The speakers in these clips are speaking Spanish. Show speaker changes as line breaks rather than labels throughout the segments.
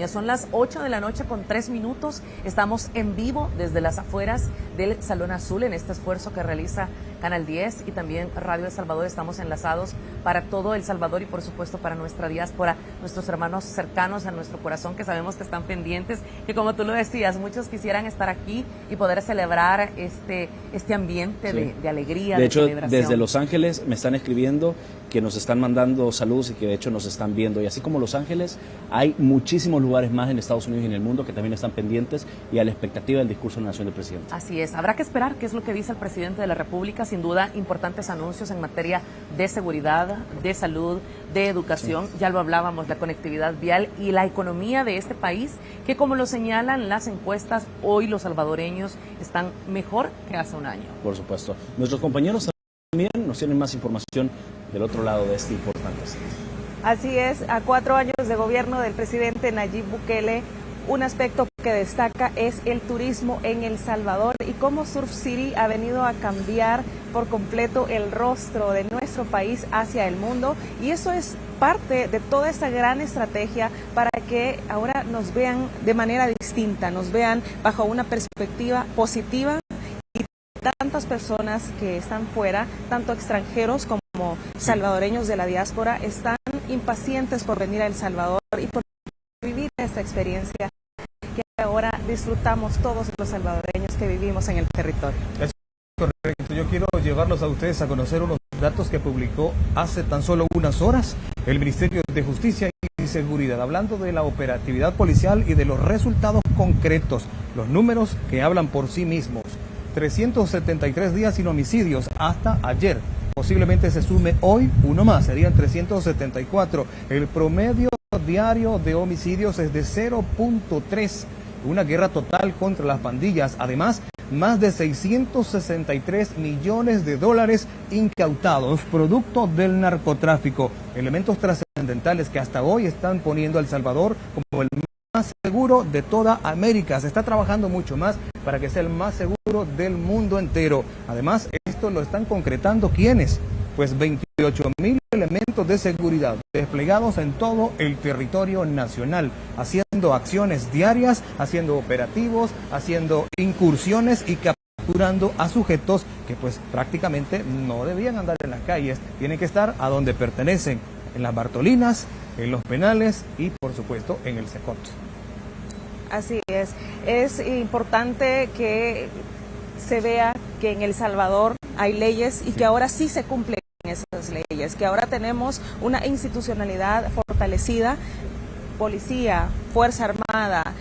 Son las 8 de la noche con 3 minutos. Estamos en vivo desde las afueras del Salón Azul en este esfuerzo que realiza Canal 10 y también Radio El Salvador. Estamos enlazados para todo El Salvador y por supuesto para nuestra diáspora, nuestros hermanos cercanos a nuestro corazón que sabemos que están pendientes, que como tú lo decías, muchos quisieran estar aquí y poder celebrar este ambiente de alegría,
de hecho,
celebración.
Desde Los Ángeles me están escribiendo que nos están mandando saludos y que de hecho nos están viendo. Y así como Los Ángeles, hay muchísimos lugares más en Estados Unidos y en el mundo que también están pendientes y a la expectativa del discurso de la nación del presidente.
Así es, habrá que esperar qué es lo que dice el presidente de la República. Sin duda, importantes anuncios en materia de seguridad, de salud, de educación. Sí. Ya lo hablábamos, la conectividad vial y la economía de este país, que como lo señalan las encuestas, hoy los salvadoreños están mejor que hace un año.
Por supuesto. Nuestros compañeros también nos tienen más información del otro lado de este importante asunto.
Así es, a 4 años de gobierno del presidente Nayib Bukele, un aspecto que destaca es el turismo en El Salvador y cómo Surf City ha venido a cambiar por completo el rostro de nuestro país hacia el mundo, y eso es parte de toda esta gran estrategia para que ahora nos vean de manera distinta, nos vean bajo una perspectiva positiva. Tantas personas que están fuera, tanto extranjeros como salvadoreños de la diáspora, están impacientes por venir a El Salvador y por vivir esta experiencia que ahora disfrutamos todos los salvadoreños que vivimos en el territorio.
Es correcto. Yo quiero llevarlos a ustedes a conocer unos datos que publicó hace tan solo unas horas el Ministerio de Justicia y Seguridad, hablando de la operatividad policial y de los resultados concretos, los números que hablan por sí mismos. 373 días sin homicidios hasta ayer. Posiblemente se sume hoy uno más, serían 374. El promedio diario de homicidios es de 0.3. Una guerra total contra las pandillas. Además, más de 663 millones de dólares incautados, producto del narcotráfico. Elementos trascendentales que hasta hoy están poniendo a El Salvador como el más seguro de toda América. Se está trabajando mucho más para que sea el más seguro del mundo entero. Además, esto lo están concretando ¿quiénes? Pues 28,000 elementos de seguridad desplegados en todo el territorio nacional, haciendo acciones diarias, haciendo operativos, haciendo incursiones y capturando a sujetos que pues prácticamente no debían andar en las calles, tienen que estar a donde pertenecen, en las Bartolinas, en los penales y por supuesto en el SECOT.
Así es importante que se vea que en El Salvador hay leyes y que ahora sí se cumplen esas leyes, que ahora tenemos una institucionalidad fortalecida, policía, Fuerza Armada,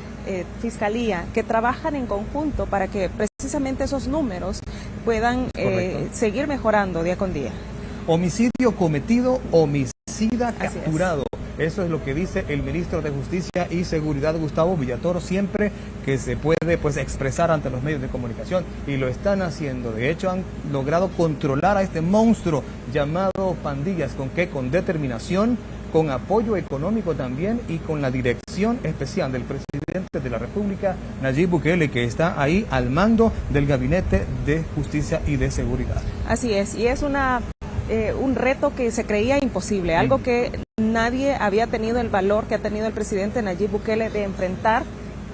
Fiscalía, que trabajan en conjunto para que precisamente esos números puedan seguir mejorando día con día. Homicidio cometido, homicida capturado. Eso es lo que dice el ministro de Justicia y Seguridad, Gustavo Villatoro, siempre que se puede pues expresar ante los medios de comunicación, y lo están haciendo. De hecho, han logrado controlar a este monstruo llamado pandillas. ¿Con qué? Con determinación, con apoyo económico también y con la dirección especial del presidente de la República, Nayib Bukele, que está ahí al mando del Gabinete de Justicia y de Seguridad. Así es, y es un reto que se creía imposible, algo que nadie había tenido el valor que ha tenido el presidente Nayib Bukele de enfrentar.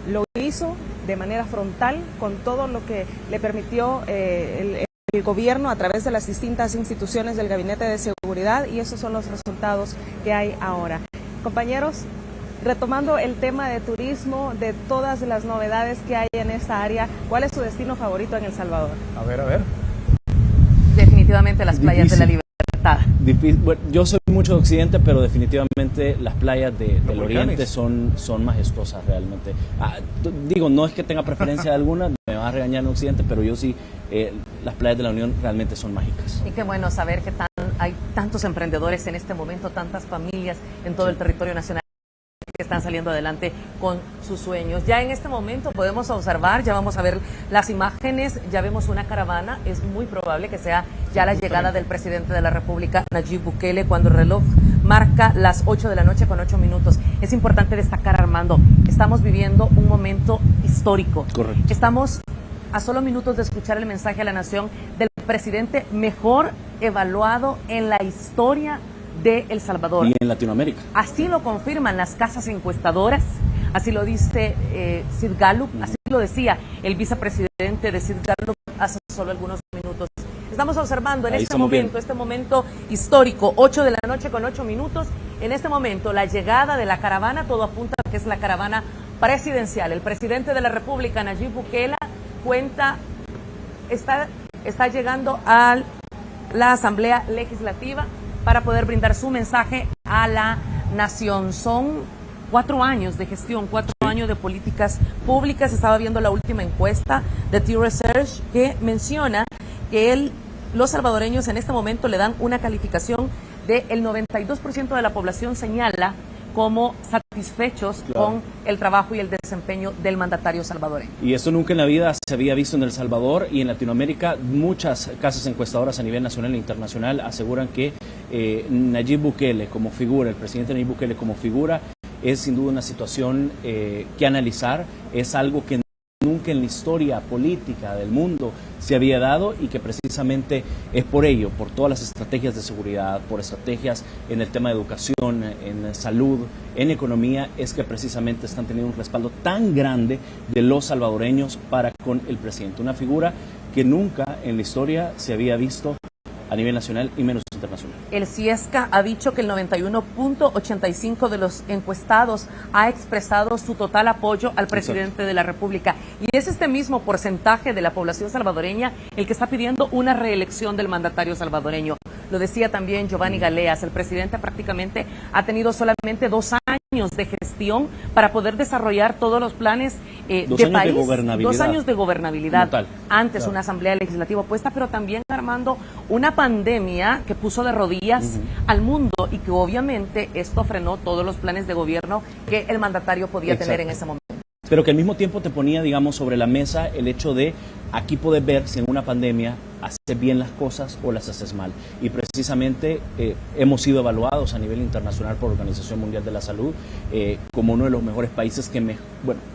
Lo hizo de manera frontal con todo lo que le permitió el gobierno a través de las distintas instituciones del Gabinete de Seguridad, y esos son los resultados que hay ahora. Compañeros, retomando el tema de turismo, de todas las novedades que hay en esta área, ¿cuál es su destino favorito en El Salvador?
A ver.
Definitivamente las playas de la Libertad.
Bueno, yo soy mucho de Occidente, pero definitivamente las playas del Oriente son majestuosas realmente. No es que tenga preferencia alguna, me va a regañar en Occidente, pero yo sí, las playas de la Unión realmente son mágicas.
Y qué bueno saber que hay tantos emprendedores en este momento, tantas familias en todo el territorio nacional que están saliendo adelante con sus sueños. Ya en este momento podemos observar, ya vamos a ver las imágenes, ya vemos una caravana. Es muy probable que sea ya la llegada del presidente de la República, Nayib Bukele, cuando el reloj marca las 8 de la noche con 8 minutos. Es importante destacar, Armando, estamos viviendo un momento histórico.
Correcto.
Estamos a solo minutos de escuchar el mensaje a la nación del presidente mejor evaluado en la historia de El Salvador.
Y en Latinoamérica.
Así lo confirman las casas encuestadoras, Así lo dice Sid Gallup, así lo decía el vicepresidente de Sid Gallup hace solo algunos minutos. Estamos observando en este momento histórico, 8 de la noche con 8 minutos, en este momento la llegada de la caravana, todo apunta a que es la caravana presidencial. El presidente de la República, Nayib Bukele, está llegando a la Asamblea Legislativa para poder brindar su mensaje a la nación. Son 4 años de gestión, 4 años de políticas públicas. Estaba viendo la última encuesta de Pew Research que menciona que los salvadoreños en este momento le dan una calificación del 92% de la población señala como satisfechos con el trabajo y el desempeño del mandatario salvadoreño.
Y esto nunca en la vida se había visto en El Salvador y en Latinoamérica. Muchas casas encuestadoras a nivel nacional e internacional aseguran que Nayib Bukele como figura, el presidente Nayib Bukele como figura, es sin duda una situación que analizar, es algo que nunca en la historia política del mundo se había dado y que precisamente es por ello, por todas las estrategias de seguridad, por estrategias en el tema de educación, en salud, en economía, es que precisamente están teniendo un respaldo tan grande de los salvadoreños para con el presidente. Una figura que nunca en la historia se había visto a nivel nacional y menos internacional.
El CIESCA ha dicho que el 91.85% de los encuestados ha expresado su total apoyo al presidente de la República. Y es este mismo porcentaje de la población salvadoreña el que está pidiendo una reelección del mandatario salvadoreño. Lo decía también Giovanni Galeas, el presidente prácticamente ha tenido solamente 2 años de gestión para poder desarrollar todos los planes de país. 2 años de gobernabilidad. Antes una asamblea legislativa opuesta, pero también armando una pandemia que puso de rodillas al mundo y que obviamente esto frenó todos los planes de gobierno que el mandatario podía tener en ese momento.
Pero que al mismo tiempo te ponía, digamos, sobre la mesa el hecho de aquí puedes ver si en una pandemia haces bien las cosas o las haces mal. Y precisamente hemos sido evaluados a nivel internacional por la Organización Mundial de la Salud como uno de los mejores países que,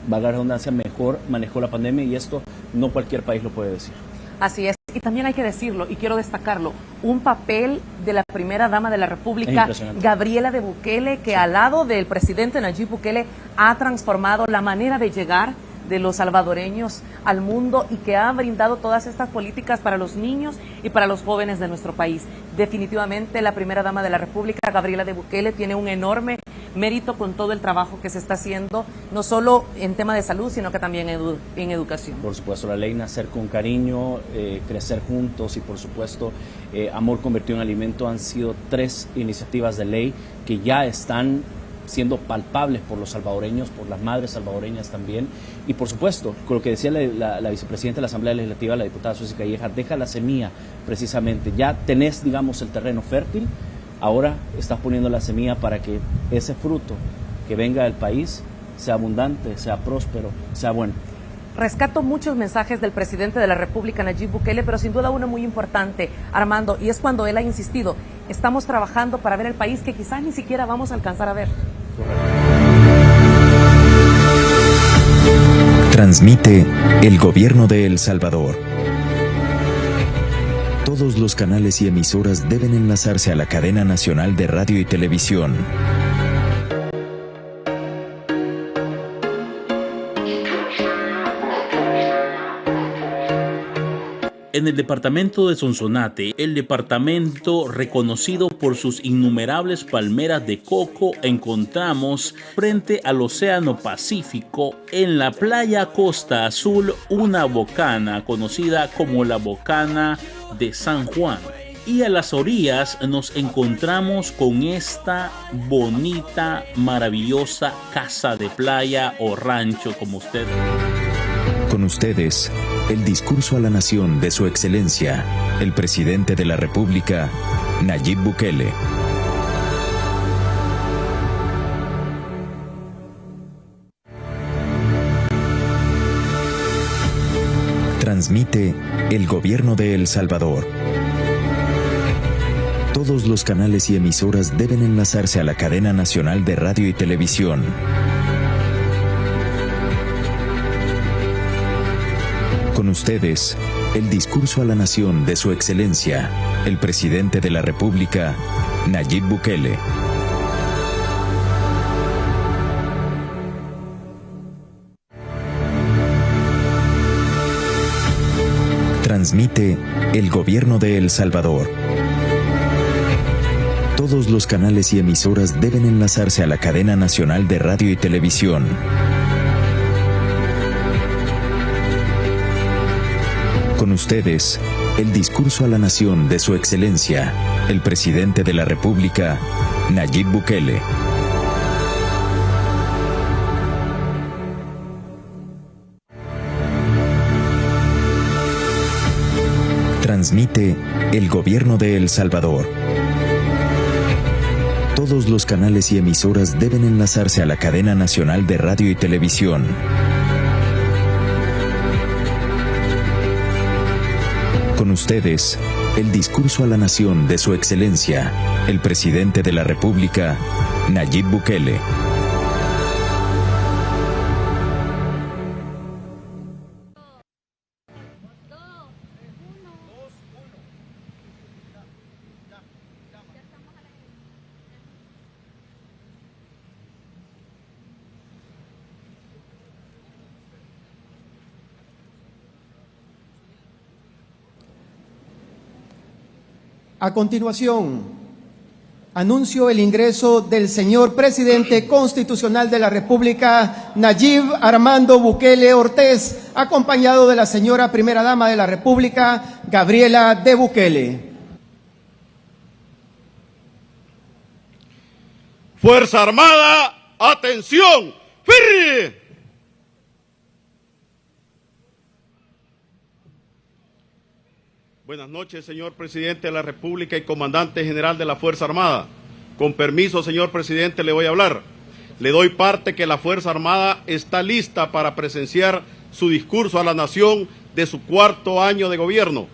valga la redundancia, mejor manejó la pandemia, y esto no cualquier país lo puede decir.
Así es, y también hay que decirlo, y quiero destacarlo, un papel de la primera dama de la República, Gabriela de Bukele, que al lado del presidente Nayib Bukele ha transformado la manera de llegar de los salvadoreños al mundo y que ha brindado todas estas políticas para los niños y para los jóvenes de nuestro país. Definitivamente la primera dama de la República, Gabriela de Bukele, tiene un enorme mérito con todo el trabajo que se está haciendo, no solo en tema de salud, sino que también en educación.
Por supuesto, la ley Nacer con Cariño, Crecer Juntos y por supuesto Amor Convertido en Alimento han sido 3 iniciativas de ley que ya están siendo palpables por los salvadoreños, por las madres salvadoreñas también, y por supuesto, con lo que decía la vicepresidenta de la Asamblea Legislativa, la diputada Susi Calleja, deja la semilla precisamente, ya tenés, digamos, el terreno fértil, ahora estás poniendo la semilla para que ese fruto que venga del país sea abundante, sea próspero, sea bueno.
Rescato muchos mensajes del presidente de la República, Nayib Bukele, pero sin duda uno muy importante, Armando, y es cuando él ha insistido, estamos trabajando para ver el país que quizás ni siquiera vamos a alcanzar a ver.
Transmite el gobierno de El Salvador. Todos los canales y emisoras deben enlazarse a la cadena nacional de radio y televisión.
En el departamento de Sonsonate, el departamento reconocido por sus innumerables palmeras de coco, encontramos frente al Océano Pacífico, en la playa Costa Azul, una bocana conocida como la Bocana de San Juan. Y a las orillas nos encontramos con esta bonita, maravillosa casa de playa o rancho, como usted.
Con ustedes, el discurso a la nación de su excelencia, el presidente de la República, Nayib Bukele. Transmite el gobierno de El Salvador. Todos los canales y emisoras deben enlazarse a la cadena nacional de radio y televisión. Con ustedes, el discurso a la nación de su excelencia, el presidente de la República, Nayib Bukele. Transmite el Gobierno de El Salvador. Todos los canales y emisoras deben enlazarse a la cadena nacional de radio y televisión. Con ustedes, el discurso a la nación de Su Excelencia, el presidente de la República, Nayib Bukele. Transmite el Gobierno de El Salvador. Todos los canales y emisoras deben enlazarse a la cadena nacional de radio y televisión. Con ustedes, el discurso a la nación de Su Excelencia, el presidente de la República, Nayib Bukele.
A continuación, anuncio el ingreso del señor presidente constitucional de la República, Nayib Armando Bukele Ortiz, acompañado de la señora primera dama de la República, Gabriela de Bukele.
Fuerza Armada, atención, ¡firre! Buenas noches, señor presidente de la República y comandante general de la Fuerza Armada. Con permiso, señor presidente, le voy a hablar. Le doy parte que la Fuerza Armada está lista para presenciar su discurso a la nación de su 4º año de gobierno.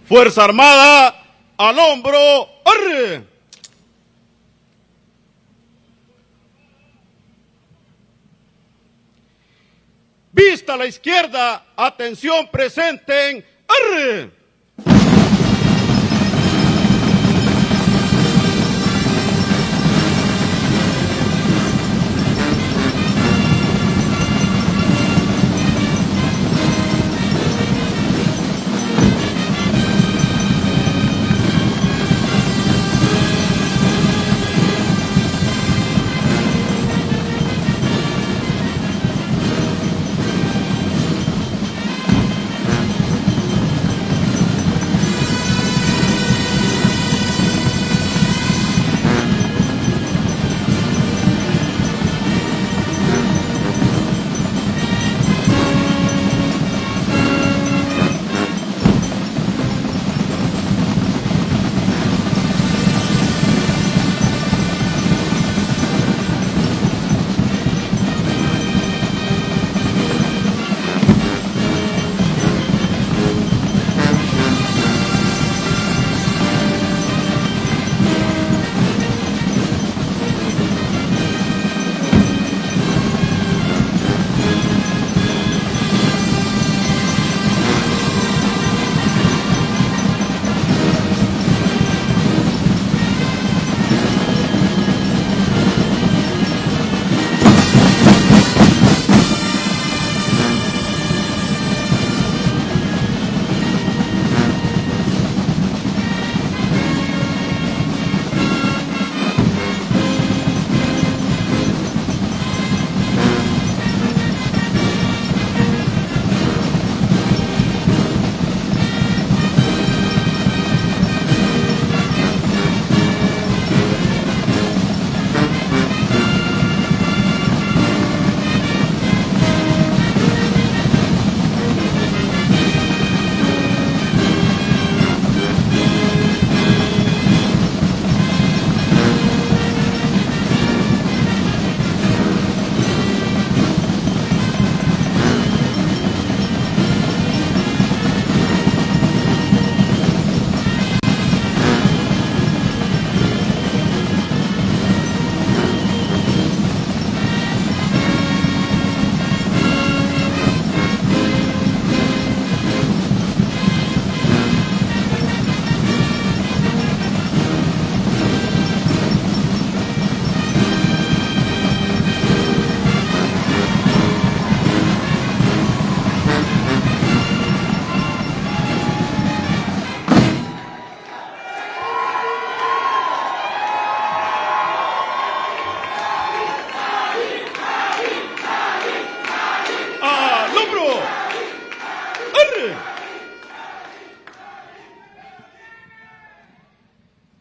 Fuerza Armada, al hombro, ¡arre! Vista a la izquierda, atención, presenten, ¡arre!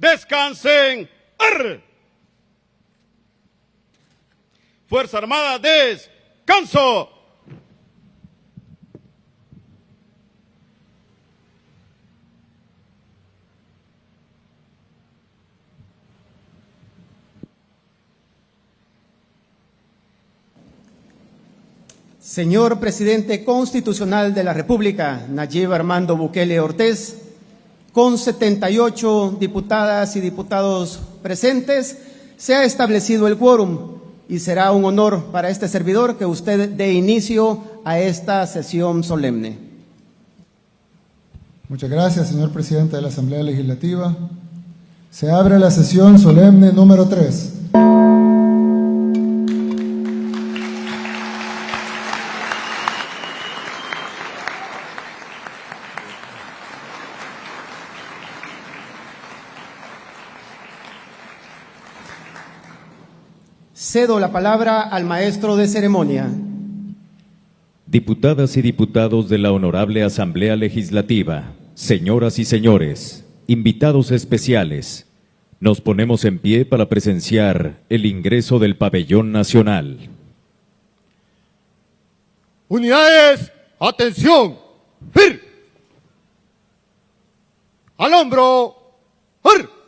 Descansen. ¡Arr! Fuerza Armada, descanso.
Señor Presidente Constitucional de la República, Nayib Armando Bukele Ortiz, con 78 diputadas y diputados presentes, se ha establecido el quórum y será un honor para este servidor que usted dé inicio a esta sesión solemne.
Muchas gracias, señor Presidente de la Asamblea Legislativa. Se abre la sesión solemne número 3.
Cedo la palabra al maestro de ceremonia.
Diputadas y diputados de la Honorable Asamblea Legislativa, señoras y señores, invitados especiales, nos ponemos en pie para presenciar el ingreso del pabellón nacional.
Unidades, atención, FIR. Al hombro, FIR.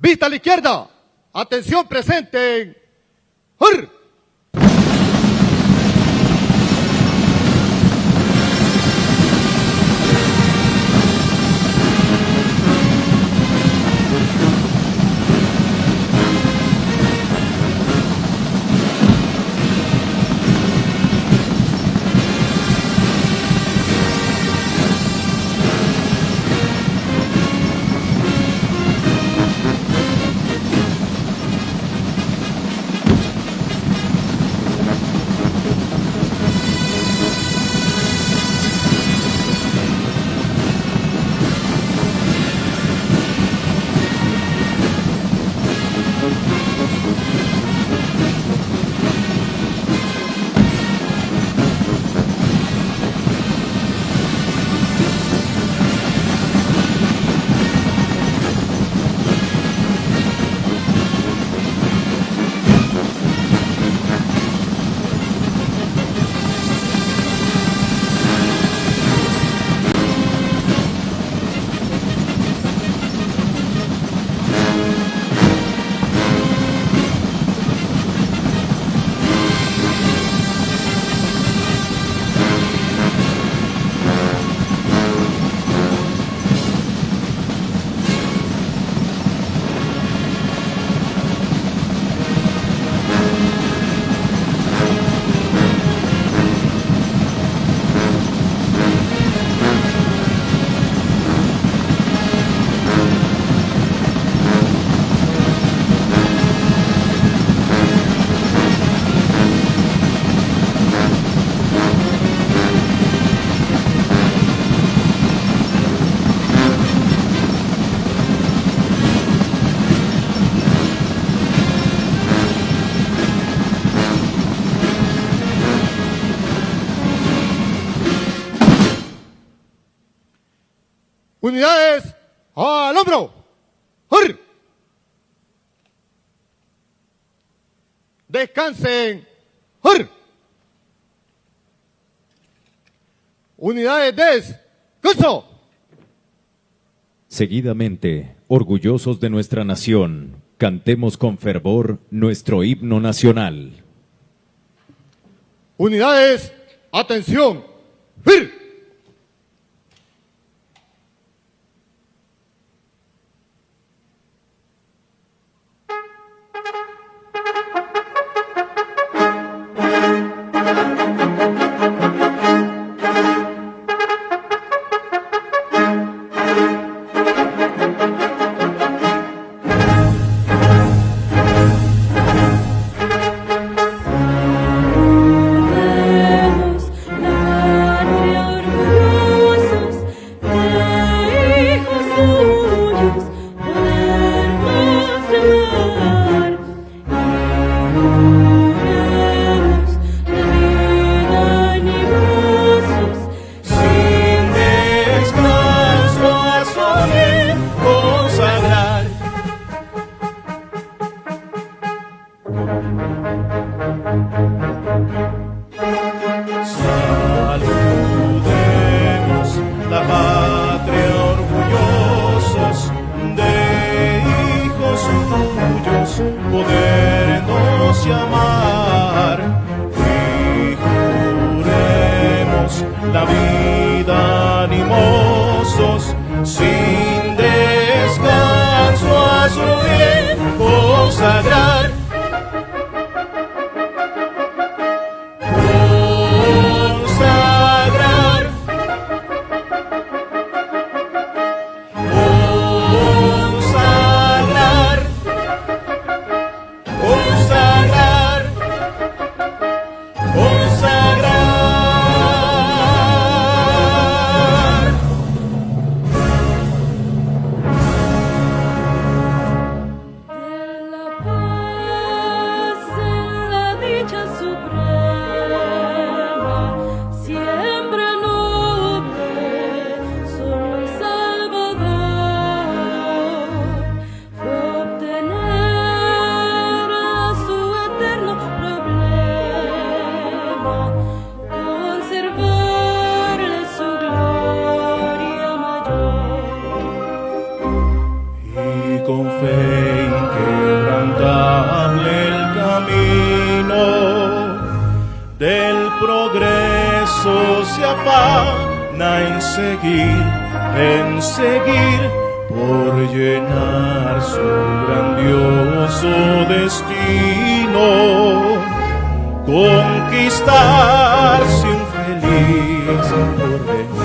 Vista a la izquierda, atención presente, FIR. Unidades, al hombro, FIR. Descansen, FIR. Unidades, descanso.
Seguidamente, orgullosos de nuestra nación, cantemos con fervor nuestro himno nacional.
Unidades, atención, FIR.
La patria vida animosos, sin descanso a su bien consagrar. En seguir por llenar su grandioso destino, conquistarse un feliz porvenir.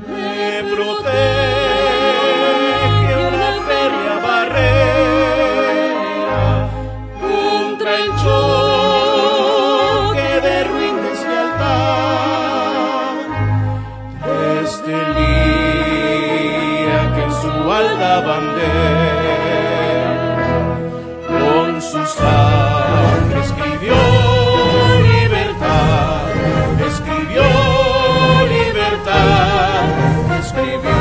Le protege una férrea barrera contra el choque de ruin deslealtad. Desde el día que en su alta bandera con su sangre escribió libertad, escribió libertad, escribió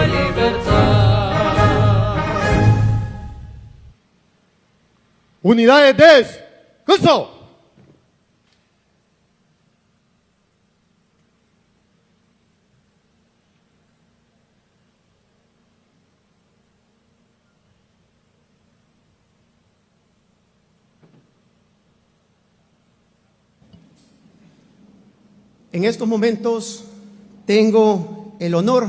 libertad.
Unidades de curso.
En estos momentos tengo el honor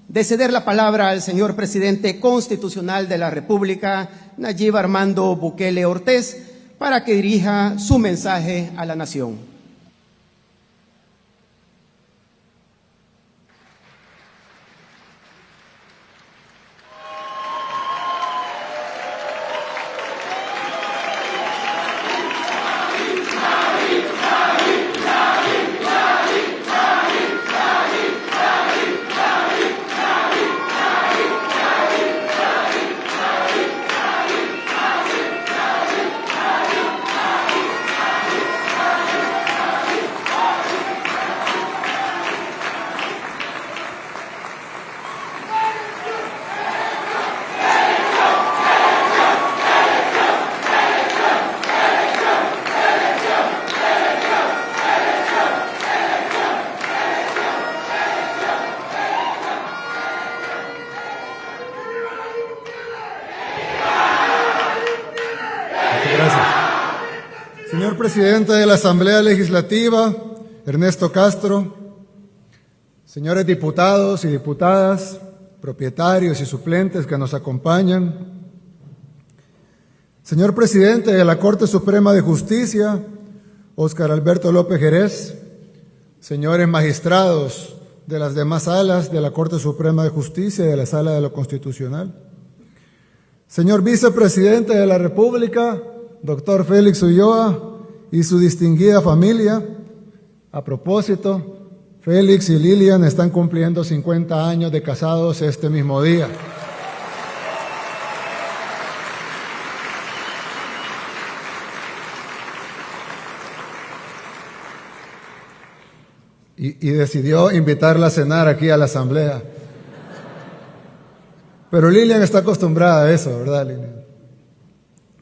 de ceder la palabra al señor presidente constitucional de la República, Nayib Armando Bukele Ortiz, para que dirija su mensaje a la nación.
Señor presidente de la Asamblea Legislativa, Ernesto Castro, señores diputados y diputadas, propietarios y suplentes que nos acompañan, señor presidente de la Corte Suprema de Justicia, Óscar Alberto López Jerez, señores magistrados de las demás salas de la Corte Suprema de Justicia y de la Sala de lo Constitucional, señor vicepresidente de la República, doctor Félix Ulloa, y su distinguida familia. A propósito, Félix y Lilian están cumpliendo 50 años de casados este mismo día. Y decidió invitarla a cenar aquí a la Asamblea. Pero Lilian está acostumbrada a eso, ¿verdad, Lilian?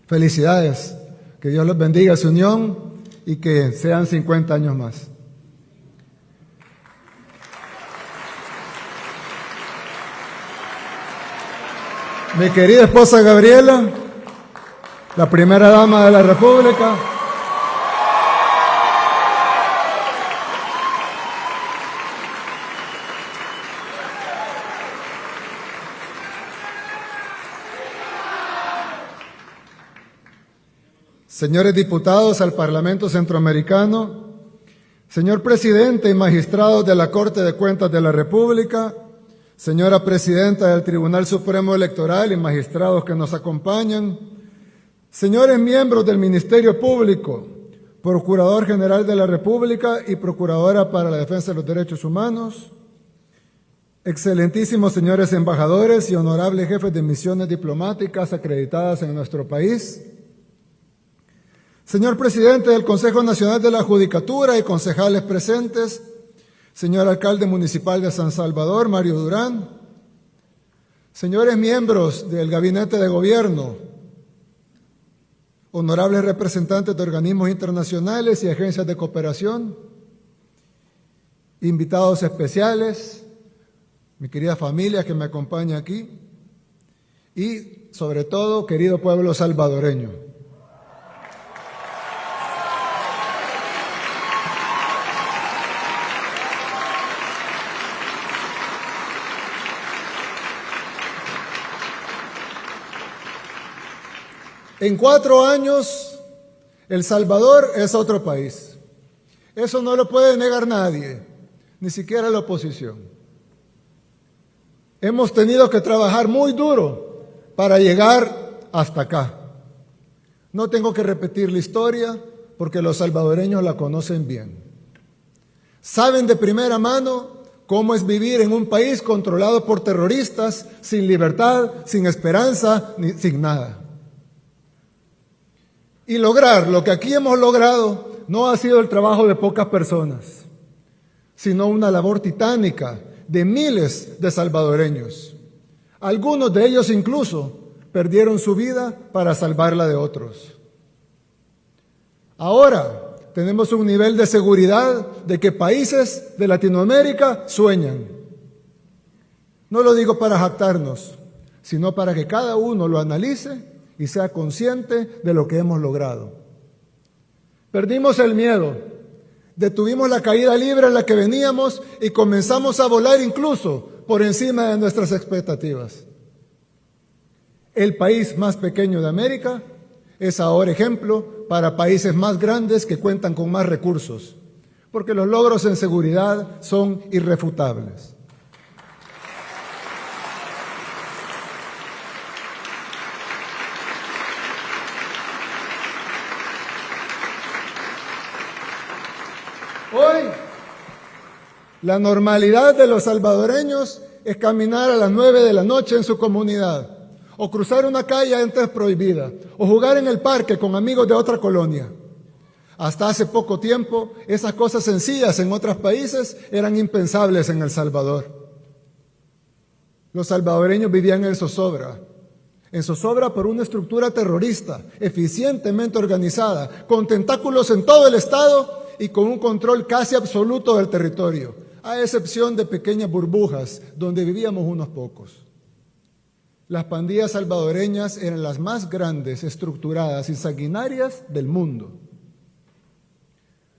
Felicidades. Que Dios los bendiga su unión y que sean 50 años más. Mi querida esposa Gabriela, la primera dama de la República. señores diputados al Parlamento Centroamericano, señor presidente y magistrados de la Corte de Cuentas de la República, señora presidenta del Tribunal Supremo Electoral y magistrados que nos acompañan, señores miembros del Ministerio Público, Procurador General de la República y Procuradora para la Defensa de los Derechos Humanos, excelentísimos señores embajadores y honorables jefes de misiones diplomáticas acreditadas en nuestro país, señor presidente del Consejo Nacional de la Judicatura y concejales presentes, señor alcalde municipal de San Salvador, Mario Durán, señores miembros del Gabinete de Gobierno, honorables representantes de organismos internacionales y agencias de cooperación, invitados especiales, mi querida familia que me acompaña aquí y, sobre todo, querido pueblo salvadoreño. En 4 años, El Salvador es otro país. Eso no lo puede negar nadie, ni siquiera la oposición. Hemos tenido que trabajar muy duro para llegar hasta acá. No tengo que repetir la historia porque los salvadoreños la conocen bien. Saben de primera mano cómo es vivir en un país controlado por terroristas, sin libertad, sin esperanza, ni sin nada. Y lograr lo que aquí hemos logrado no ha sido el trabajo de pocas personas, sino una labor titánica de miles de salvadoreños. Algunos de ellos incluso perdieron su vida para salvarla de otros. Ahora tenemos un nivel de seguridad de que países de Latinoamérica sueñan. No lo digo para jactarnos, sino para que cada uno lo analice y sea consciente de lo que hemos logrado. Perdimos el miedo, detuvimos la caída libre en la que veníamos y comenzamos a volar incluso por encima de nuestras expectativas. El país más pequeño de América es ahora ejemplo para países más grandes que cuentan con más recursos, porque los logros en seguridad son irrefutables. Hoy, la normalidad de los salvadoreños es caminar a las 9 de la noche en su comunidad, o cruzar una calle antes prohibida, o jugar en el parque con amigos de otra colonia. Hasta hace poco tiempo, esas cosas sencillas en otros países eran impensables en El Salvador. Los salvadoreños vivían en zozobra por una estructura terrorista, eficientemente organizada, con tentáculos en todo el estado y con un control casi absoluto del territorio, a excepción de pequeñas burbujas donde vivíamos unos pocos. Las pandillas salvadoreñas eran las más grandes, estructuradas y sanguinarias del mundo.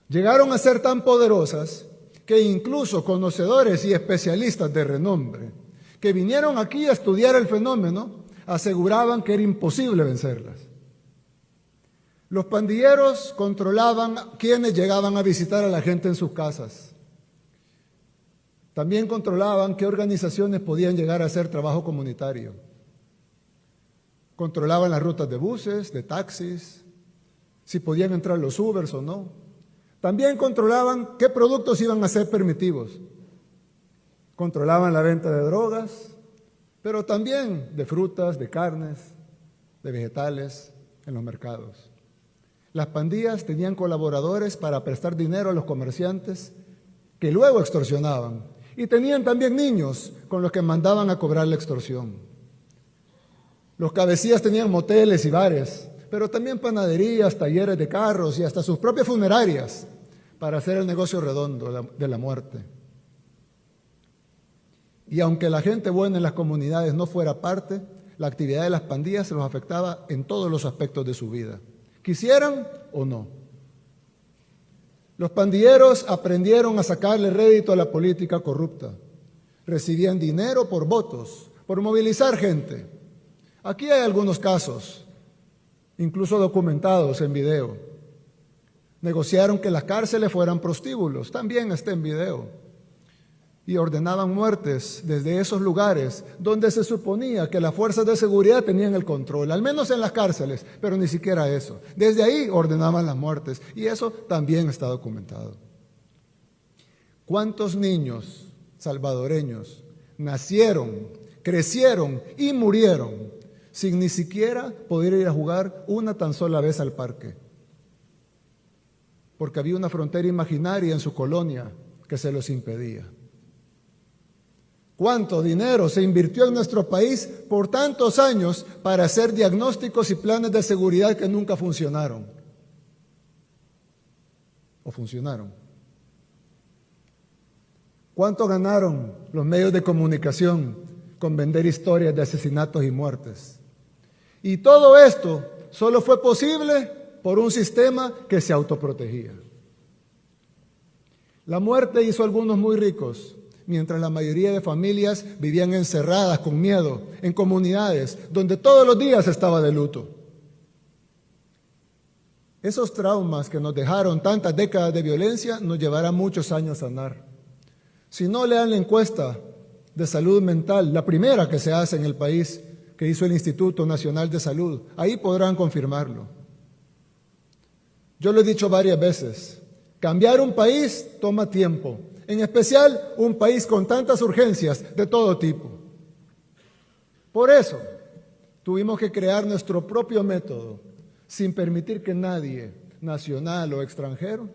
Llegaron a ser tan poderosas que incluso conocedores y especialistas de renombre que vinieron aquí a estudiar el fenómeno aseguraban que era imposible vencerlas. Los pandilleros controlaban quienes llegaban a visitar a la gente en sus casas. También controlaban qué organizaciones podían llegar a hacer trabajo comunitario. Controlaban las rutas de buses, de taxis, si podían entrar los Ubers o no. También controlaban qué productos iban a ser permitidos. Controlaban la venta de drogas, pero también de frutas, de carnes, de vegetales en los mercados. Las pandillas tenían colaboradores para prestar dinero a los comerciantes que luego extorsionaban. Y tenían también niños con los que mandaban a cobrar la extorsión. Los cabecillas tenían moteles y bares, pero también panaderías, talleres de carros y hasta sus propias funerarias para hacer el negocio redondo de la muerte. Y aunque la gente buena en las comunidades no fuera parte, la actividad de las pandillas se los afectaba en todos los aspectos de su vida, quisieran o no. Los pandilleros aprendieron a sacarle rédito a la política corrupta. Recibían dinero por votos, por movilizar gente. Aquí hay algunos casos incluso documentados en video. Negociaron que las cárceles fueran prostíbulos, también está en video. Y ordenaban muertes desde esos lugares donde se suponía que las fuerzas de seguridad tenían el control, al menos en las cárceles, pero ni siquiera eso. Desde ahí ordenaban las muertes y eso también está documentado. ¿Cuántos niños salvadoreños nacieron, crecieron y murieron sin ni siquiera poder ir a jugar una tan sola vez al parque? Porque había una frontera imaginaria en su colonia que se los impedía. ¿Cuánto dinero se invirtió en nuestro país por tantos años para hacer diagnósticos y planes de seguridad que nunca funcionaron? ¿O funcionaron? ¿Cuánto ganaron los medios de comunicación con vender historias de asesinatos y muertes? Y todo esto solo fue posible por un sistema que se autoprotegía. La muerte hizo a algunos muy ricos, mientras la mayoría de familias vivían encerradas con miedo en comunidades donde todos los días estaba de luto. Esos traumas que nos dejaron tantas décadas de violencia nos llevará muchos años a sanar. Si no, lean la encuesta de salud mental, la primera que se hace en el país, que hizo el Instituto Nacional de Salud. Ahí podrán confirmarlo. Yo lo he dicho varias veces, cambiar un país toma tiempo, en especial un país con tantas urgencias de todo tipo. Por eso, tuvimos que crear nuestro propio método, sin permitir que nadie, nacional o extranjero,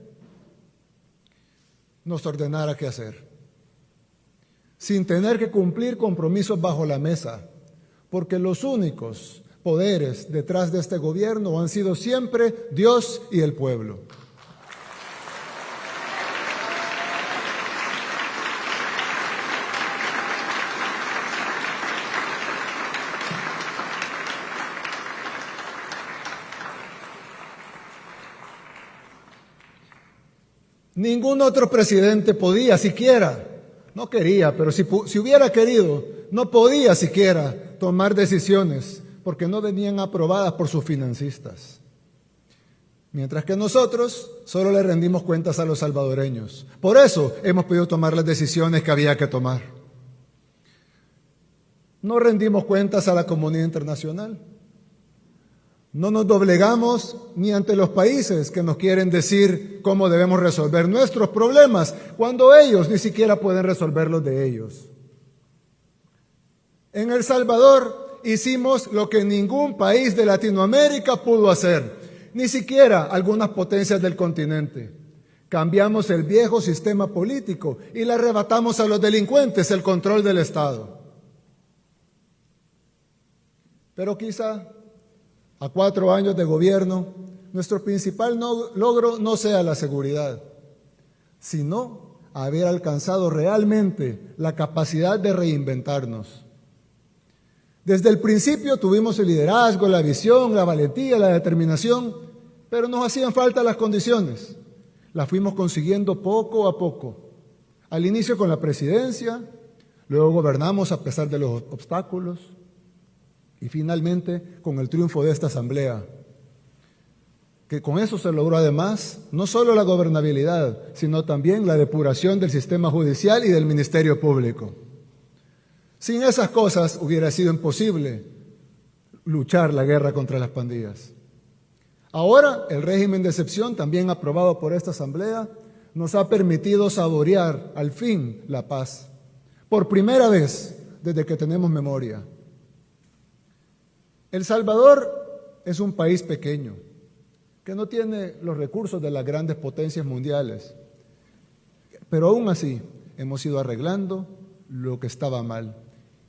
nos ordenara qué hacer. Sin tener que cumplir compromisos bajo la mesa, porque los únicos poderes detrás de este gobierno han sido siempre Dios y el pueblo. Ningún otro presidente podía siquiera, no quería, pero si hubiera querido, no podía siquiera tomar decisiones porque no venían aprobadas por sus financistas. Mientras que nosotros solo le rendimos cuentas a los salvadoreños. Por eso hemos podido tomar las decisiones que había que tomar. No rendimos cuentas a la comunidad internacional. No nos doblegamos ni ante los países que nos quieren decir cómo debemos resolver nuestros problemas, cuando ellos ni siquiera pueden resolver los de ellos. En El Salvador hicimos lo que ningún país de Latinoamérica pudo hacer, ni siquiera algunas potencias del continente. Cambiamos el viejo sistema político y le arrebatamos a los delincuentes el control del Estado. Pero quizá a 4 años de gobierno, nuestro principal logro no sea la seguridad, sino haber alcanzado realmente la capacidad de reinventarnos. Desde el principio tuvimos el liderazgo, la visión, la valentía, la determinación, pero nos hacían falta las condiciones. Las fuimos consiguiendo poco a poco. Al inicio con la presidencia, luego gobernamos a pesar de los obstáculos, y finalmente con el triunfo de esta asamblea, que con eso se logró además no solo la gobernabilidad, sino también la depuración del sistema judicial y del Ministerio Público. Sin esas cosas hubiera sido imposible luchar la guerra contra las pandillas. Ahora, el régimen de excepción, también aprobado por esta asamblea, nos ha permitido saborear al fin la paz, por primera vez desde que tenemos memoria. El Salvador es un país pequeño, que no tiene los recursos de las grandes potencias mundiales, pero aún así hemos ido arreglando lo que estaba mal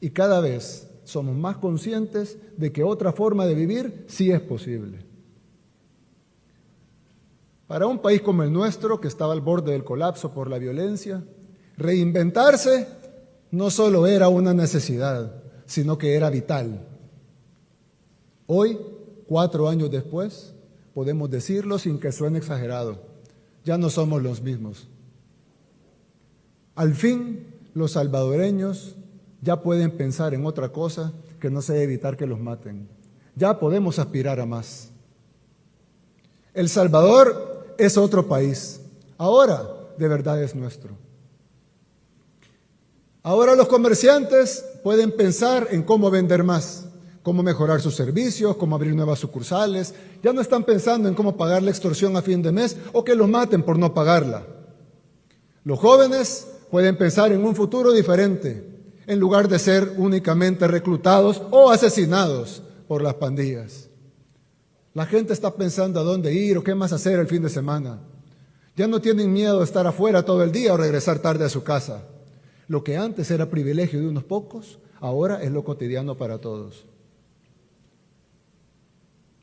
y cada vez somos más conscientes de que otra forma de vivir sí es posible. Para un país como el nuestro, que estaba al borde del colapso por la violencia, reinventarse no solo era una necesidad, sino que era vital. Hoy, 4 años después, podemos decirlo sin que suene exagerado, ya no somos los mismos. Al fin, los salvadoreños ya pueden pensar en otra cosa que no sea evitar que los maten. Ya podemos aspirar a más. El Salvador es otro país. Ahora, de verdad es nuestro. Ahora los comerciantes pueden pensar en cómo vender más, cómo mejorar sus servicios, cómo abrir nuevas sucursales. Ya no están pensando en cómo pagar la extorsión a fin de mes o que los maten por no pagarla. Los jóvenes pueden pensar en un futuro diferente, en lugar de ser únicamente reclutados o asesinados por las pandillas. La gente está pensando a dónde ir o qué más hacer el fin de semana. Ya no tienen miedo de estar afuera todo el día o regresar tarde a su casa. Lo que antes era privilegio de unos pocos, ahora es lo cotidiano para todos.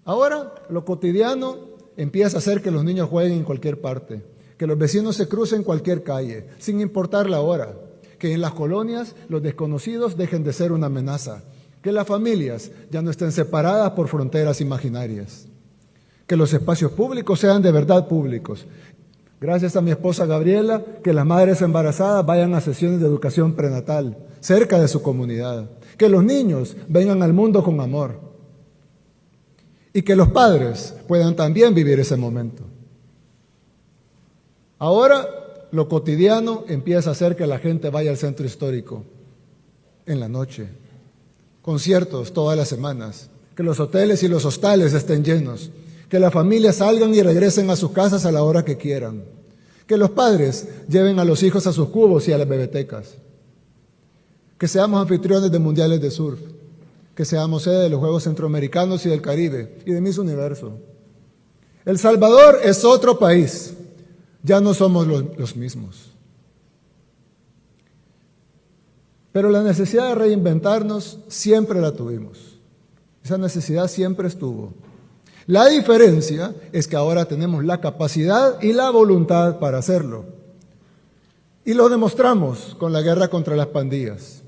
Ahora lo cotidiano empieza a hacer que los niños jueguen en cualquier parte, que los vecinos se crucen en cualquier calle, sin importar la hora, que en las colonias los desconocidos dejen de ser una amenaza, que las familias ya no estén separadas por fronteras imaginarias, que los espacios públicos sean de verdad públicos. Gracias a mi esposa Gabriela, que las madres embarazadas vayan a sesiones de educación prenatal, cerca de su comunidad, que los niños vengan al mundo con amor y que los padres puedan también vivir ese momento. Ahora lo cotidiano empieza a hacer que la gente vaya al centro histórico en la noche, conciertos todas las semanas, que los hoteles y los hostales estén llenos, que las familias salgan y regresen a sus casas a la hora que quieran, que los padres lleven a los hijos a sus cubos y a las bebetecas, que seamos anfitriones de mundiales de surf, que seamos sede de los Juegos Centroamericanos y del Caribe y de Miss Universo. El Salvador es otro país, ya no somos los mismos. Pero la necesidad de reinventarnos siempre la tuvimos. Esa necesidad siempre estuvo. La diferencia es que ahora tenemos la capacidad y la voluntad para hacerlo. Y lo demostramos con la guerra contra las pandillas.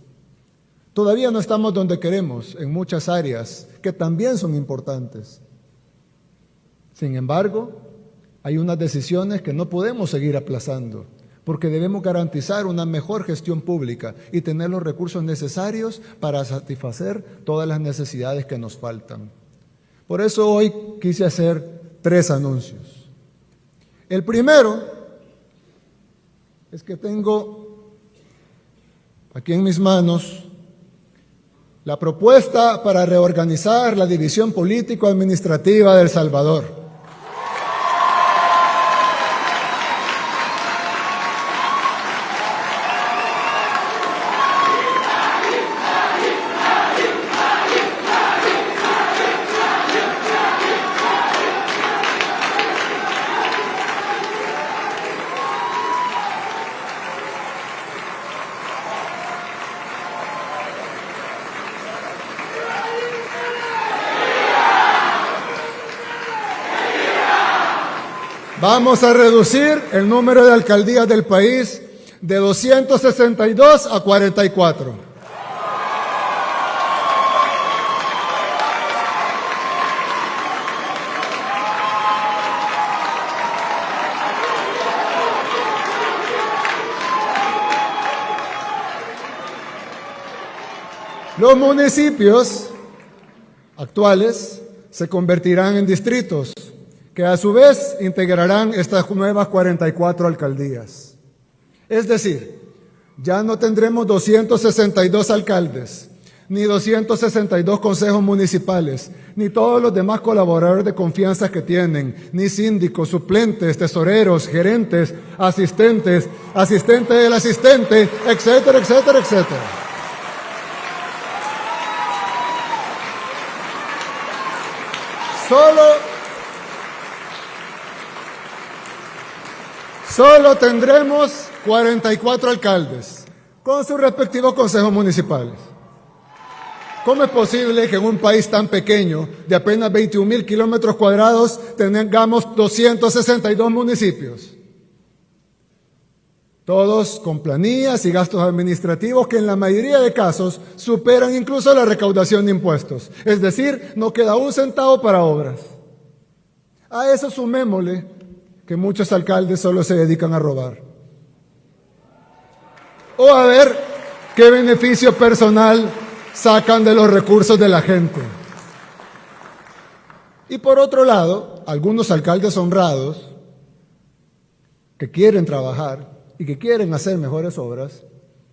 Todavía no estamos donde queremos en muchas áreas que también son importantes. Sin embargo, hay unas decisiones que no podemos seguir aplazando, porque debemos garantizar una mejor gestión pública y tener los recursos necesarios para satisfacer todas las necesidades que nos faltan. Por eso hoy quise hacer 3 anuncios. El primero es que tengo aquí en mis manos la propuesta para reorganizar la división político-administrativa de El Salvador. Vamos a reducir el número de alcaldías del país de 262 a 44. Los municipios actuales se convertirán en distritos, que a su vez integrarán estas nuevas 44 alcaldías. Es decir, ya no tendremos 262 alcaldes, ni 262 consejos municipales, ni todos los demás colaboradores de confianza que tienen, ni síndicos, suplentes, tesoreros, gerentes, asistentes, asistente del asistente, etcétera, etcétera, etcétera. Solo tendremos 44 alcaldes con sus respectivos consejos municipales. ¿Cómo es posible que en un país tan pequeño, de apenas 21,000 kilómetros cuadrados, tengamos 262 municipios? Todos con planillas y gastos administrativos que en la mayoría de casos superan incluso la recaudación de impuestos. Es decir, no queda un centavo para obras. A eso sumémosle que muchos alcaldes solo se dedican a robar. O a ver qué beneficio personal sacan de los recursos de la gente. Y por otro lado, algunos alcaldes honrados que quieren trabajar y que quieren hacer mejores obras,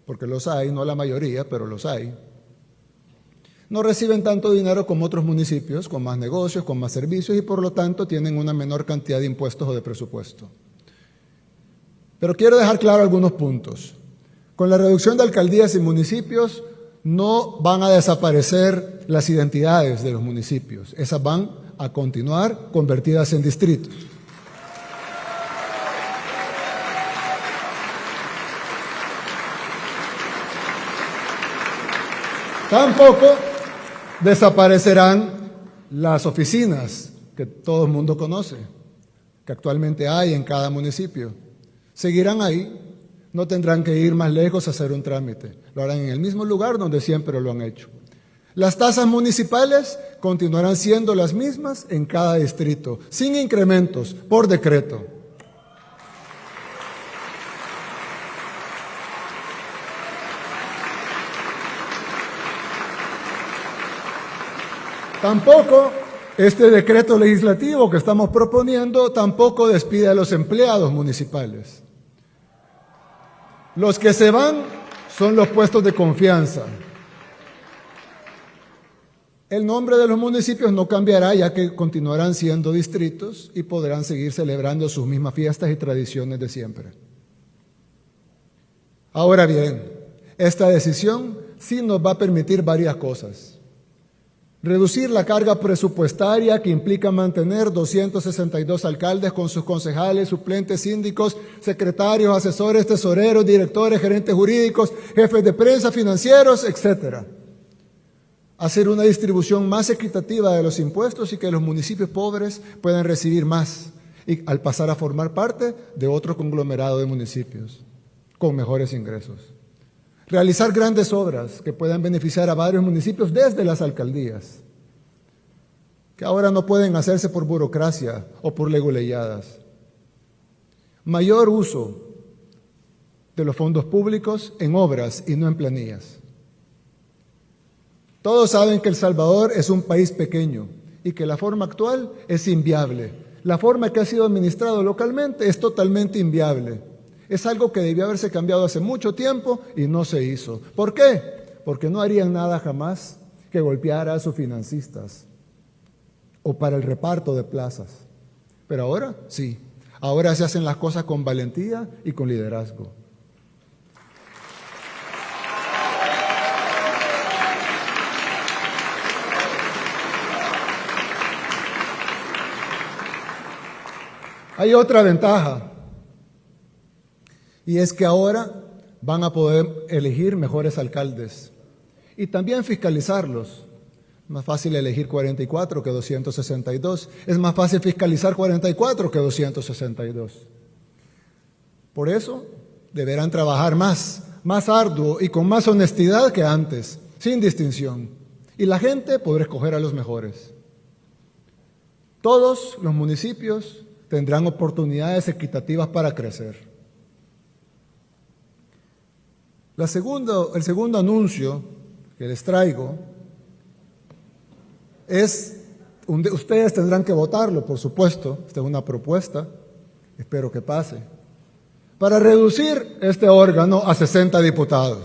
porque los hay, no la mayoría, pero los hay, no reciben tanto dinero como otros municipios, con más negocios, con más servicios y por lo tanto tienen una menor cantidad de impuestos o de presupuesto. Pero quiero dejar claro algunos puntos. Con la reducción de alcaldías y municipios no van a desaparecer las identidades de los municipios, esas van a continuar convertidas en distritos. Tampoco desaparecerán las oficinas que todo el mundo conoce, que actualmente hay en cada municipio. Seguirán ahí, no tendrán que ir más lejos a hacer un trámite. Lo harán en el mismo lugar donde siempre lo han hecho. Las tasas municipales continuarán siendo las mismas en cada distrito, sin incrementos, por decreto. Tampoco este decreto legislativo que estamos proponiendo tampoco despide a los empleados municipales. Los que se van son los puestos de confianza. El nombre de los municipios no cambiará, ya que continuarán siendo distritos y podrán seguir celebrando sus mismas fiestas y tradiciones de siempre. Ahora bien, esta decisión sí nos va a permitir varias cosas. Reducir la carga presupuestaria que implica mantener 262 alcaldes con sus concejales, suplentes, síndicos, secretarios, asesores, tesoreros, directores, gerentes jurídicos, jefes de prensa, financieros, etc. Hacer una distribución más equitativa de los impuestos y que los municipios pobres puedan recibir más y al pasar a formar parte de otro conglomerado de municipios con mejores ingresos. Realizar grandes obras que puedan beneficiar a varios municipios desde las alcaldías, que ahora no pueden hacerse por burocracia o por leguleyadas. Mayor uso de los fondos públicos en obras y no en planillas. Todos saben que El Salvador es un país pequeño y que la forma actual es inviable. La forma que ha sido administrado localmente es totalmente inviable. Es algo que debió haberse cambiado hace mucho tiempo y no se hizo. ¿Por qué? Porque no harían nada jamás que golpeara a sus financistas o para el reparto de plazas. Pero ahora sí, ahora se hacen las cosas con valentía y con liderazgo. Hay otra ventaja. Y es que ahora van a poder elegir mejores alcaldes y también fiscalizarlos. Más fácil elegir 44 que 262. Es más fácil fiscalizar 44 que 262. Por eso deberán trabajar más arduo y con más honestidad que antes, sin distinción. Y la gente podrá escoger a los mejores. Todos los municipios tendrán oportunidades equitativas para crecer. El segundo anuncio que les traigo es, ustedes tendrán que votarlo, por supuesto, esta es una propuesta, espero que pase, para reducir este órgano a 60 diputados.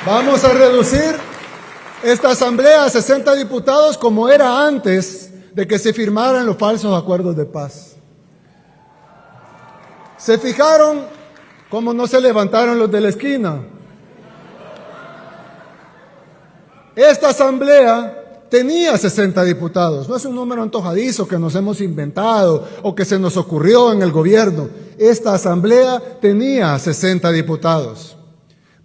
Vamos a reducir esta asamblea a 60 diputados como era antes de que se firmaran los falsos acuerdos de paz. ¿Se fijaron cómo no se levantaron los de la esquina? Esta asamblea tenía 60 diputados, no es un número antojadizo que nos hemos inventado o que se nos ocurrió en el gobierno. Esta asamblea tenía 60 diputados,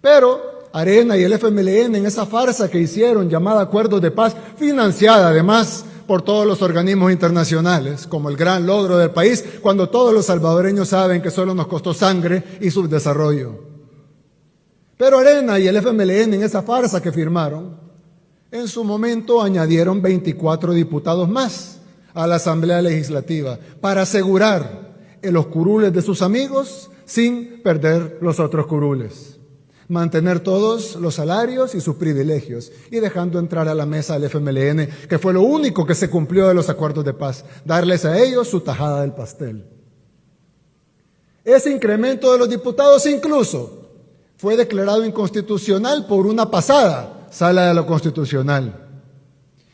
pero Arena y el FMLN en esa farsa que hicieron llamada Acuerdos de Paz, financiada además por todos los organismos internacionales, como el gran logro del país, cuando todos los salvadoreños saben que solo nos costó sangre y subdesarrollo. Pero Arena y el FMLN en esa farsa que firmaron, en su momento añadieron 24 diputados más a la Asamblea Legislativa para asegurar los curules de sus amigos sin perder los otros curules. Mantener todos los salarios y sus privilegios y dejando entrar a la mesa al FMLN, que fue lo único que se cumplió de los acuerdos de paz, darles a ellos su tajada del pastel. Ese incremento de los diputados incluso fue declarado inconstitucional por una pasada Sala de lo Constitucional.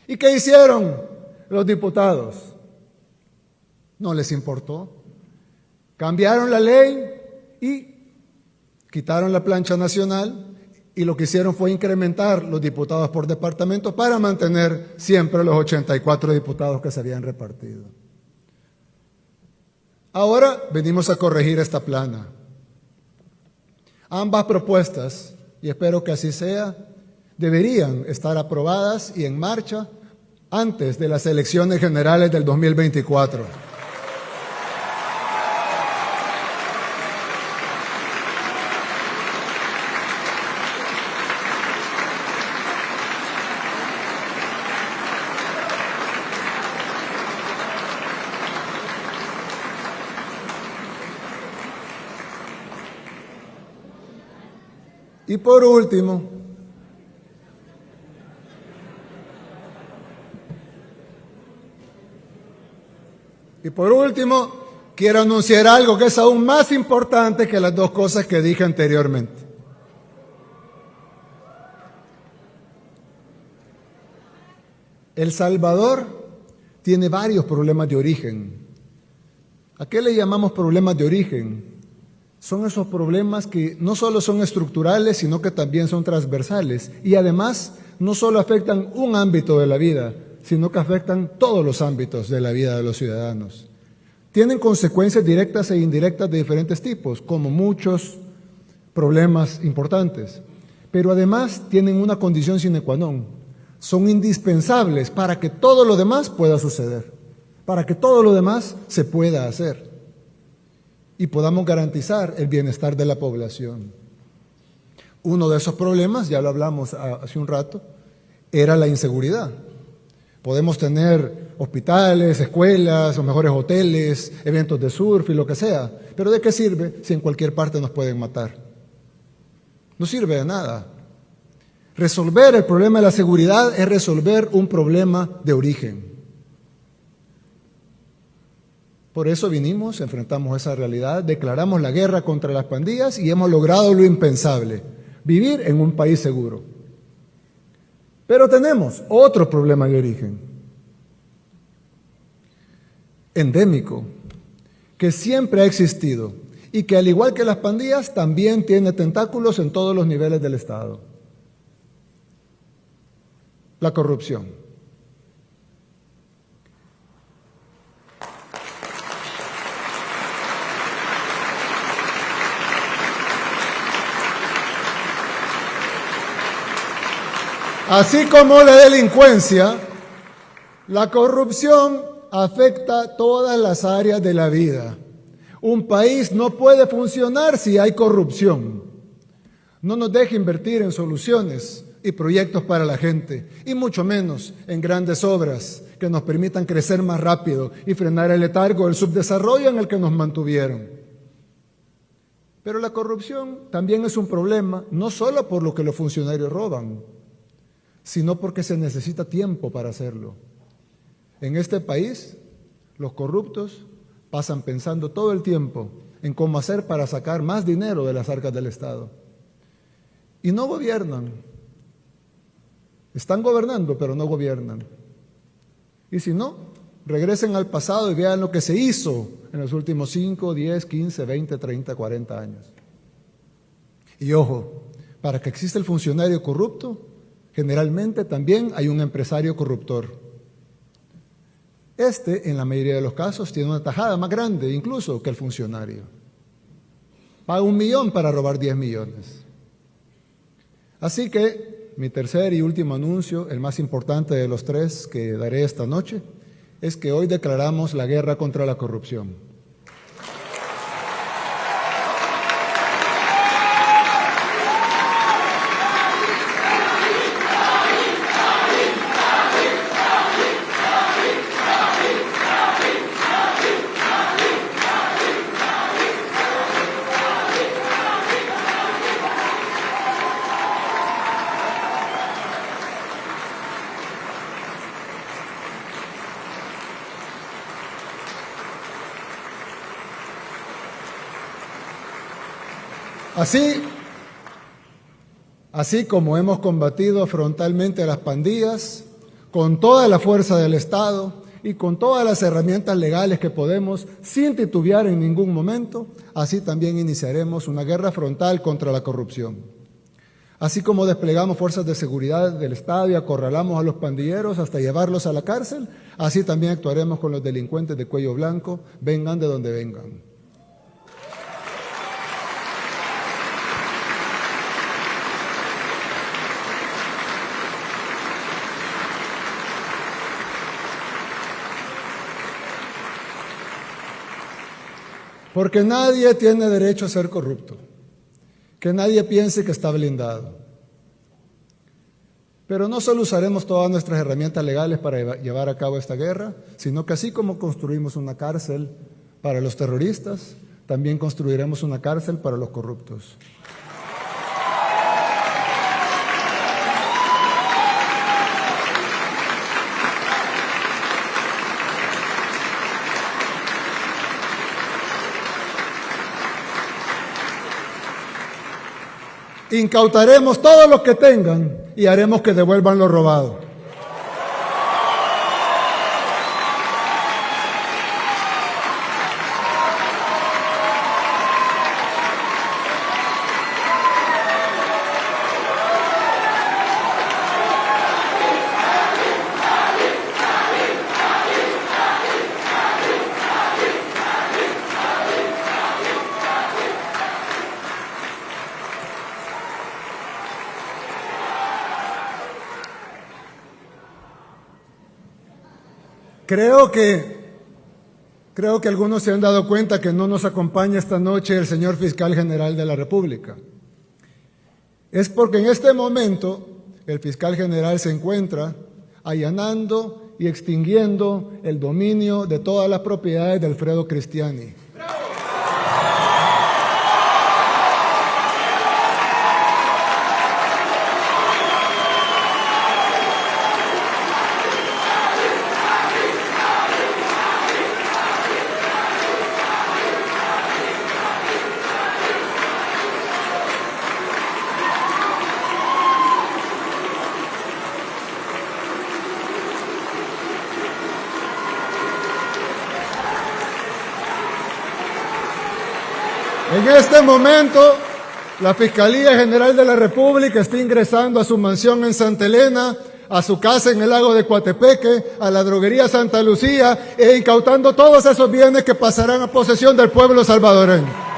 ¿Y qué hicieron los diputados? No les importó. Cambiaron la ley y quitaron la plancha nacional y lo que hicieron fue incrementar los diputados por departamento para mantener siempre los 84 diputados que se habían repartido. Ahora venimos a corregir esta plana. Ambas propuestas, y espero que así sea, deberían estar aprobadas y en marcha antes de las elecciones generales del 2024. Y por último, quiero anunciar algo que es aún más importante que las dos cosas que dije anteriormente. El Salvador tiene varios problemas de origen. ¿A qué le llamamos problemas de origen? Son esos problemas que no solo son estructurales, sino que también son transversales y además no solo afectan un ámbito de la vida, sino que afectan todos los ámbitos de la vida de los ciudadanos. Tienen consecuencias directas e indirectas de diferentes tipos, como muchos problemas importantes, pero además tienen una condición sine qua non. Son indispensables para que todo lo demás pueda suceder, para que todo lo demás se pueda hacer y podamos garantizar el bienestar de la población. Uno de esos problemas, ya lo hablamos hace un rato, era la inseguridad. Podemos tener hospitales, escuelas, o mejores hoteles, eventos de surf y lo que sea, pero ¿de qué sirve si en cualquier parte nos pueden matar? No sirve de nada. Resolver el problema de la seguridad es resolver un problema de origen. Por eso vinimos, enfrentamos esa realidad, declaramos la guerra contra las pandillas y hemos logrado lo impensable, vivir en un país seguro. Pero tenemos otro problema de origen, endémico, que siempre ha existido y que al igual que las pandillas también tiene tentáculos en todos los niveles del Estado. La corrupción. Así como la delincuencia, la corrupción afecta todas las áreas de la vida. Un país no puede funcionar si hay corrupción. No nos deje invertir en soluciones y proyectos para la gente, y mucho menos en grandes obras que nos permitan crecer más rápido y frenar el letargo del subdesarrollo en el que nos mantuvieron. Pero la corrupción también es un problema, no solo por lo que los funcionarios roban, sino porque se necesita tiempo para hacerlo. En este país, los corruptos pasan pensando todo el tiempo en cómo hacer para sacar más dinero de las arcas del Estado. Y no gobiernan. Están gobernando, pero no gobiernan. Y si no, regresen al pasado y vean lo que se hizo en los últimos 5, 10, 15, 20, 30, 40 años. Y ojo, para que exista el funcionario corrupto, generalmente también hay un empresario corruptor. En la mayoría de los casos, tiene una tajada más grande incluso que el funcionario. Paga $1 millón para robar 10 millones. Así que mi tercer y último anuncio, el más importante de los tres que daré esta noche, es que hoy declaramos la guerra contra la corrupción. Así como hemos combatido frontalmente a las pandillas, con toda la fuerza del Estado y con todas las herramientas legales que podemos, sin titubear en ningún momento, así también iniciaremos una guerra frontal contra la corrupción. Así como desplegamos fuerzas de seguridad del Estado y acorralamos a los pandilleros hasta llevarlos a la cárcel, así también actuaremos con los delincuentes de cuello blanco, vengan de donde vengan. Porque nadie tiene derecho a ser corrupto, que nadie piense que está blindado. Pero no solo usaremos todas nuestras herramientas legales para llevar a cabo esta guerra, sino que así como construimos una cárcel para los terroristas, también construiremos una cárcel para los corruptos. Incautaremos todo lo que tengan y haremos que devuelvan lo robado. Creo que algunos se han dado cuenta que no nos acompaña esta noche el señor Fiscal General de la República. Es porque en este momento el Fiscal General se encuentra allanando y extinguiendo el dominio de todas las propiedades de Alfredo Cristiani. En este momento, la Fiscalía General de la República está ingresando a su mansión en Santa Elena, a su casa en el lago de Coatepeque, a la droguería Santa Lucía e incautando todos esos bienes que pasarán a posesión del pueblo salvadoreño.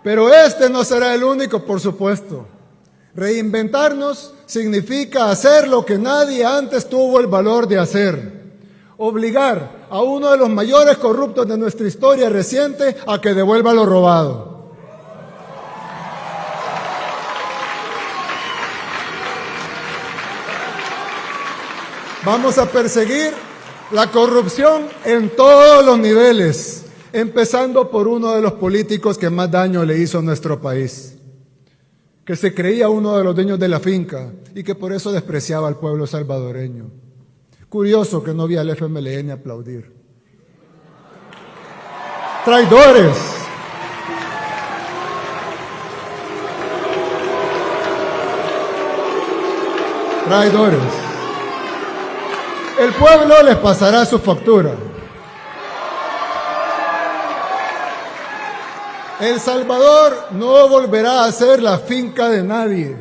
Pero este no será el único, por supuesto. Reinventarnos significa hacer lo que nadie antes tuvo el valor de hacer. Obligar a uno de los mayores corruptos de nuestra historia reciente a que devuelva lo robado. Vamos a perseguir la corrupción en todos los niveles, empezando por uno de los políticos que más daño le hizo a nuestro país, que se creía uno de los dueños de la finca y que por eso despreciaba al pueblo salvadoreño. Curioso que no vi al FMLN aplaudir. ¡Traidores! traidores. El pueblo les pasará su factura. El Salvador no volverá a ser la finca de nadie.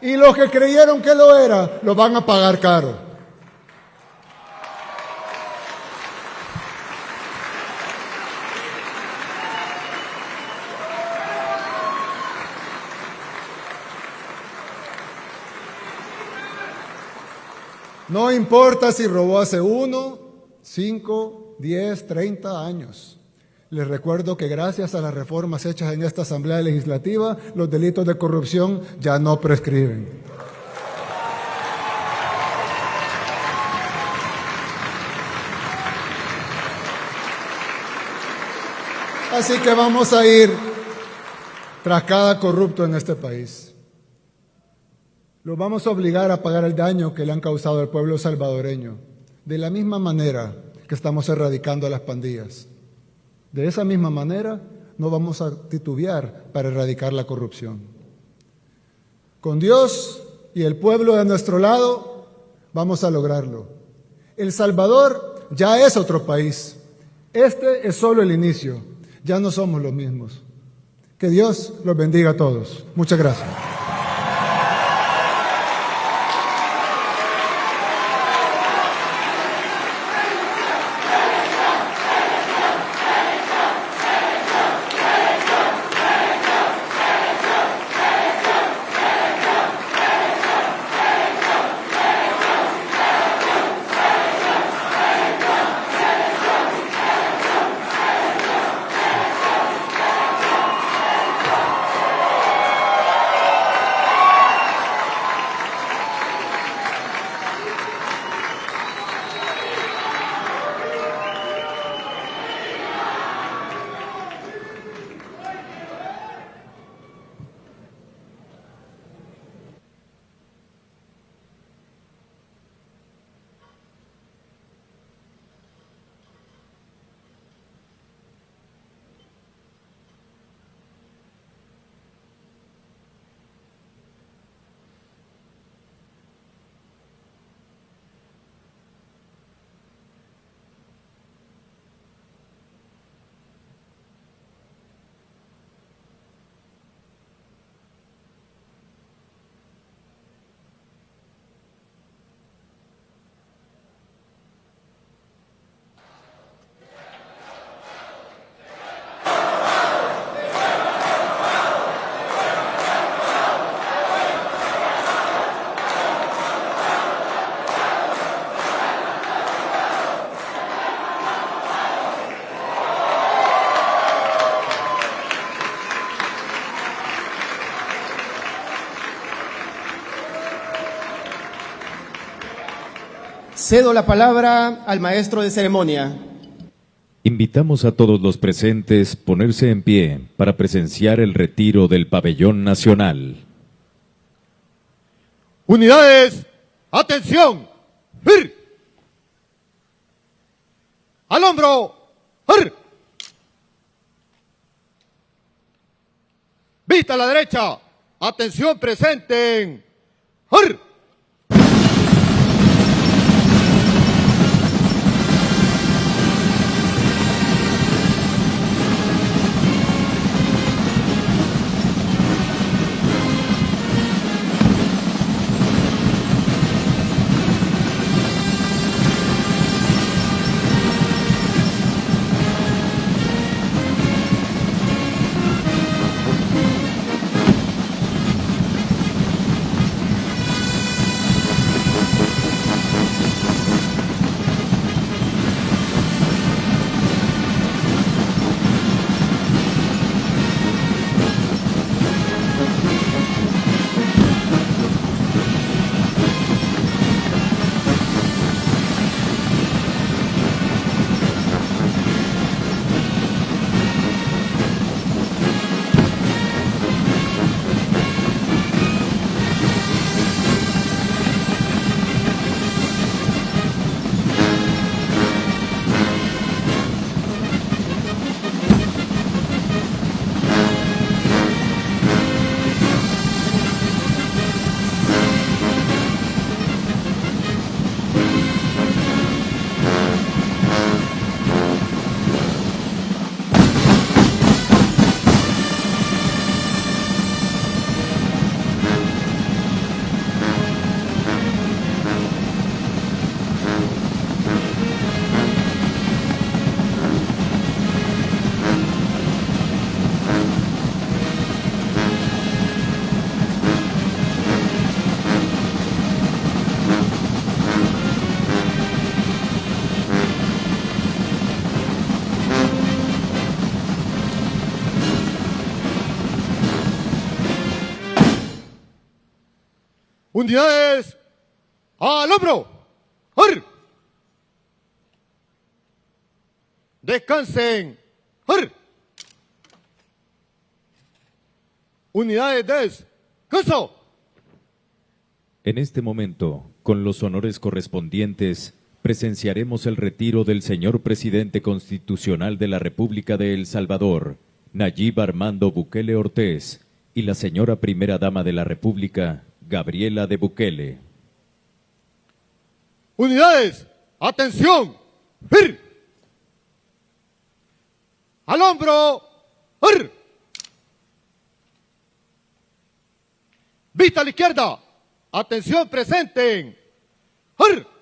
Y los que creyeron que lo era, lo van a pagar caro. No importa si robó hace 1, 5, 10, 30 años. Les recuerdo que gracias a las reformas hechas en esta Asamblea Legislativa, los delitos de corrupción ya no prescriben. Así que vamos a ir tras cada corrupto en este país. Los vamos a obligar a pagar el daño que le han causado al pueblo salvadoreño, de la misma manera que estamos erradicando a las pandillas. De esa misma manera, no vamos a titubear para erradicar la corrupción. Con Dios y el pueblo de nuestro lado, vamos a lograrlo. El Salvador ya es otro país. Este es solo el inicio. Ya no somos los mismos. Que Dios los bendiga a todos. Muchas gracias.
Cedo la palabra al maestro de ceremonia.
Invitamos a todos los presentes a ponerse en pie para presenciar el retiro del pabellón nacional.
Unidades, atención. ¡Ir! Al hombro. ¡Ir! Vista a la derecha. Atención, presenten. ¡Ir! Unidades al hombro. ¡Ar! Descansen. ¡Ar! Unidades descanso.
En este momento, con los honores correspondientes, presenciaremos el retiro del señor presidente constitucional de la República de El Salvador, Nayib Armando Bukele Ortiz, y la señora primera dama de la República, Gabriela de Bukele.
Unidades, atención. ¡Fir! Al hombro. ¡Ar! Vista a la izquierda. Atención, presenten. ¡Ar!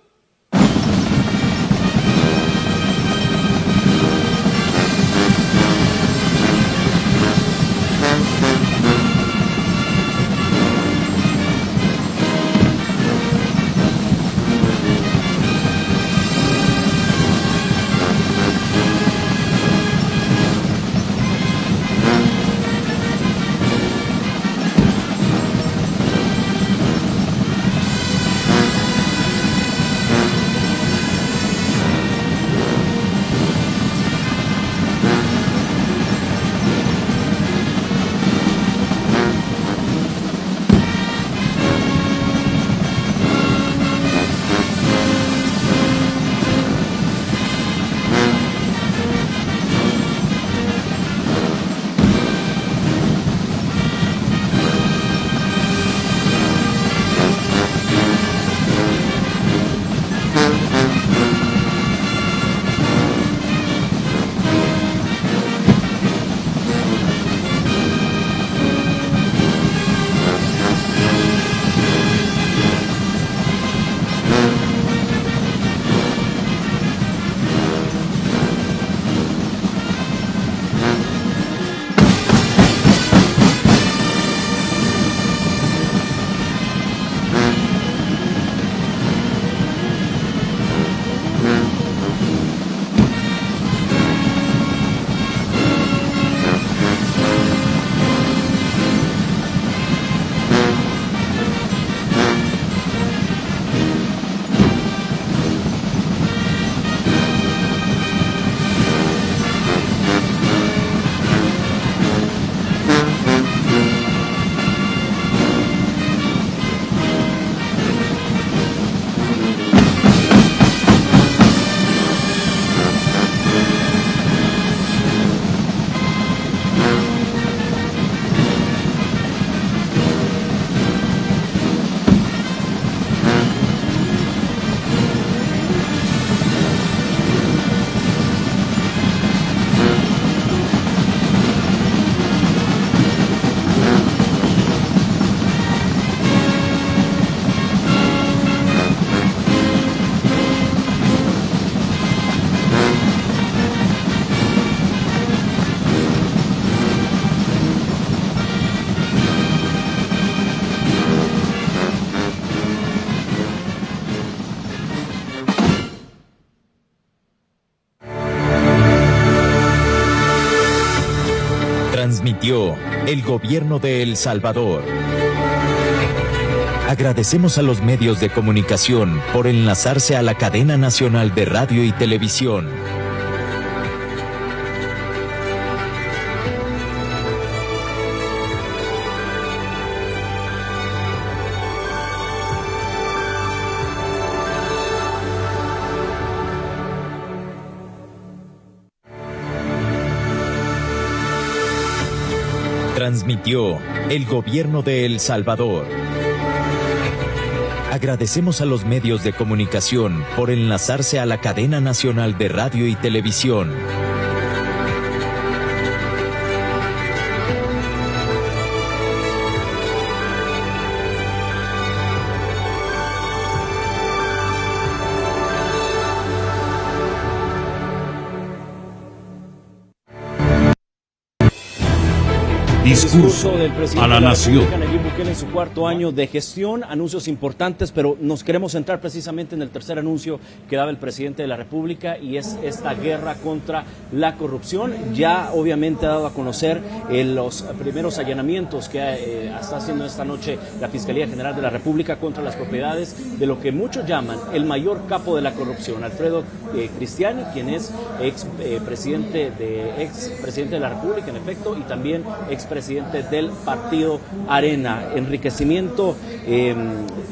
Transmitió el gobierno de El Salvador. Agradecemos a los medios de comunicación por enlazarse a la cadena nacional de radio y televisión. Transmitió el gobierno de El Salvador. Agradecemos a los medios de comunicación por enlazarse a la cadena nacional de radio y televisión.
discurso
del presidente
a la
de la
nación.
República, Nayib Bukele, en su cuarto año de gestión, anuncios importantes, pero nos queremos centrar precisamente en el tercer anuncio que daba el presidente de la República, y es esta guerra contra la corrupción. Ya obviamente ha dado a conocer los primeros allanamientos que está haciendo esta noche la Fiscalía General de la República contra las propiedades de lo que muchos llaman el mayor capo de la corrupción, Alfredo Cristiani, quien es ex presidente de la República, en efecto, y también expresidente del partido Arena. Enriquecimiento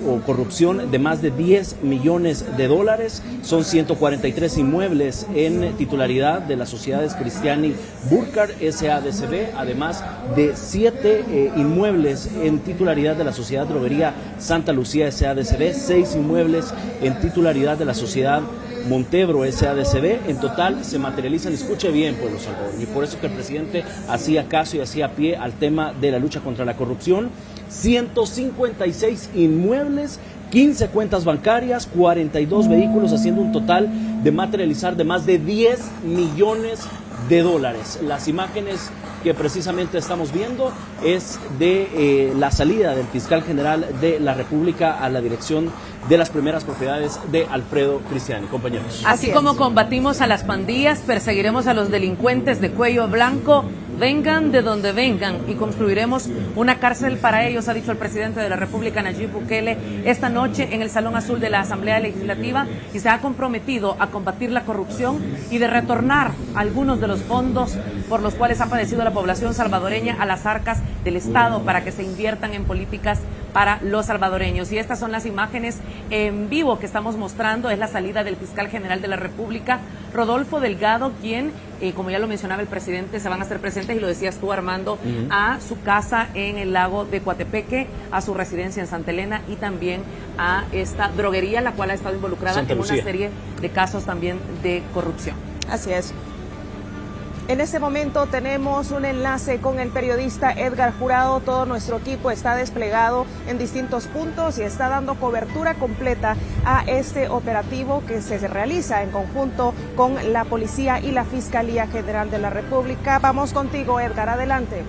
o corrupción de más de 10 millones de dólares. Son 143 inmuebles en titularidad de las sociedades Cristiani Burkhardt SADCB, además de 7 inmuebles en titularidad de la sociedad Droguería Santa Lucía SADCB, 6 inmuebles en titularidad de la sociedad Montebro SADCB. En total se materializan, escuche bien, pueblo salvadoreño, y por eso que el presidente hacía caso y hacía pie al tema de la lucha contra la corrupción: 156 inmuebles, 15 cuentas bancarias, 42 vehículos, haciendo un total de materializar de más de 10 millones de dólares. Las imágenes que precisamente estamos viendo es de la salida del fiscal general de la República a la dirección de las primeras propiedades de Alfredo Cristiani. Compañeros.
Así como combatimos a las pandillas, perseguiremos a los delincuentes de cuello blanco, vengan de donde vengan, y construiremos una cárcel para ellos, ha dicho el presidente de la República, Nayib Bukele, esta noche en el Salón Azul de la Asamblea Legislativa, y se ha comprometido a combatir la corrupción y de retornar algunos de los fondos por los cuales ha padecido la población salvadoreña a las arcas del Estado para que se inviertan en políticas para los salvadoreños. Y estas son las imágenes en vivo que estamos mostrando. Es la salida del fiscal general de la República, Rodolfo Delgado, quien, como ya lo mencionaba el presidente, se van a hacer presentes, y lo decías tú, Armando, a su casa en el lago de Coatepeque, a su residencia en Santa Elena, y también a esta droguería, la cual ha estado involucrada en una serie de casos también de corrupción.
Así es. En este momento tenemos un enlace con el periodista Edgar Jurado. Todo nuestro equipo está desplegado en distintos puntos y está dando cobertura completa a este operativo que se realiza en conjunto con la Policía y la Fiscalía General de la República. Vamos contigo, Edgar, adelante.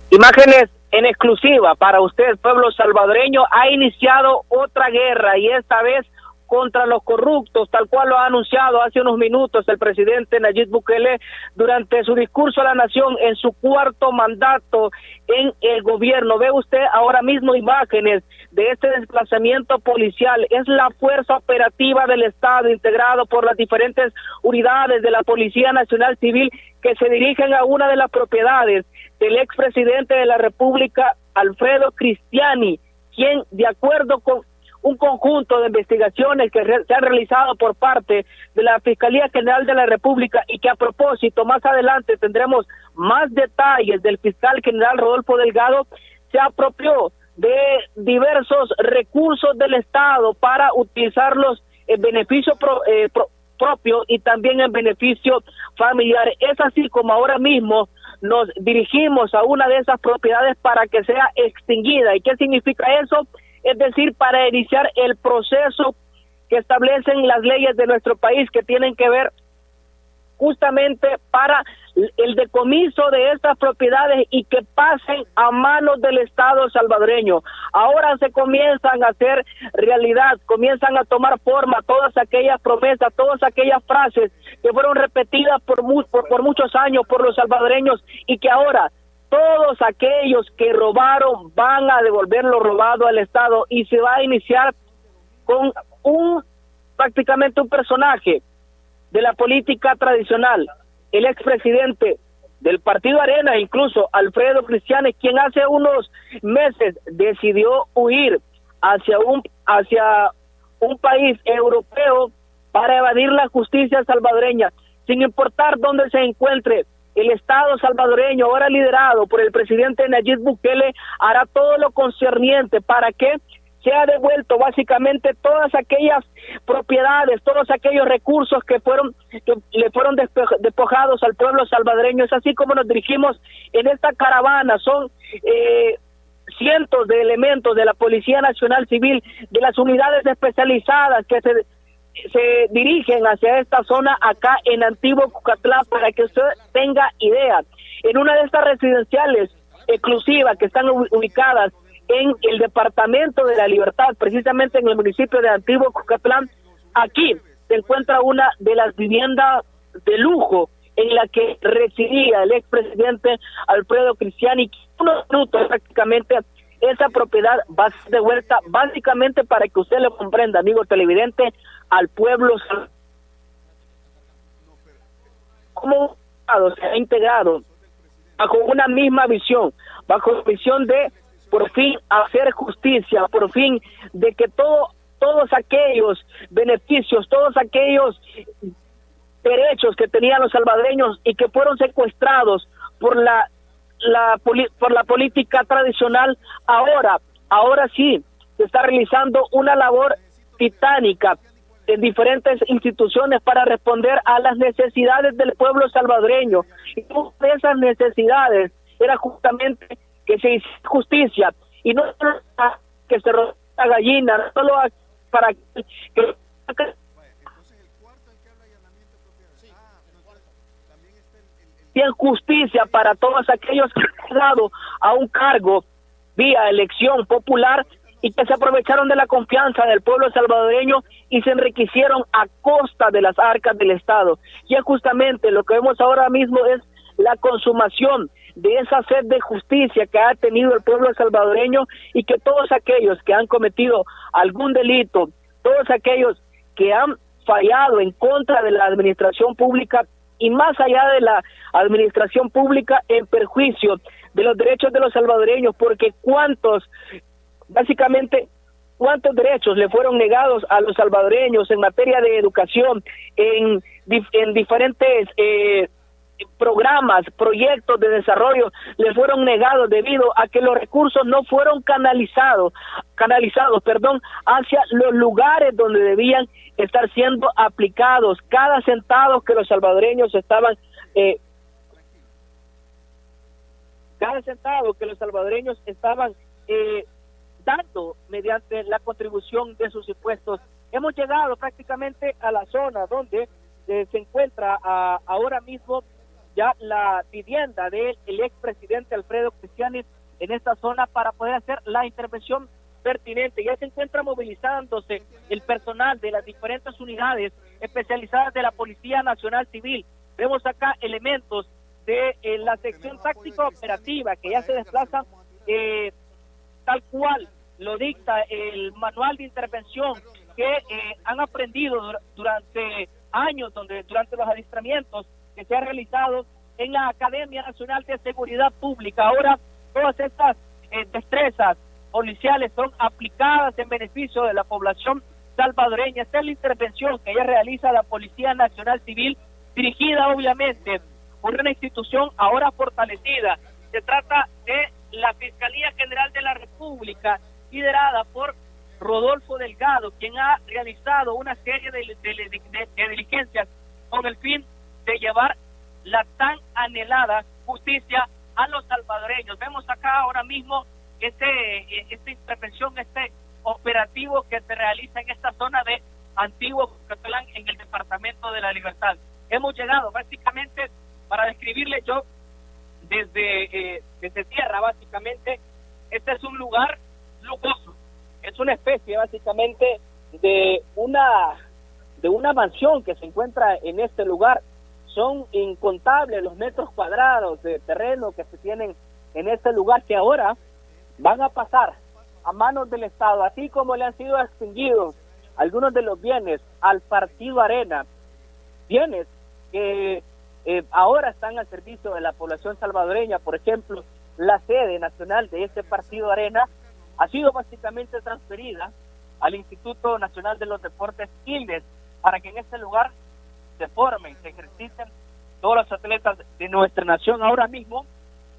Imágenes en exclusiva para usted, pueblo salvadoreño. Ha iniciado otra guerra, y esta vez contra los corruptos, tal cual lo ha anunciado hace unos minutos el presidente Nayib Bukele durante su discurso a la nación en su cuarto mandato en el gobierno. Ve usted ahora mismo imágenes de este desplazamiento policial. Es la fuerza operativa del Estado, integrado por las diferentes unidades de la Policía Nacional Civil, que se dirigen a una de las propiedades del expresidente de la República, Alfredo Cristiani, quien, de acuerdo con un conjunto de investigaciones que se han realizado por parte de la Fiscalía General de la República, y que a propósito más adelante tendremos más detalles del fiscal general Rodolfo Delgado, se apropió de diversos recursos del Estado para utilizarlos en beneficio propio y también en beneficio familiar. Es así como ahora mismo nos dirigimos a una de esas propiedades para que sea extinguida. ¿Y qué significa eso? Es decir, para iniciar el proceso que establecen las leyes de nuestro país, que tienen que ver justamente para el decomiso de estas propiedades y que pasen a manos del Estado salvadoreño. Ahora se comienzan a hacer realidad, comienzan a tomar forma todas aquellas promesas, todas aquellas frases que fueron repetidas por muchos años por los salvadoreños, y que ahora todos aquellos que robaron van a devolver lo robado al Estado, y se va a iniciar con prácticamente un personaje de la política tradicional, el expresidente del partido Arena, incluso Alfredo Cristiani, quien hace unos meses decidió huir hacia un país europeo para evadir la justicia salvadoreña, sin importar dónde se encuentre. El Estado salvadoreño, ahora liderado por el presidente Nayib Bukele, hará todo lo concerniente para que sea devuelto básicamente todas aquellas propiedades, todos aquellos recursos que le fueron despojados al pueblo salvadoreño. Es así como nos dirigimos en esta caravana. Son cientos de elementos de la Policía Nacional Civil, de las unidades especializadas que se se dirigen hacia esta zona acá en Antiguo Cucatlán, para que usted tenga idea. En una de estas residenciales exclusivas que están ubicadas en el departamento de La Libertad, precisamente en el municipio de Antiguo Cucatlán, aquí se encuentra una de las viviendas de lujo en la que residía el expresidente Alfredo Cristiani. Unos minutos prácticamente esa propiedad va a ser devuelta, básicamente para que usted lo comprenda, amigo televidente, al pueblo. Como se ha integrado bajo una misma visión, bajo la visión de por fin hacer justicia, por fin de que todos aquellos beneficios, todos aquellos derechos que tenían los salvadoreños y que fueron secuestrados por la política tradicional, ahora sí se está realizando una labor titánica en diferentes instituciones para responder a las necesidades del pueblo salvadoreño. Y una de esas necesidades era justamente que se hiciera justicia, y no solo que se rodea la gallina, no solo para que bien justicia para todos aquellos que han llegado a un cargo vía elección popular y que se aprovecharon de la confianza del pueblo salvadoreño y se enriquecieron a costa de las arcas del Estado. Y es justamente lo que vemos ahora mismo, es la consumación de esa sed de justicia que ha tenido el pueblo salvadoreño, y que todos aquellos que han cometido algún delito, todos aquellos que han fallado en contra de la administración pública y más allá de la administración pública, en perjuicio de los derechos de los salvadoreños, porque cuántos derechos le fueron negados a los salvadoreños en materia de educación, en diferentes programas, proyectos de desarrollo, le fueron negados debido a que los recursos no fueron canalizados hacia los lugares donde debían estar siendo aplicados. Cada centavo que los salvadoreños estaban dando mediante la contribución de sus impuestos. Hemos llegado prácticamente a la zona donde se encuentra ahora mismo ya la vivienda del expresidente Alfredo Cristiani en esta zona, para poder hacer la intervención pertinente. Ya se encuentra movilizándose el personal de las diferentes unidades especializadas de la Policía Nacional Civil. Vemos acá elementos de la sección táctica operativa que ya se desplazan tal cual lo dicta el manual de intervención que han aprendido durante años, durante los adiestramientos que se han realizado en la Academia Nacional de Seguridad Pública. Ahora todas estas destrezas policiales son aplicadas en beneficio de la población salvadoreña. Esta es la intervención que ya realiza la Policía Nacional Civil, dirigida obviamente por una institución ahora fortalecida. Se trata de la Fiscalía General de la República, liderada por Rodolfo Delgado, quien ha realizado una serie de diligencias con el fin de llevar la tan anhelada justicia a los salvadoreños. Vemos acá ahora mismo esta intervención, este operativo que se realiza en esta zona de Antiguo Cucatlán, en el departamento de La Libertad. Hemos llegado básicamente, para describirle yo desde tierra, básicamente, este es un lugar lujoso, es una especie básicamente de una mansión que se encuentra en este lugar. Son incontables los metros cuadrados de terreno que se tienen en este lugar, que ahora van a pasar a manos del Estado, así como le han sido extinguidos algunos de los bienes al Partido Arena, bienes que ahora están al servicio de la población salvadoreña. Por ejemplo, la sede nacional de este Partido Arena ha sido básicamente transferida al Instituto Nacional de los Deportes Quilmes, para que en este lugar se formen, se ejerciten todos los atletas de nuestra nación. Ahora mismo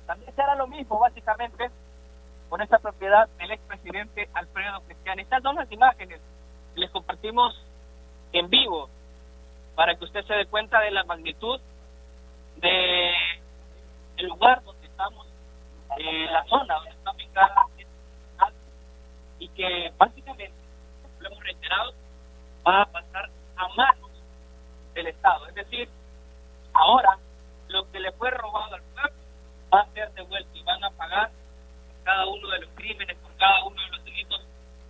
también será lo mismo básicamente con esta propiedad del expresidente Alfredo Cristiani. Estas son las imágenes que les compartimos en vivo para que usted se dé cuenta de la magnitud de el lugar donde estamos, la zona donde está ubicada, y que básicamente, lo hemos reiterado, va a pasar a manos del Estado. Es decir, ahora lo que le fue robado al pueblo va a ser devuelto y van a pagar por cada uno de los crímenes, por cada uno de los delitos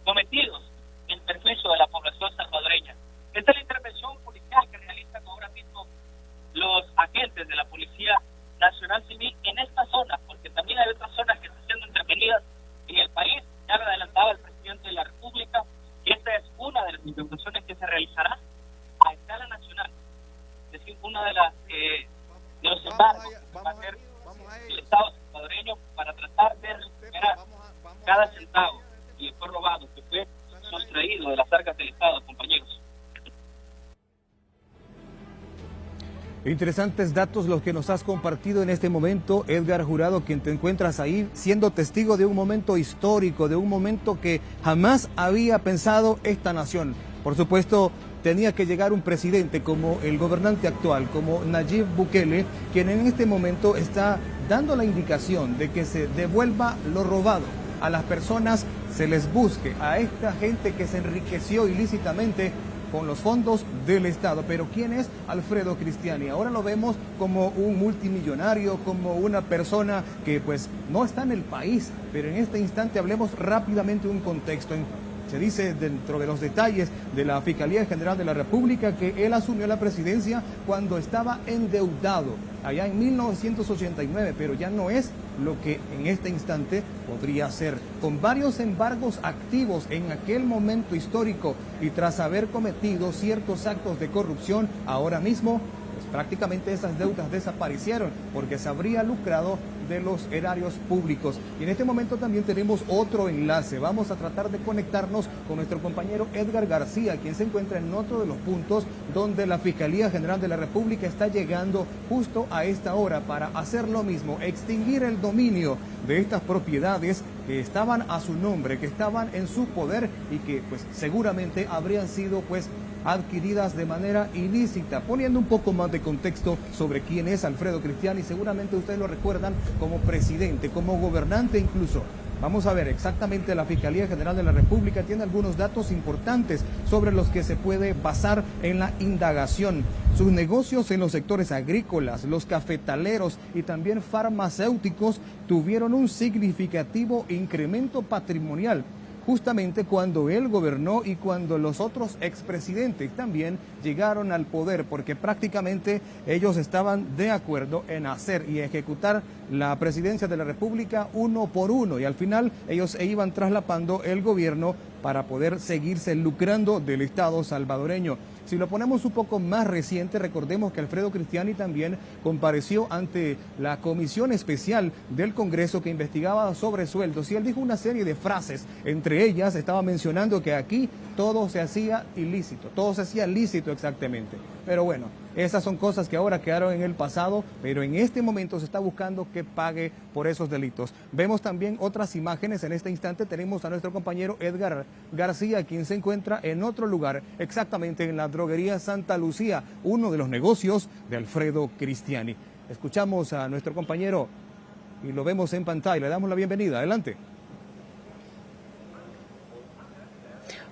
cometidos en perjuicio de la población salvadoreña. Esta es la intervención policial que realizan ahora mismo los agentes de la Policía Nacional Civil en esta zona, porque también hay otras zonas que están siendo intervenidas en el país. Ya lo adelantaba el presidente de la República, que esta es una de las intervenciones que se realizará a escala nacional. Es decir, una de las de los embargos que va a hacer el Estado salvadoreño para tratar de recuperar cada centavo que fue robado, que fue sustraído de las arcas del Estado, compañeros.
Interesantes datos los que nos has compartido en este momento, Edgar Jurado, quien te encuentras ahí siendo testigo de un momento histórico, de un momento que jamás había pensado esta nación. Por supuesto, tenía que llegar un presidente como el gobernante actual, como Nayib Bukele, quien en este momento está dando la indicación de que se devuelva lo robado a las personas, se les busque a esta gente que se enriqueció ilícitamente con los fondos del Estado. Pero ¿quién es Alfredo Cristiani? Ahora lo vemos como un multimillonario, como una persona que pues no está en el país, pero en este instante hablemos rápidamente de un contexto. Se dice dentro de los detalles de la Fiscalía General de la República que él asumió la presidencia cuando estaba endeudado, allá en 1989, pero ya no es lo que en este instante podría ser. Con varios embargos activos en aquel momento histórico y tras haber cometido ciertos actos de corrupción, ahora mismo pues, prácticamente esas deudas desaparecieron porque se habría lucrado de los erarios públicos. Y en este momento también tenemos otro enlace. Vamos a tratar de conectarnos con nuestro compañero Edgar García, quien se encuentra en otro de los puntos donde la Fiscalía General de la República está llegando justo a esta hora para hacer lo mismo, extinguir el dominio de estas propiedades que estaban a su nombre, que estaban en su poder y que pues seguramente habrían sido pues adquiridas de manera ilícita. Poniendo un poco más de contexto sobre quién es Alfredo Cristiani, seguramente ustedes lo recuerdan como presidente, como gobernante incluso. Vamos a ver, exactamente la Fiscalía General de la República tiene algunos datos importantes sobre los que se puede basar en la indagación. Sus negocios en los sectores agrícolas, los cafetaleros y también farmacéuticos tuvieron un significativo incremento patrimonial, justamente cuando él gobernó y cuando los otros expresidentes también llegaron al poder, porque prácticamente ellos estaban de acuerdo en hacer y ejecutar la presidencia de la República uno por uno, y al final ellos se iban traslapando el gobierno para poder seguirse lucrando del Estado salvadoreño. Si lo ponemos un poco más reciente, recordemos que Alfredo Cristiani también compareció ante la comisión especial del Congreso que investigaba sobre sueldos y él dijo una serie de frases, entre ellas estaba mencionando que aquí todo se hacía ilícito, todo se hacía lícito exactamente. Pero bueno, esas son cosas que ahora quedaron en el pasado, pero en este momento se está buscando que pague por esos delitos. Vemos también otras imágenes. En este instante tenemos a nuestro compañero Edgar García, quien se encuentra en otro lugar, exactamente en la droguería Santa Lucía, uno de los negocios de Alfredo Cristiani. Escuchamos a nuestro compañero y lo vemos en pantalla. Le damos la bienvenida. Adelante.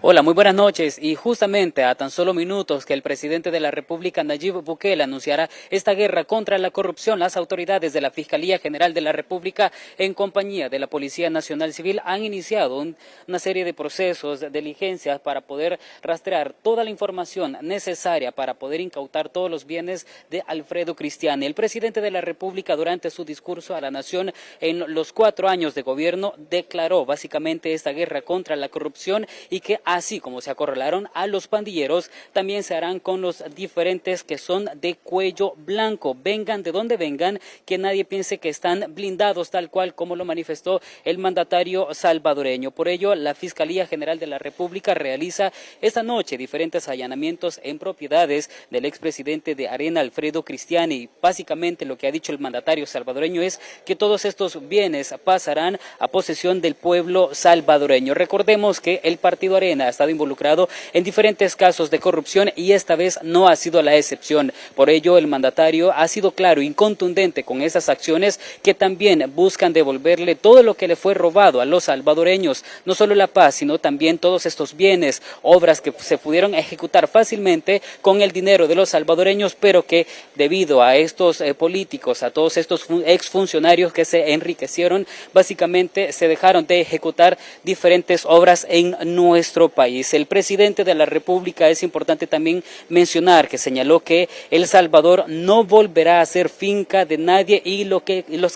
Hola, muy buenas noches. Y justamente a tan solo minutos que el presidente de la República, Nayib Bukele, anunciará esta guerra contra la corrupción, las autoridades de la Fiscalía General de la República, en compañía de la Policía Nacional Civil, han iniciado una serie de procesos, de diligencias para poder rastrear toda la información necesaria para poder incautar todos los bienes de Alfredo Cristiani. El presidente de la República, durante su discurso a la nación en los 4 años de gobierno, declaró básicamente esta guerra contra la corrupción y que así como se acorralaron a los pandilleros, también se harán con los diferentes que son de cuello blanco. Vengan de donde vengan, que nadie piense que están blindados, tal cual como lo manifestó el mandatario salvadoreño. Por ello, la Fiscalía General de la República realiza esta noche diferentes allanamientos en propiedades del expresidente de Arena, Alfredo Cristiani. Básicamente lo que ha dicho el mandatario salvadoreño es que todos estos bienes pasarán a posesión del pueblo salvadoreño. Recordemos que el partido Arena también ha estado involucrado en diferentes casos de corrupción y esta vez no ha sido la excepción. Por ello, el mandatario ha sido claro y contundente con esas acciones que también buscan devolverle todo lo que le fue robado a los salvadoreños, no solo la paz, sino también todos estos bienes, obras que se pudieron ejecutar fácilmente con el dinero de los salvadoreños, pero que debido a estos políticos, a todos estos exfuncionarios que se enriquecieron, básicamente se dejaron de ejecutar diferentes obras en nuestro país. El presidente de la República, es importante también mencionar, que señaló que El Salvador no volverá a ser finca de nadie y los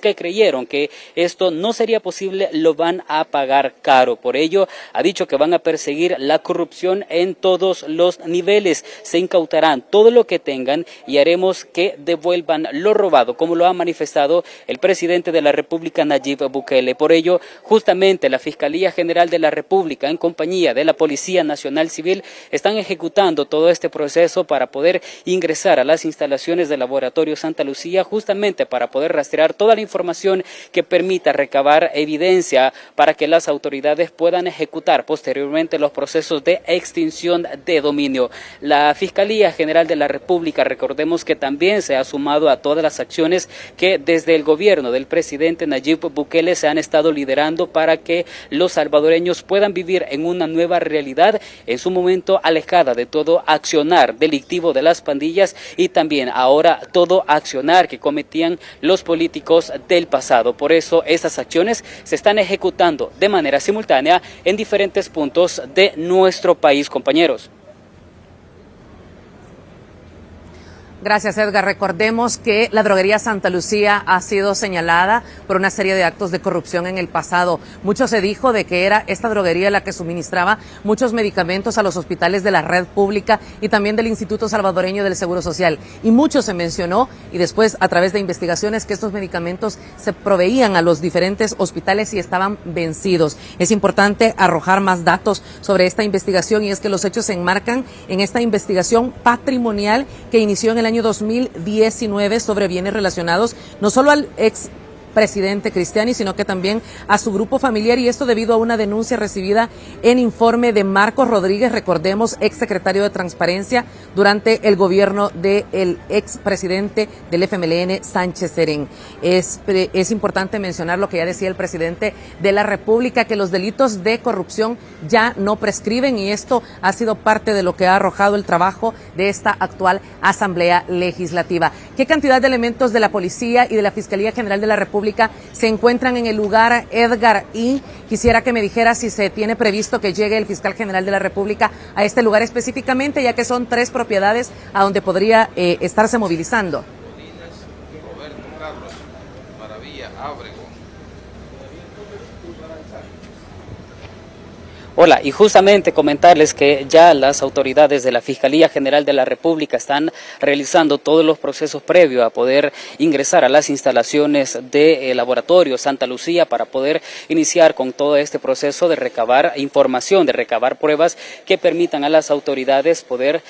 que creyeron que esto no sería posible lo van a pagar caro. Por ello, ha dicho que van a perseguir la corrupción en todos los niveles. Se incautarán todo lo que tengan y haremos que devuelvan lo robado, como lo ha manifestado el presidente de la República, Nayib Bukele. Por ello, justamente la Fiscalía General de la República, en compañía de la Policía Nacional Civil, están ejecutando todo este proceso para poder ingresar a las instalaciones del Laboratorio Santa Lucía, justamente para poder rastrear toda la información que permita recabar evidencia para que las autoridades puedan ejecutar posteriormente los procesos de extinción de dominio. La Fiscalía General de la República, recordemos que también se ha sumado a todas las acciones que desde el gobierno del presidente Nayib Bukele se han estado liderando para que los salvadoreños puedan vivir en una nueva realidad, en su momento alejada de todo accionar delictivo de las pandillas y también ahora todo accionar que cometían los políticos del pasado. Por eso estas acciones se están ejecutando de manera simultánea en diferentes puntos de nuestro país, compañeros.
Gracias, Edgar. Recordemos que la droguería Santa Lucía ha sido señalada por una serie de actos de corrupción en el pasado. Mucho se dijo de que era esta droguería la que suministraba muchos medicamentos a los hospitales de la red pública y también del Instituto Salvadoreño del Seguro Social. Y mucho se mencionó, y después a través de investigaciones, que estos medicamentos se proveían a los diferentes hospitales y estaban vencidos. Es importante arrojar más datos sobre esta investigación, y es que los hechos se enmarcan en esta investigación patrimonial que inició en el año 2019 sobre bienes relacionados no solo al ex presidente Cristiani, sino que también a su grupo familiar, y esto debido a una denuncia recibida en informe de Marcos Rodríguez, recordemos, ex secretario de Transparencia durante el gobierno del ex presidente del FMLN, Sánchez Serén. Es importante mencionar lo que ya decía el presidente de la República, que los delitos de corrupción ya no prescriben, y esto ha sido parte de lo que ha arrojado el trabajo de esta actual Asamblea Legislativa. ¿Qué cantidad de elementos de la Policía y de la Fiscalía General de la República se encuentran en el lugar, Edgar? Y quisiera que me dijera si se tiene previsto que llegue el fiscal general de la República a este lugar específicamente, ya que son 3 propiedades a donde podría estarse movilizando.
Roberto Carlos Maravilla Ábrego.
Hola, y justamente comentarles que ya las autoridades de la Fiscalía General de la República están realizando todos los procesos previos a poder ingresar a las instalaciones del Laboratorio Santa Lucía para poder iniciar con todo este proceso de recabar información, de recabar pruebas que permitan a las autoridades poder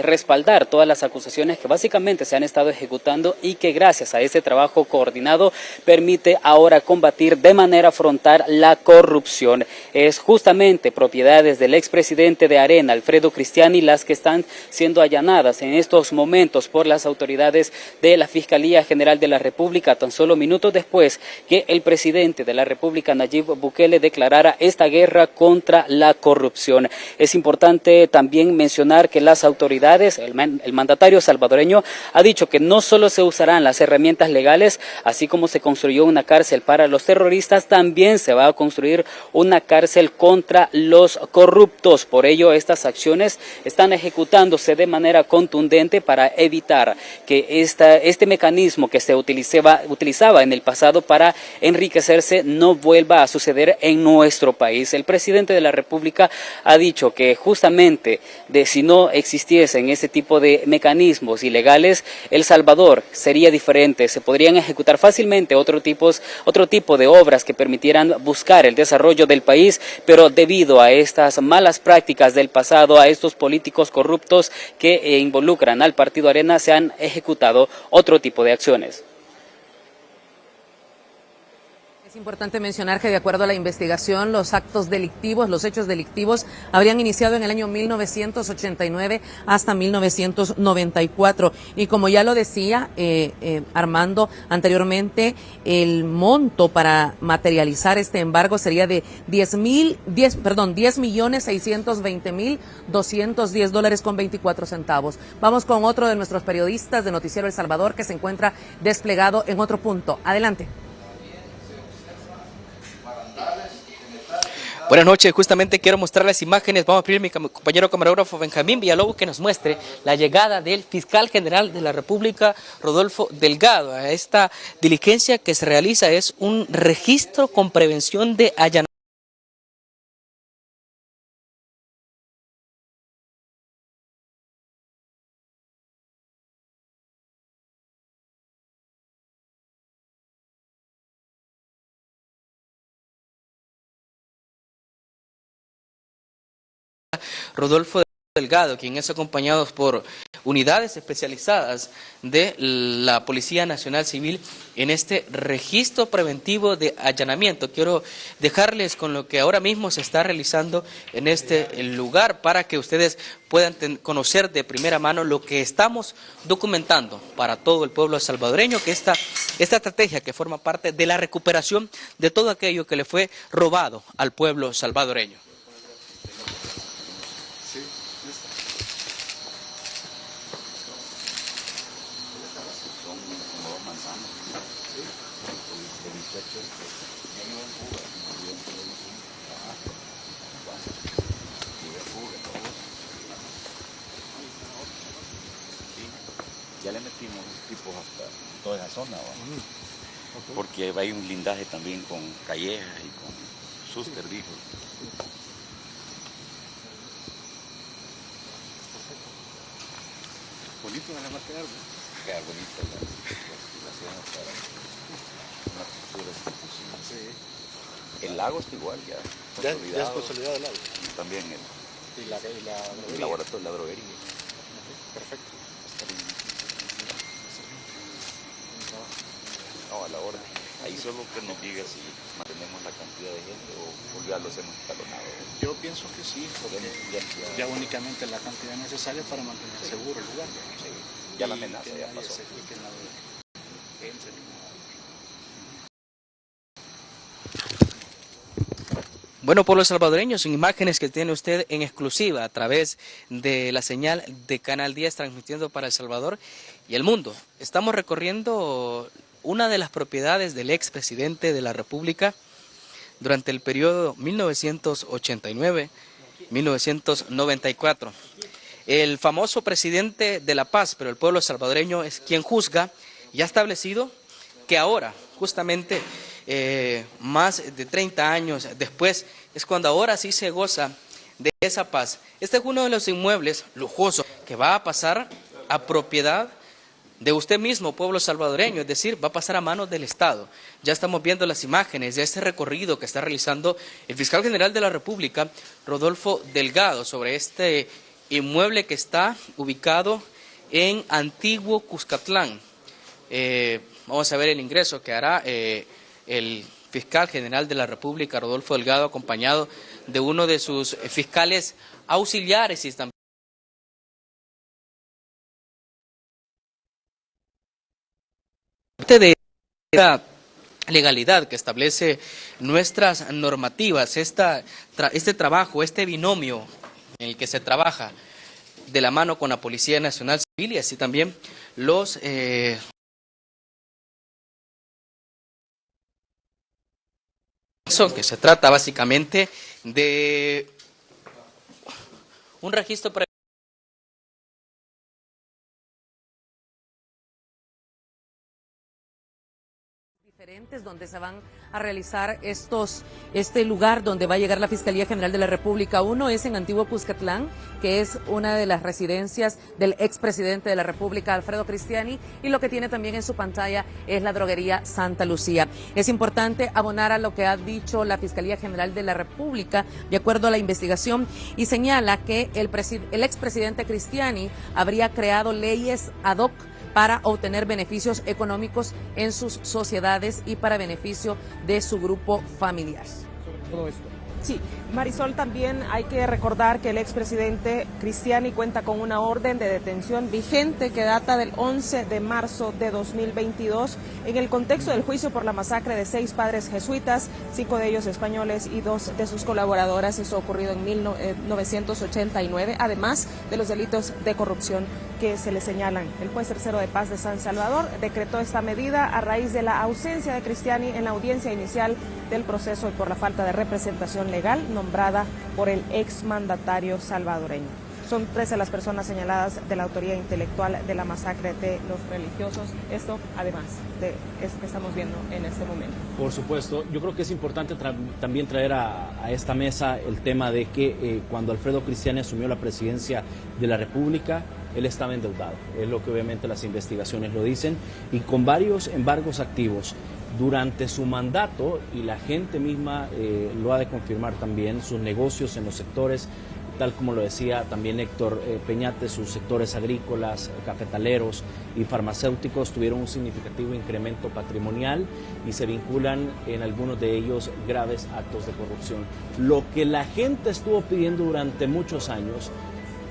respaldar todas las acusaciones que básicamente se han estado ejecutando y que gracias a este trabajo coordinado permite ahora combatir de manera frontal la corrupción. Es justamente propiedades del expresidente de Arena, Alfredo Cristiani, las que están siendo allanadas en estos momentos por las autoridades de la Fiscalía General de la República, tan solo minutos después que el presidente de la República, Nayib Bukele, declarara esta guerra contra la corrupción. Es importante también mencionar que las autoridades, el mandatario salvadoreño, ha dicho que no solo se usarán las herramientas legales, así como se construyó una cárcel para los terroristas, también se va a construir una cárcel contra los corruptos. Por ello, estas acciones están ejecutándose de manera contundente para evitar que este mecanismo que se utilizaba en el pasado para enriquecerse no vuelva a suceder en nuestro país. El presidente de la República ha dicho que justamente si no existiesen ese tipo de mecanismos ilegales, El Salvador sería diferente. Se podrían ejecutar fácilmente otro tipo de obras que permitieran buscar el desarrollo del país, pero debido a estas malas prácticas del pasado, a estos políticos corruptos que involucran al Partido Arena, se han ejecutado otro tipo de acciones.
Es importante mencionar que de acuerdo a la investigación, los actos delictivos, los hechos delictivos habrían iniciado en el año 1989 hasta 1994. Y como ya lo decía Armando anteriormente, el monto para materializar este embargo sería de $10,620,210.24. Vamos con otro de nuestros periodistas de Noticiero El Salvador que se encuentra desplegado en otro punto. Adelante.
Buenas noches, justamente quiero mostrar las imágenes. Vamos a pedir a mi compañero camarógrafo Benjamín Villalobos que nos muestre la llegada del fiscal general de la República, Rodolfo Delgado. A esta diligencia que se realiza es un registro con prevención de allanamiento. Rodolfo Delgado, quien es acompañado por unidades especializadas de la Policía Nacional Civil en este registro preventivo de allanamiento. Quiero dejarles con lo que ahora mismo se está realizando en este lugar para que ustedes puedan conocer de primera mano lo que estamos documentando para todo el pueblo salvadoreño, que esta estrategia que forma parte de la recuperación de todo aquello que le fue robado al pueblo salvadoreño.
Ya le metimos tipos hasta toda esa zona, porque hay un blindaje también con Calleja y con Suster, dijo. Bonito me la va a quedar, ¿no? Queda bonita la zona para una estructura institucional. Sí. El lago está igual ya. Ya es consolidado el lago. También el laboratorio, la droguería. Perfecto. No, a la hora. Ahí solo que nos diga si mantenemos la cantidad de gente o ya los hemos escalonado.
Yo pienso que sí, porque ya únicamente la cantidad necesaria para mantener seguro el lugar.
Sí. Ya la amenaza ya pasó.
Bueno, pueblo salvadoreño, son imágenes que tiene usted en exclusiva a través de la señal de Canal 10 transmitiendo para El Salvador y el mundo. Estamos recorriendo una de las propiedades del expresidente de la República durante el periodo 1989-1994. El famoso presidente de La Paz, pero el pueblo salvadoreño es quien juzga, y ha establecido que ahora, justamente más de 30 años después, es cuando ahora sí se goza de esa paz. Este es uno de los inmuebles lujosos que va a pasar a propiedad de usted mismo, pueblo salvadoreño, es decir, va a pasar a manos del Estado. Ya estamos viendo las imágenes de este recorrido que está realizando el fiscal general de la República, Rodolfo Delgado, sobre este inmueble que está ubicado en Antiguo Cuscatlán. Vamos a ver el ingreso que hará el fiscal general de la República, Rodolfo Delgado, acompañado de uno de sus fiscales auxiliares y también de la legalidad que establece nuestras normativas, este trabajo, este binomio en el que se trabaja de la mano con la Policía Nacional Civil y así también los que se trata básicamente de un registro
diferentes donde se van a realizar este lugar donde va a llegar la Fiscalía General de la República. Uno es en Antiguo Cuscatlán, que es una de las residencias del expresidente de la República, Alfredo Cristiani, y lo que tiene también en su pantalla es la droguería Santa Lucía. Es importante abonar a lo que ha dicho la Fiscalía General de la República, de acuerdo a la investigación, y señala que el expresidente Cristiani habría creado leyes ad hoc para obtener beneficios económicos en sus sociedades y para beneficio de su grupo familiar.
Todo esto.
Sí, Marisol, también hay que recordar que el expresidente Cristiani cuenta con una orden de detención vigente que data del 11 de marzo de 2022 en el contexto del juicio por la masacre de 6 padres jesuitas, 5 de ellos españoles y 2 de sus colaboradoras. Esto ocurrido en 1989, además de los delitos de corrupción que se le señalan. El juez tercero de paz de San Salvador decretó esta medida a raíz de la ausencia de Cristiani en la audiencia inicial del proceso y por la falta de representación legal nombrada por el exmandatario salvadoreño. Son 13 las personas señaladas de la autoría intelectual de la masacre de los religiosos. Esto, además de esto que estamos viendo en este momento.
Por supuesto, yo creo que es importante también traer a esta mesa el tema de que cuando Alfredo Cristiani asumió la presidencia de la República, él estaba endeudado. Es lo que obviamente las investigaciones lo dicen, y con varios embargos activos. Durante su mandato, y la gente misma lo ha de confirmar también, sus negocios en los sectores, tal como lo decía también Héctor Peñate, sus sectores agrícolas, cafetaleros y farmacéuticos tuvieron un significativo incremento patrimonial y se vinculan en algunos de ellos graves actos de corrupción. Lo que la gente estuvo pidiendo durante muchos años,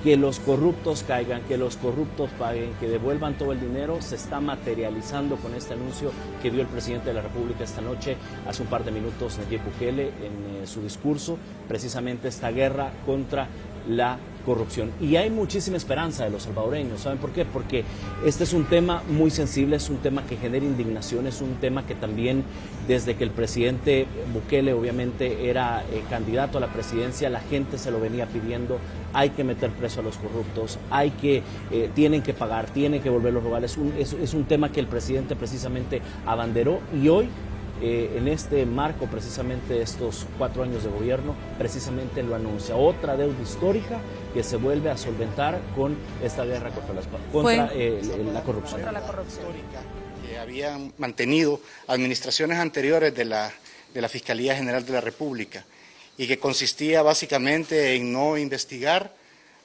que los corruptos caigan, que los corruptos paguen, que devuelvan todo el dinero, se está materializando con este anuncio que dio el presidente de la República esta noche, hace un par de minutos, Nayib Bukele, en su discurso, precisamente esta guerra contra la corrupción. Y hay muchísima esperanza de los salvadoreños. ¿Saben por qué? Porque este es un tema muy sensible, es un tema que genera indignación, es un tema que también desde que el presidente Bukele obviamente era candidato a la presidencia, la gente se lo venía pidiendo. Hay que meter preso a los corruptos, tienen que pagar, tienen que volver los rogales. Es un tema que el presidente precisamente abanderó, y hoy en este marco precisamente de estos 4 años de gobierno, precisamente lo anuncia. Otra deuda histórica que se vuelve a solventar con esta guerra contra la corrupción.
Contra la corrupción.
Que habían mantenido administraciones anteriores de la Fiscalía General de la República, y que consistía básicamente en no investigar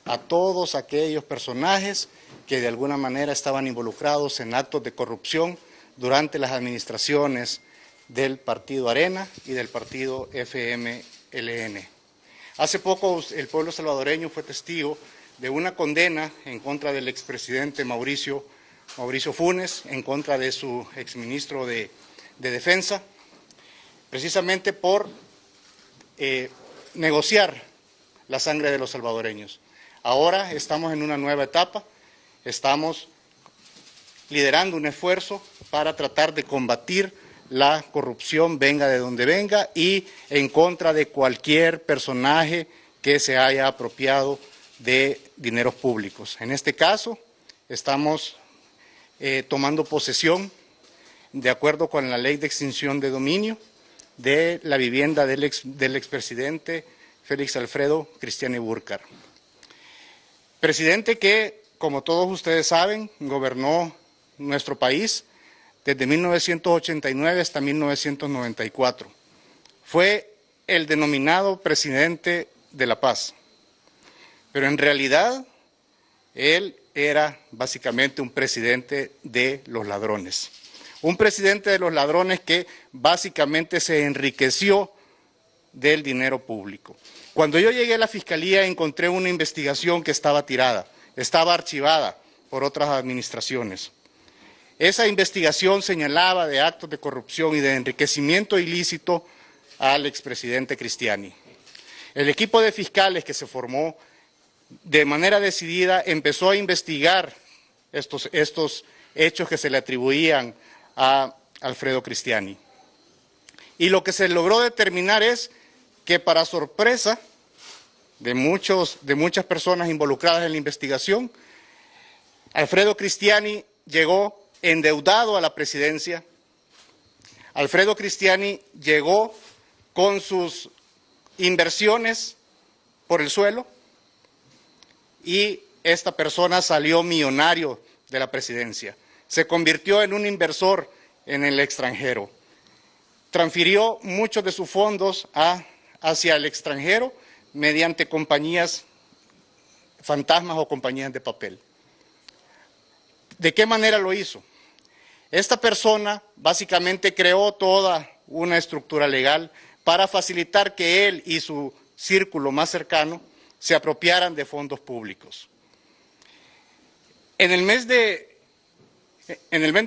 a todos aquellos personajes que de alguna manera estaban involucrados en actos de corrupción durante las administraciones del partido Arena y del partido FMLN. Hace poco el pueblo salvadoreño fue testigo de una condena en contra del expresidente Mauricio Funes, en contra de su exministro de Defensa, precisamente por negociar la sangre de los salvadoreños. Ahora estamos en una nueva etapa, estamos liderando un esfuerzo para tratar de combatir la corrupción, venga de donde venga, y en contra de cualquier personaje que se haya apropiado de dineros públicos. En este caso, estamos tomando posesión, de acuerdo con la ley de extinción de dominio, de la vivienda del expresidente Félix Alfredo Cristiani Burcar. Presidente que, como todos ustedes saben, gobernó nuestro país desde 1989 hasta 1994. Fue el denominado presidente de la paz, pero en realidad él era básicamente un presidente de los ladrones. Un presidente de los ladrones que básicamente se enriqueció del dinero público. Cuando yo llegué a la Fiscalía encontré una investigación que estaba tirada, estaba archivada por otras administraciones. Esa investigación señalaba de actos de corrupción y de enriquecimiento ilícito al expresidente Cristiani. El equipo de fiscales que se formó de manera decidida empezó a investigar estos hechos que se le atribuían a Alfredo Cristiani. Y lo que se logró determinar es que, para sorpresa de muchas personas involucradas en la investigación, Alfredo Cristiani llegó endeudado a la presidencia. Alfredo Cristiani llegó con sus inversiones por el suelo, y esta persona salió millonario de la presidencia. Se convirtió en un inversor en el extranjero. Transfirió muchos de sus fondos hacia el extranjero mediante compañías fantasmas o compañías de papel. ¿De qué manera lo hizo? Esta persona básicamente creó toda una estructura legal para facilitar que él y su círculo más cercano se apropiaran de fondos públicos. En el mes de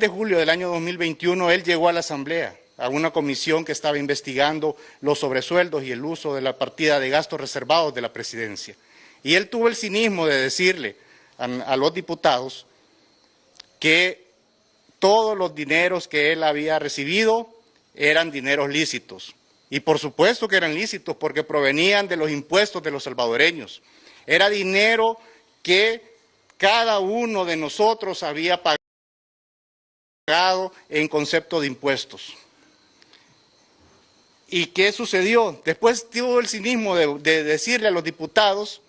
julio del año 2021, él llegó a la Asamblea, a una comisión que estaba investigando los sobresueldos y el uso de la partida de gastos reservados de la presidencia. Y él tuvo el cinismo de decirle a los diputados que todos los dineros que él había recibido eran dineros lícitos. Y por supuesto que eran lícitos porque provenían de los impuestos de los salvadoreños. Era dinero que cada uno de nosotros había pagado en concepto de impuestos. ¿Y qué sucedió? Después tuvo el cinismo de decirle a los diputados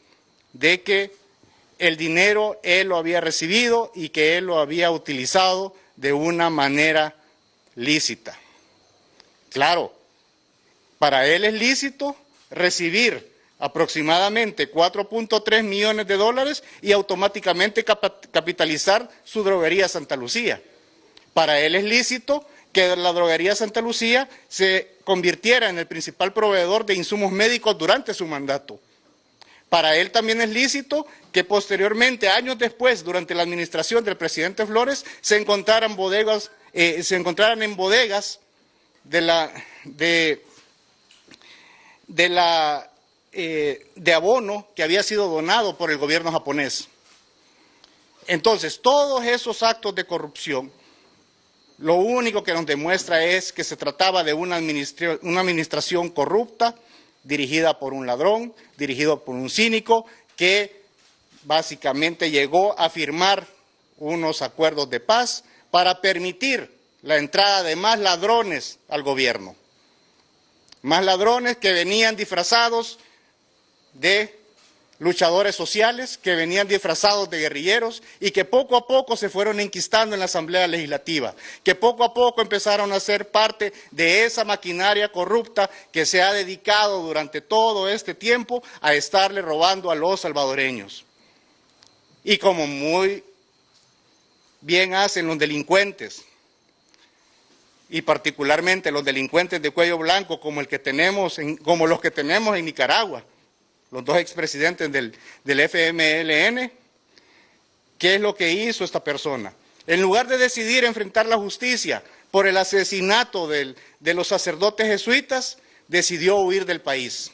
de que el dinero él lo había recibido y que él lo había utilizado de una manera lícita. Claro, para él es lícito recibir aproximadamente 4.3 millones de dólares y automáticamente capitalizar su droguería Santa Lucía. Para él es lícito que la droguería Santa Lucía se convirtiera en el principal proveedor de insumos médicos durante su mandato. Para él también es lícito que posteriormente, años después, durante la administración del presidente Flores, se encontraran en bodegas de abono que había sido donado por el gobierno japonés. Entonces, todos esos actos de corrupción, lo único que nos demuestra es que se trataba de una administración corrupta, dirigida por un ladrón, dirigido por un cínico, que básicamente llegó a firmar unos acuerdos de paz para permitir la entrada de más ladrones al gobierno. Más ladrones que venían disfrazados de luchadores sociales, que venían disfrazados de guerrilleros y que poco a poco se fueron enquistando en la Asamblea Legislativa, que poco a poco empezaron a ser parte de esa maquinaria corrupta que se ha dedicado durante todo este tiempo a estarle robando a los salvadoreños. Y como muy bien hacen los delincuentes, y particularmente los delincuentes de cuello blanco como los que tenemos en Nicaragua, los dos expresidentes del FMLN, ¿qué es lo que hizo esta persona? En lugar de decidir enfrentar la justicia por el asesinato de los sacerdotes jesuitas, decidió huir del país.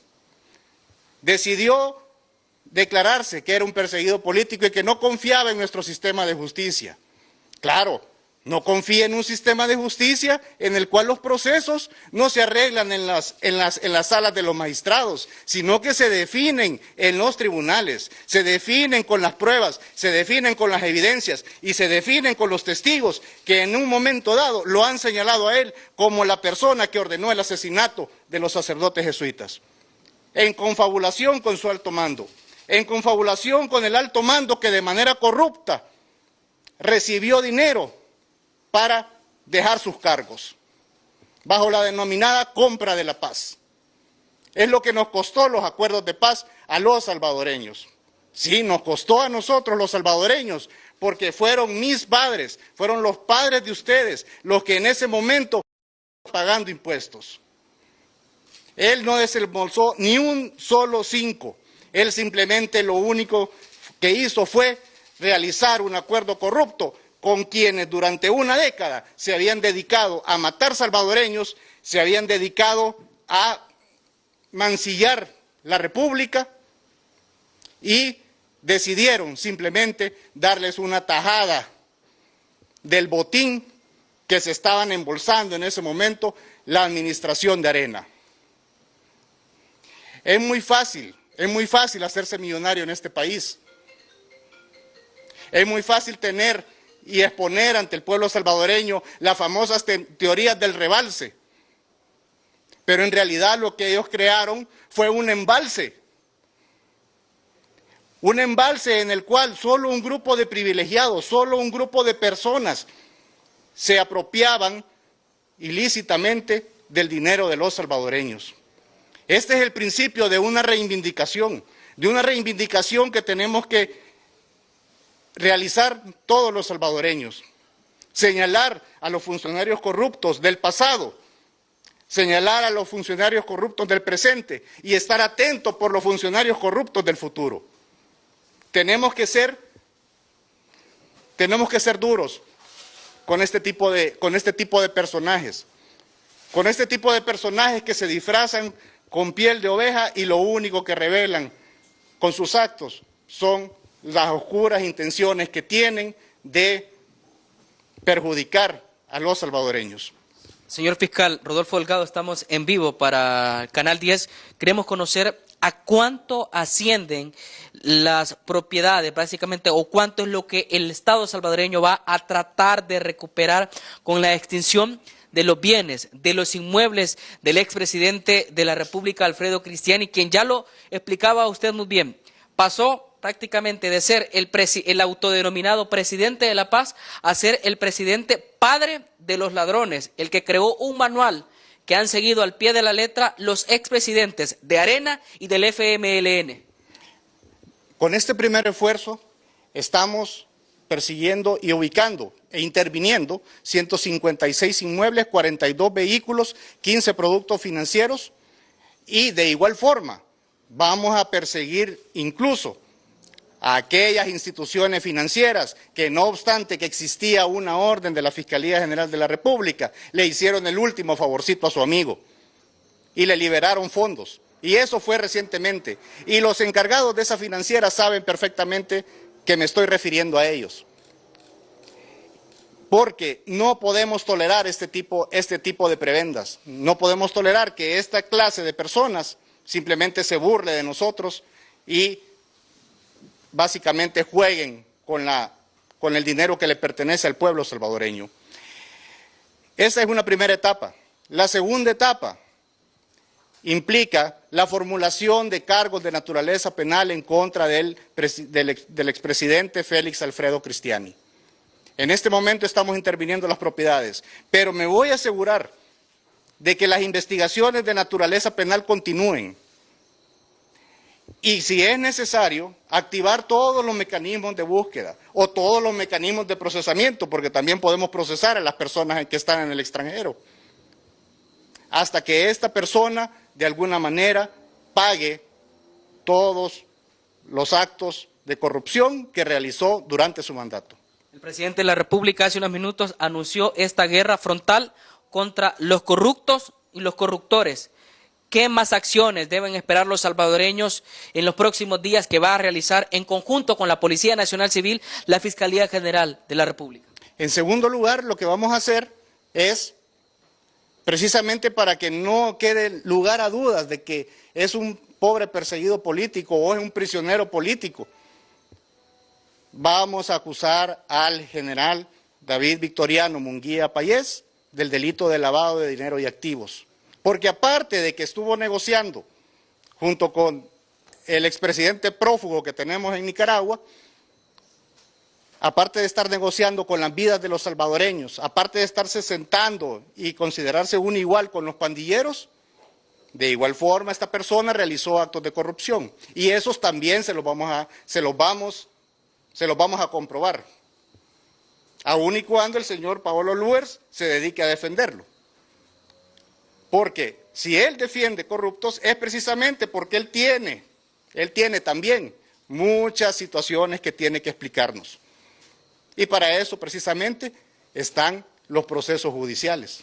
Decidió declararse que era un perseguido político y que no confiaba en nuestro sistema de justicia. Claro, no confía en un sistema de justicia en el cual los procesos no se arreglan en las salas de los magistrados, sino que se definen en los tribunales, se definen con las pruebas, se definen con las evidencias y se definen con los testigos que en un momento dado lo han señalado a él como la persona que ordenó el asesinato de los sacerdotes jesuitas. En confabulación con su alto mando, en confabulación con el alto mando que de manera corrupta recibió dinero para dejar sus cargos, bajo la denominada compra de la paz. Es lo que nos costó los acuerdos de paz a los salvadoreños. Sí, nos costó a nosotros los salvadoreños, porque fueron mis padres, fueron los padres de ustedes, los que en ese momento estaban pagando impuestos. Él no desembolsó ni un solo 5, él simplemente lo único que hizo fue realizar un acuerdo corrupto con quienes durante una década se habían dedicado a matar salvadoreños, se habían dedicado a mancillar la República y decidieron simplemente darles una tajada del botín que se estaban embolsando en ese momento la administración de Arena. Es muy fácil hacerse millonario en este país. Es muy fácil tener y exponer ante el pueblo salvadoreño las famosas teorías del rebalse. Pero en realidad lo que ellos crearon fue un embalse en el cual solo un grupo de privilegiados, solo un grupo de personas se apropiaban ilícitamente del dinero de los salvadoreños. Este es el principio de una reivindicación que tenemos que realizar todos los salvadoreños, señalar a los funcionarios corruptos del pasado, señalar a los funcionarios corruptos del presente y estar atentos por los funcionarios corruptos del futuro. Tenemos que ser duros con este tipo de personajes, que se disfrazan con piel de oveja y lo único que revelan con sus actos son las oscuras intenciones que tienen de perjudicar a los salvadoreños.
Señor fiscal Rodolfo Delgado, estamos en vivo para Canal 10. Queremos conocer a cuánto ascienden las propiedades, básicamente, o cuánto es lo que el Estado salvadoreño va a tratar de recuperar con la extinción de los bienes, de los inmuebles del expresidente de la República, Alfredo Cristiani, quien ya lo explicaba usted muy bien, pasó prácticamente de ser el autodenominado presidente de la paz a ser el presidente padre de los ladrones, el que creó un manual que han seguido al pie de la letra los expresidentes de Arena y del FMLN.
Con este primer esfuerzo estamos persiguiendo y ubicando e interviniendo 156 inmuebles, 42 vehículos, 15 productos financieros y de igual forma vamos a perseguir incluso a aquellas instituciones financieras que no obstante que existía una orden de la Fiscalía General de la República, le hicieron el último favorcito a su amigo y le liberaron fondos. Y eso fue recientemente. Y los encargados de esa financiera saben perfectamente que me estoy refiriendo a ellos. Porque no podemos tolerar este tipo de prebendas. No podemos tolerar que esta clase de personas simplemente se burle de nosotros y básicamente jueguen con el dinero que le pertenece al pueblo salvadoreño. Esa es una primera etapa. La segunda etapa implica la formulación de cargos de naturaleza penal en contra del expresidente Félix Alfredo Cristiani. En este momento estamos interviniendo las propiedades, pero me voy a asegurar de que las investigaciones de naturaleza penal continúen. Y si es necesario, activar todos los mecanismos de búsqueda o todos los mecanismos de procesamiento, porque también podemos procesar a las personas que están en el extranjero, hasta que esta persona de alguna manera pague todos los actos de corrupción que realizó durante su mandato.
El presidente de la República hace unos minutos anunció esta guerra frontal contra los corruptos y los corruptores. ¿Qué más acciones deben esperar los salvadoreños en los próximos días que va a realizar en conjunto con la Policía Nacional Civil la Fiscalía General de la República?
En segundo lugar, lo que vamos a hacer es, precisamente para que no quede lugar a dudas de que es un pobre perseguido político o es un prisionero político, vamos a acusar al general David Victoriano Munguía Payés del delito de lavado de dinero y activos. Porque aparte de que estuvo negociando junto con el expresidente prófugo que tenemos en Nicaragua, aparte de estar negociando con las vidas de los salvadoreños, aparte de estarse sentando y considerarse uno igual con los pandilleros, de igual forma esta persona realizó actos de corrupción. Y esos también se los vamos a comprobar, aun y cuando el señor Paolo Luers se dedique a defenderlo. Porque si él defiende corruptos es precisamente porque él tiene también muchas situaciones que tiene que explicarnos. Y para eso precisamente están los procesos judiciales.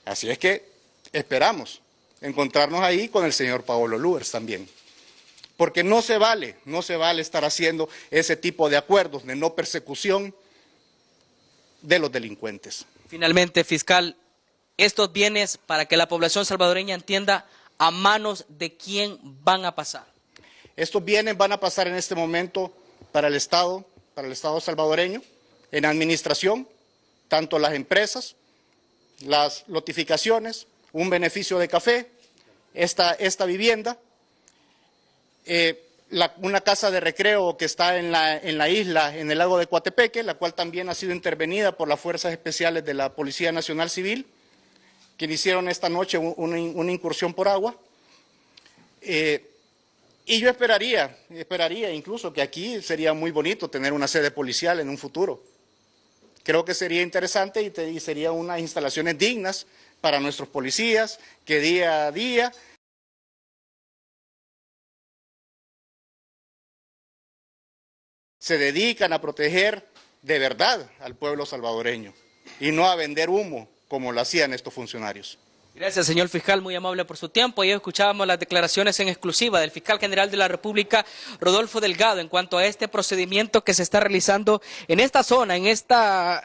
Así es que esperamos encontrarnos ahí con el señor Paolo Luers también. Porque no se vale estar haciendo ese tipo de acuerdos de no persecución de los delincuentes.
Finalmente, fiscal, estos bienes, para que la población salvadoreña entienda, ¿a manos de quién van a pasar?
Estos bienes van a pasar en este momento para el Estado salvadoreño, en administración, tanto las empresas, las lotificaciones, un beneficio de café, esta vivienda, una casa de recreo que está en la isla, en el lago de Coatepeque, la cual también ha sido intervenida por las Fuerzas Especiales de la Policía Nacional Civil, que hicieron esta noche una incursión por agua. Y yo esperaría incluso que aquí sería muy bonito tener una sede policial en un futuro. Creo que sería interesante y sería unas instalaciones dignas para nuestros policías que día a día se dedican a proteger de verdad al pueblo salvadoreño y no a vender humo como lo hacían estos funcionarios.
Gracias, señor fiscal, muy amable por su tiempo. Ayer escuchábamos las declaraciones en exclusiva del fiscal general de la República, Rodolfo Delgado, en cuanto a este procedimiento que se está realizando en esta zona, en esta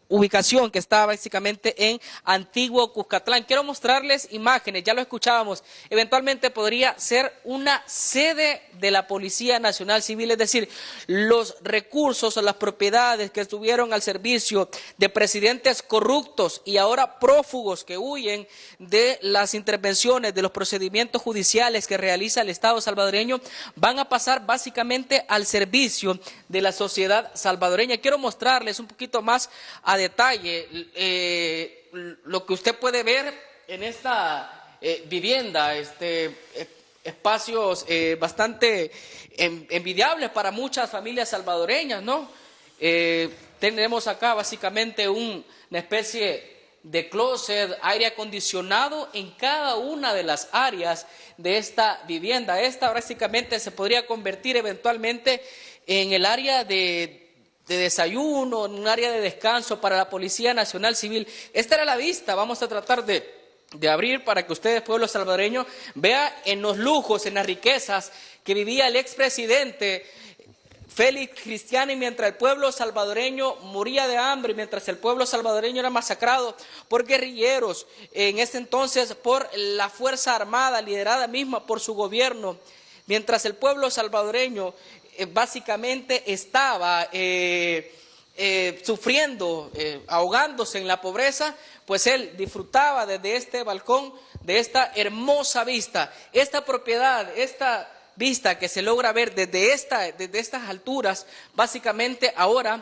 ubicación que está básicamente en Antiguo Cuscatlán. Quiero mostrarles imágenes, ya lo escuchábamos, eventualmente podría ser una sede de la Policía Nacional Civil, es decir, los recursos o las propiedades que estuvieron al servicio de presidentes corruptos y ahora prófugos que huyen de las intervenciones, de los procedimientos judiciales que realiza el Estado salvadoreño, van a pasar básicamente al servicio de la sociedad salvadoreña. Quiero mostrarles un poquito más a detalle lo que usted puede ver en esta vivienda, espacios bastante envidiables para muchas familias salvadoreñas, ¿no? Tenemos acá básicamente una especie de closet, aire acondicionado en cada una de las áreas de esta vivienda. Esta básicamente se podría convertir eventualmente en el área de desayuno, en un área de descanso para la Policía Nacional Civil. Esta era la vista, vamos a tratar de abrir para que ustedes, pueblo salvadoreño, vean en los lujos, en las riquezas que vivía el expresidente Félix Cristiani, mientras el pueblo salvadoreño moría de hambre, mientras el pueblo salvadoreño era masacrado por guerrilleros, en ese entonces por la Fuerza Armada, liderada misma por su gobierno, mientras el pueblo salvadoreño básicamente estaba sufriendo, ahogándose en la pobreza, pues él disfrutaba desde este balcón de esta hermosa vista, esta propiedad, esta vista que se logra ver desde estas alturas, básicamente ahora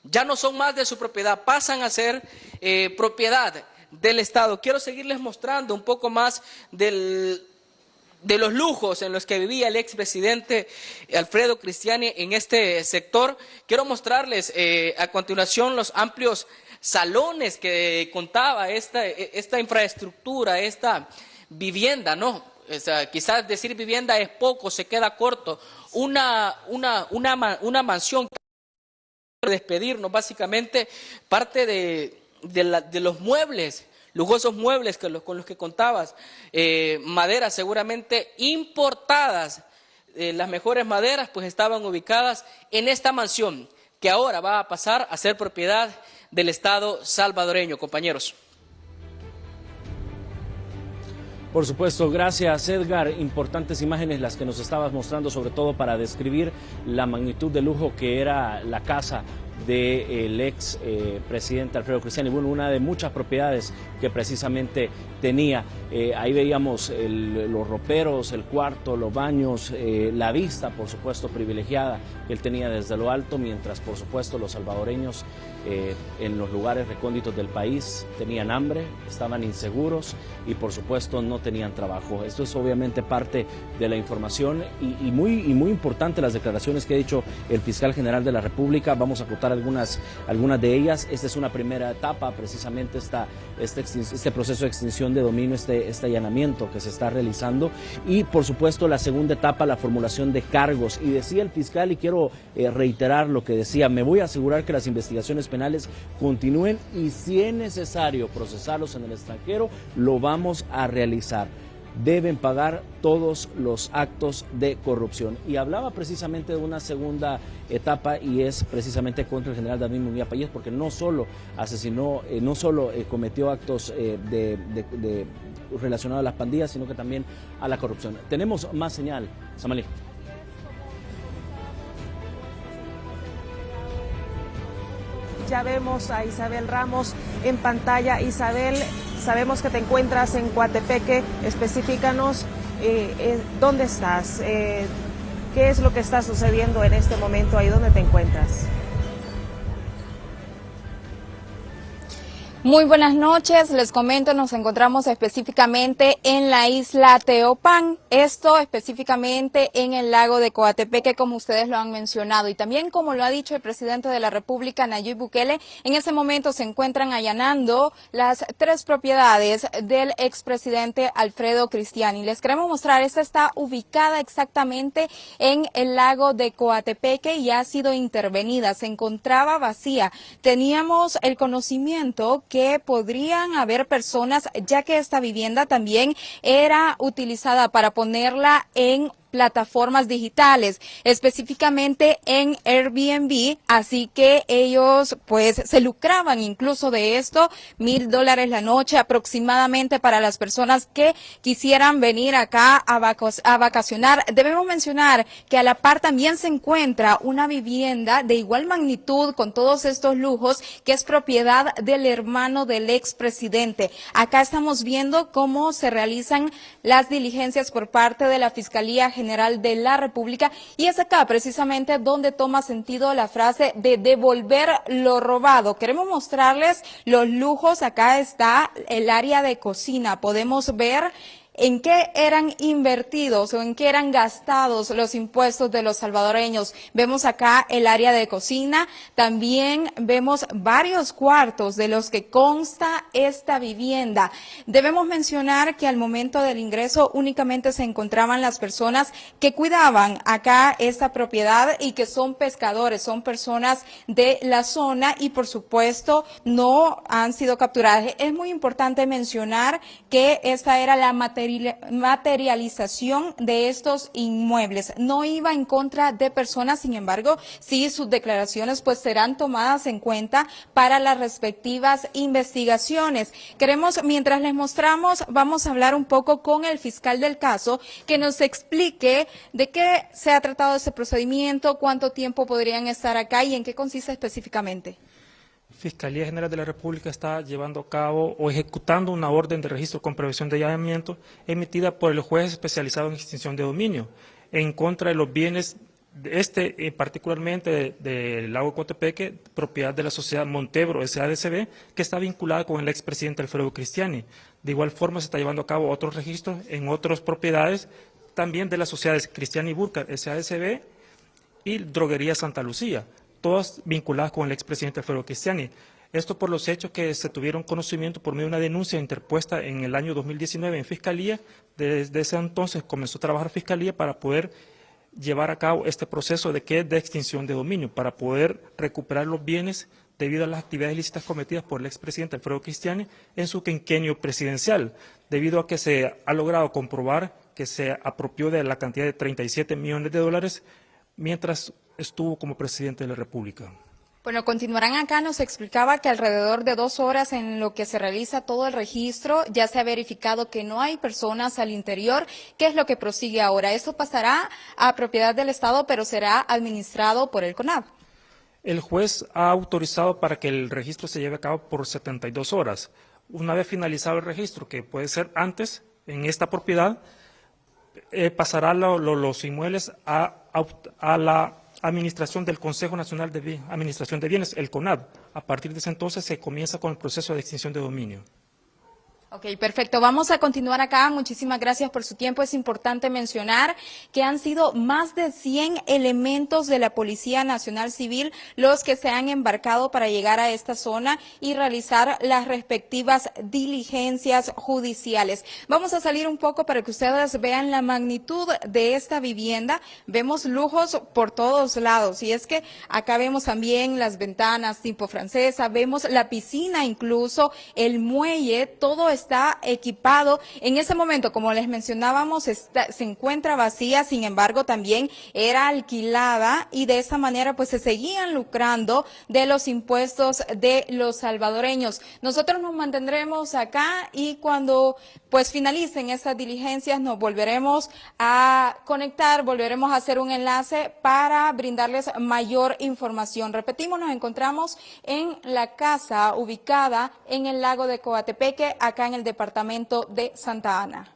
ya no son más de su propiedad, pasan a ser propiedad del Estado. Quiero seguirles mostrando un poco más de los lujos en los que vivía el expresidente Alfredo Cristiani en este sector. Quiero mostrarles a continuación los amplios salones que contaba esta infraestructura, esta vivienda, ¿no? O sea, quizás decir vivienda es poco, se queda corto. Una mansión que despedirnos básicamente parte de los muebles, lujosos muebles con los que contabas, maderas seguramente importadas, las mejores maderas pues estaban ubicadas en esta mansión que ahora va a pasar a ser propiedad del Estado salvadoreño, compañeros.
Por supuesto, gracias Edgar. Importantes imágenes las que nos estabas mostrando, sobre todo para describir la magnitud de lujo que era la casa del ex presidente Alfredo Cristiani. Bueno, una de muchas propiedades que precisamente tenía. Ahí veíamos los roperos, el cuarto, los baños, la vista, por supuesto, privilegiada que él tenía desde lo alto, mientras, por supuesto, los salvadoreños en los lugares recónditos del país tenían hambre, estaban inseguros y, por supuesto, no tenían trabajo. Esto es obviamente parte de la información y muy importante las declaraciones que ha dicho el fiscal general de la República. Vamos a acotar algunas de ellas. Esta es una primera etapa, precisamente este proceso de extinción de dominio, este allanamiento que se está realizando, y por supuesto la segunda etapa, la formulación de cargos. Y decía el fiscal, y quiero reiterar lo que decía: me voy a asegurar que las investigaciones penales continúen y si es necesario procesarlos en el extranjero, lo vamos a realizar. Deben pagar todos los actos de corrupción. Y hablaba precisamente de una segunda etapa, y es precisamente contra el general David Munguía Payés, porque no solo asesinó, cometió actos relacionados a las pandillas, sino que también a la corrupción. Tenemos más señal, Samalí.
Ya vemos a Isabel Ramos en pantalla. Isabel, sabemos que te encuentras en Coatepeque. Especifícanos dónde estás, qué es lo que está sucediendo en este momento ahí donde te encuentras.
Muy buenas noches, les comento, nos encontramos específicamente en la isla Teopán, esto específicamente en el lago de Coatepeque, como ustedes lo han mencionado, y también como lo ha dicho el presidente de la República, Nayib Bukele, en ese momento se encuentran allanando las 3 propiedades del expresidente Alfredo Cristiani. Les queremos mostrar, esta está ubicada exactamente en el lago de Coatepeque y ha sido intervenida, se encontraba vacía. Teníamos el conocimiento que podrían haber personas, ya que esta vivienda también era utilizada para ponerla en plataformas digitales, específicamente en Airbnb, así que ellos pues se lucraban incluso de esto, $1,000 la noche aproximadamente para las personas que quisieran venir acá a vacacionar. Debemos mencionar que a la par también se encuentra una vivienda de igual magnitud con todos estos lujos que es propiedad del hermano del expresidente. Acá estamos viendo cómo se realizan las diligencias por parte de la Fiscalía General de la República, y es acá precisamente donde toma sentido la frase de devolver lo robado. Queremos mostrarles los lujos. Acá está el área de cocina, podemos ver en qué eran invertidos o en qué eran gastados los impuestos de los salvadoreños. Vemos acá el área de cocina, también vemos varios cuartos de los que consta esta vivienda. Debemos mencionar que al momento del ingreso únicamente se encontraban las personas que cuidaban acá esta propiedad y que son pescadores, son personas de la zona y por supuesto no han sido capturadas. Es muy importante mencionar que esta era la materialización de estos inmuebles. No iba en contra de personas, sin embargo, sí sus declaraciones pues serán tomadas en cuenta para las respectivas investigaciones. Queremos, mientras les mostramos, vamos a hablar un poco con el fiscal del caso que nos explique de qué se ha tratado ese procedimiento, cuánto tiempo podrían estar acá y en qué consiste específicamente.
Fiscalía General de la República está llevando a cabo o ejecutando una orden de registro con prevención de allanamiento emitida por el juez especializado en extinción de dominio en contra de los bienes, particularmente del lago Coatepeque, propiedad de la sociedad Montebro SADCB, que está vinculada con el expresidente Alfredo Cristiani. De igual forma se está llevando a cabo otros registros en otras propiedades, también de las sociedades Cristiani Burkhardt SADCB y Droguería Santa Lucía, todas vinculadas con el expresidente Alfredo Cristiani. Esto por los hechos que se tuvieron conocimiento por medio de una denuncia interpuesta en el año 2019 en Fiscalía. Desde ese entonces comenzó a trabajar Fiscalía para poder llevar a cabo este proceso de extinción de dominio, para poder recuperar los bienes debido a las actividades ilícitas cometidas por el expresidente Alfredo Cristiani en su quinquenio presidencial, debido a que se ha logrado comprobar que se apropió de la cantidad de $37 millones mientras estuvo como presidente de la República.
Bueno, continuarán acá, nos explicaba que alrededor de 2 horas en lo que se realiza todo el registro, ya se ha verificado que no hay personas al interior. ¿Qué es lo que prosigue ahora? Esto pasará a propiedad del Estado, pero será administrado por el CONAV.
El juez ha autorizado para que el registro se lleve a cabo por 72 horas. Una vez finalizado el registro, que puede ser antes, en esta propiedad, pasará los inmuebles a la administración del Consejo Nacional de Administración de Bienes, el CONAB. A partir de ese entonces se comienza con el proceso de extinción de dominio.
Ok, perfecto. Vamos a continuar acá. Muchísimas gracias por su tiempo. Es importante mencionar que han sido más de 100 elementos de la Policía Nacional Civil los que se han embarcado para llegar a esta zona y realizar las respectivas diligencias judiciales. Vamos a salir un poco para que ustedes vean la magnitud de esta vivienda. Vemos lujos por todos lados y es que acá vemos también las ventanas tipo francesa, vemos la piscina incluso, el muelle, todo está equipado. En ese momento, como les mencionábamos, se encuentra vacía, sin embargo también era alquilada y de esta manera pues se seguían lucrando de los impuestos de los salvadoreños. Nosotros nos mantendremos acá y cuando pues finalicen estas diligencias nos volveremos a conectar, volveremos a hacer un enlace para brindarles mayor información. Repetimos, nos encontramos en la casa ubicada en el lago de Coatepeque, acá en el departamento de Santa Ana.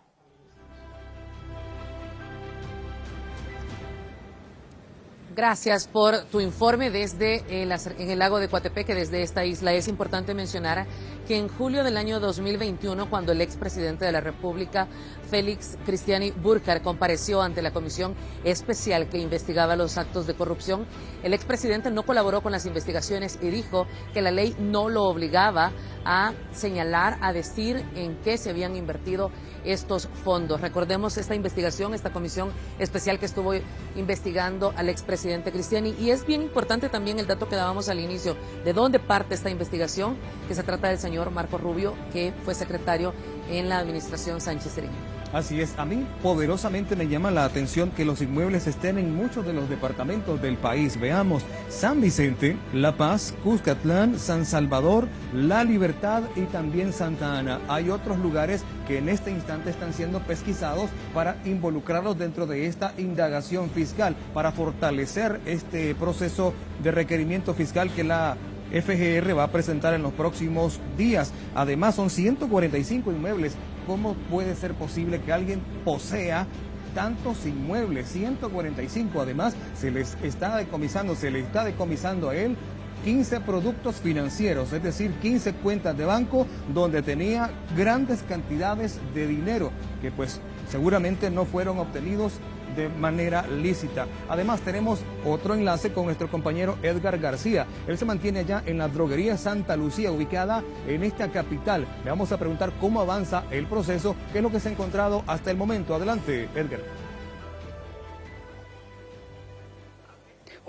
Gracias por tu informe desde en el lago de Coatepeque, desde esta isla. Es importante mencionar que en julio del año 2021, cuando el expresidente de la República, Félix Cristiani Burcar, compareció ante la comisión especial que investigaba los actos de corrupción, el expresidente no colaboró con las investigaciones y dijo que la ley no lo obligaba a señalar, a decir en qué se habían invertido estos fondos. Recordemos esta investigación, esta comisión especial que estuvo investigando al expresidente Cristiani, y es bien importante también el dato que dábamos al inicio, de dónde parte esta investigación, que se trata del señor Marco Rubio, que fue secretario en la administración Sánchez Serén.
Así es, a mí poderosamente me llama la atención que los inmuebles estén en muchos de los departamentos del país. Veamos: San Vicente, La Paz, Cuscatlán, San Salvador, La Libertad y también Santa Ana. Hay otros lugares que en este instante están siendo pesquisados para involucrarlos dentro de esta indagación fiscal, para fortalecer este proceso de requerimiento fiscal que la FGR va a presentar en los próximos días. Además, son 145 inmuebles. ¿Cómo puede ser posible que alguien posea tantos inmuebles? 145. Además, se le está decomisando a él 15 productos financieros, es decir, 15 cuentas de banco donde tenía grandes cantidades de dinero que pues seguramente no fueron obtenidos de manera lícita. Además, tenemos otro enlace con nuestro compañero Edgar García. Él se mantiene allá en la droguería Santa Lucía, ubicada en esta capital. Le vamos a preguntar cómo avanza el proceso, qué es lo que se ha encontrado hasta el momento. Adelante, Edgar.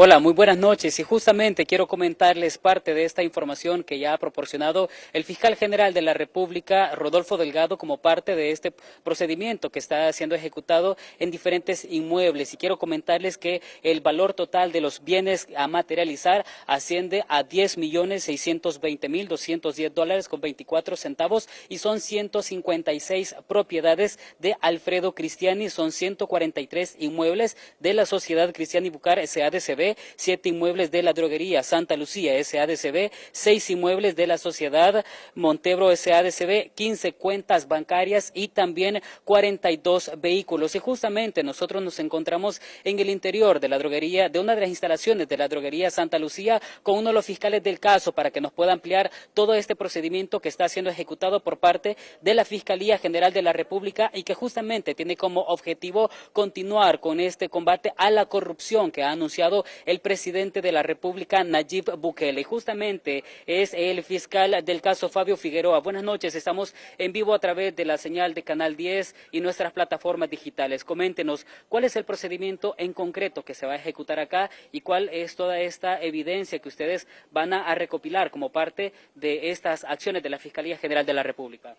Hola, muy buenas noches, y justamente quiero comentarles parte de esta información que ya ha proporcionado el fiscal general de la República, Rodolfo Delgado, como parte de este procedimiento que está siendo ejecutado en diferentes inmuebles. Y quiero comentarles que el valor total de los bienes a materializar asciende a $10.620.210 con 24 centavos y son 156 propiedades de Alfredo Cristiani, son 143 inmuebles de la Sociedad Cristiani Burcar SADCB, 7 inmuebles de la droguería Santa Lucía SADCB, 6 inmuebles de la Sociedad Montebro SADCB, 15 cuentas bancarias y también 42 vehículos. Y justamente nosotros nos encontramos en el interior de la droguería, de una de las instalaciones de la droguería Santa Lucía, con uno de los fiscales del caso para que nos pueda ampliar todo este procedimiento que está siendo ejecutado por parte de la Fiscalía General de la República y que justamente tiene como objetivo continuar con este combate a la corrupción que ha anunciado el presidente de la República, Nayib Bukele. Y justamente es el fiscal del caso, Fabio Figueroa. Buenas noches, estamos en vivo a través de la señal de Canal 10 y nuestras plataformas digitales. Coméntenos, ¿cuál es el procedimiento en concreto que se va a ejecutar acá y cuál es toda esta evidencia que ustedes van a recopilar como parte de estas acciones de la Fiscalía General de la República?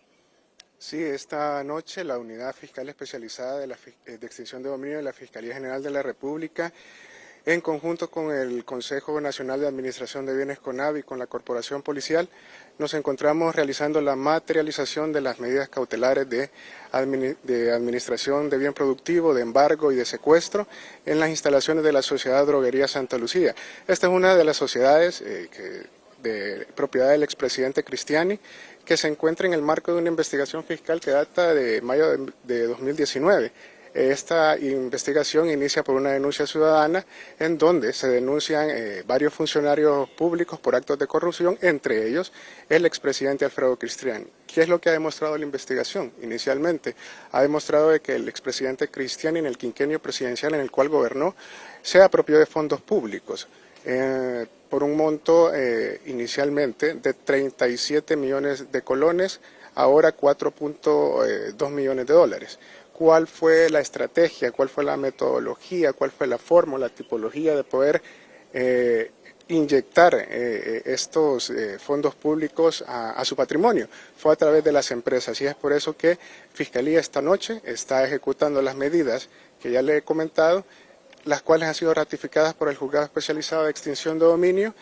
Sí, esta noche la Unidad Fiscal Especializada de Extinción de Dominio de la Fiscalía General de la República, en conjunto con el Consejo Nacional de Administración de Bienes CONAB y con la Corporación Policial, nos encontramos realizando la materialización de las medidas cautelares de administración de bien productivo, de embargo y de secuestro en las instalaciones de la Sociedad Droguería Santa Lucía. Esta es una de las sociedades de propiedad del expresidente Cristiani, que se encuentra en el marco de una investigación fiscal que data de mayo de 2019. Esta investigación inicia por una denuncia ciudadana en donde se denuncian varios funcionarios públicos por actos de corrupción, entre ellos el expresidente Alfredo Cristiani. ¿Qué es lo que ha demostrado la investigación? Inicialmente ha demostrado de que el expresidente Cristiani, en el quinquenio presidencial en el cual gobernó, se apropió de fondos públicos por un monto inicialmente de 37 millones de colones, ahora 4.2 millones de dólares. ¿Cuál fue la estrategia, cuál fue la metodología, cuál fue la forma, la tipología de poder inyectar estos fondos públicos a su patrimonio? Fue a través de las empresas, y es por eso que Fiscalía esta noche está ejecutando las medidas que ya le he comentado, las cuales han sido ratificadas por el Juzgado Especializado de Extinción de Dominio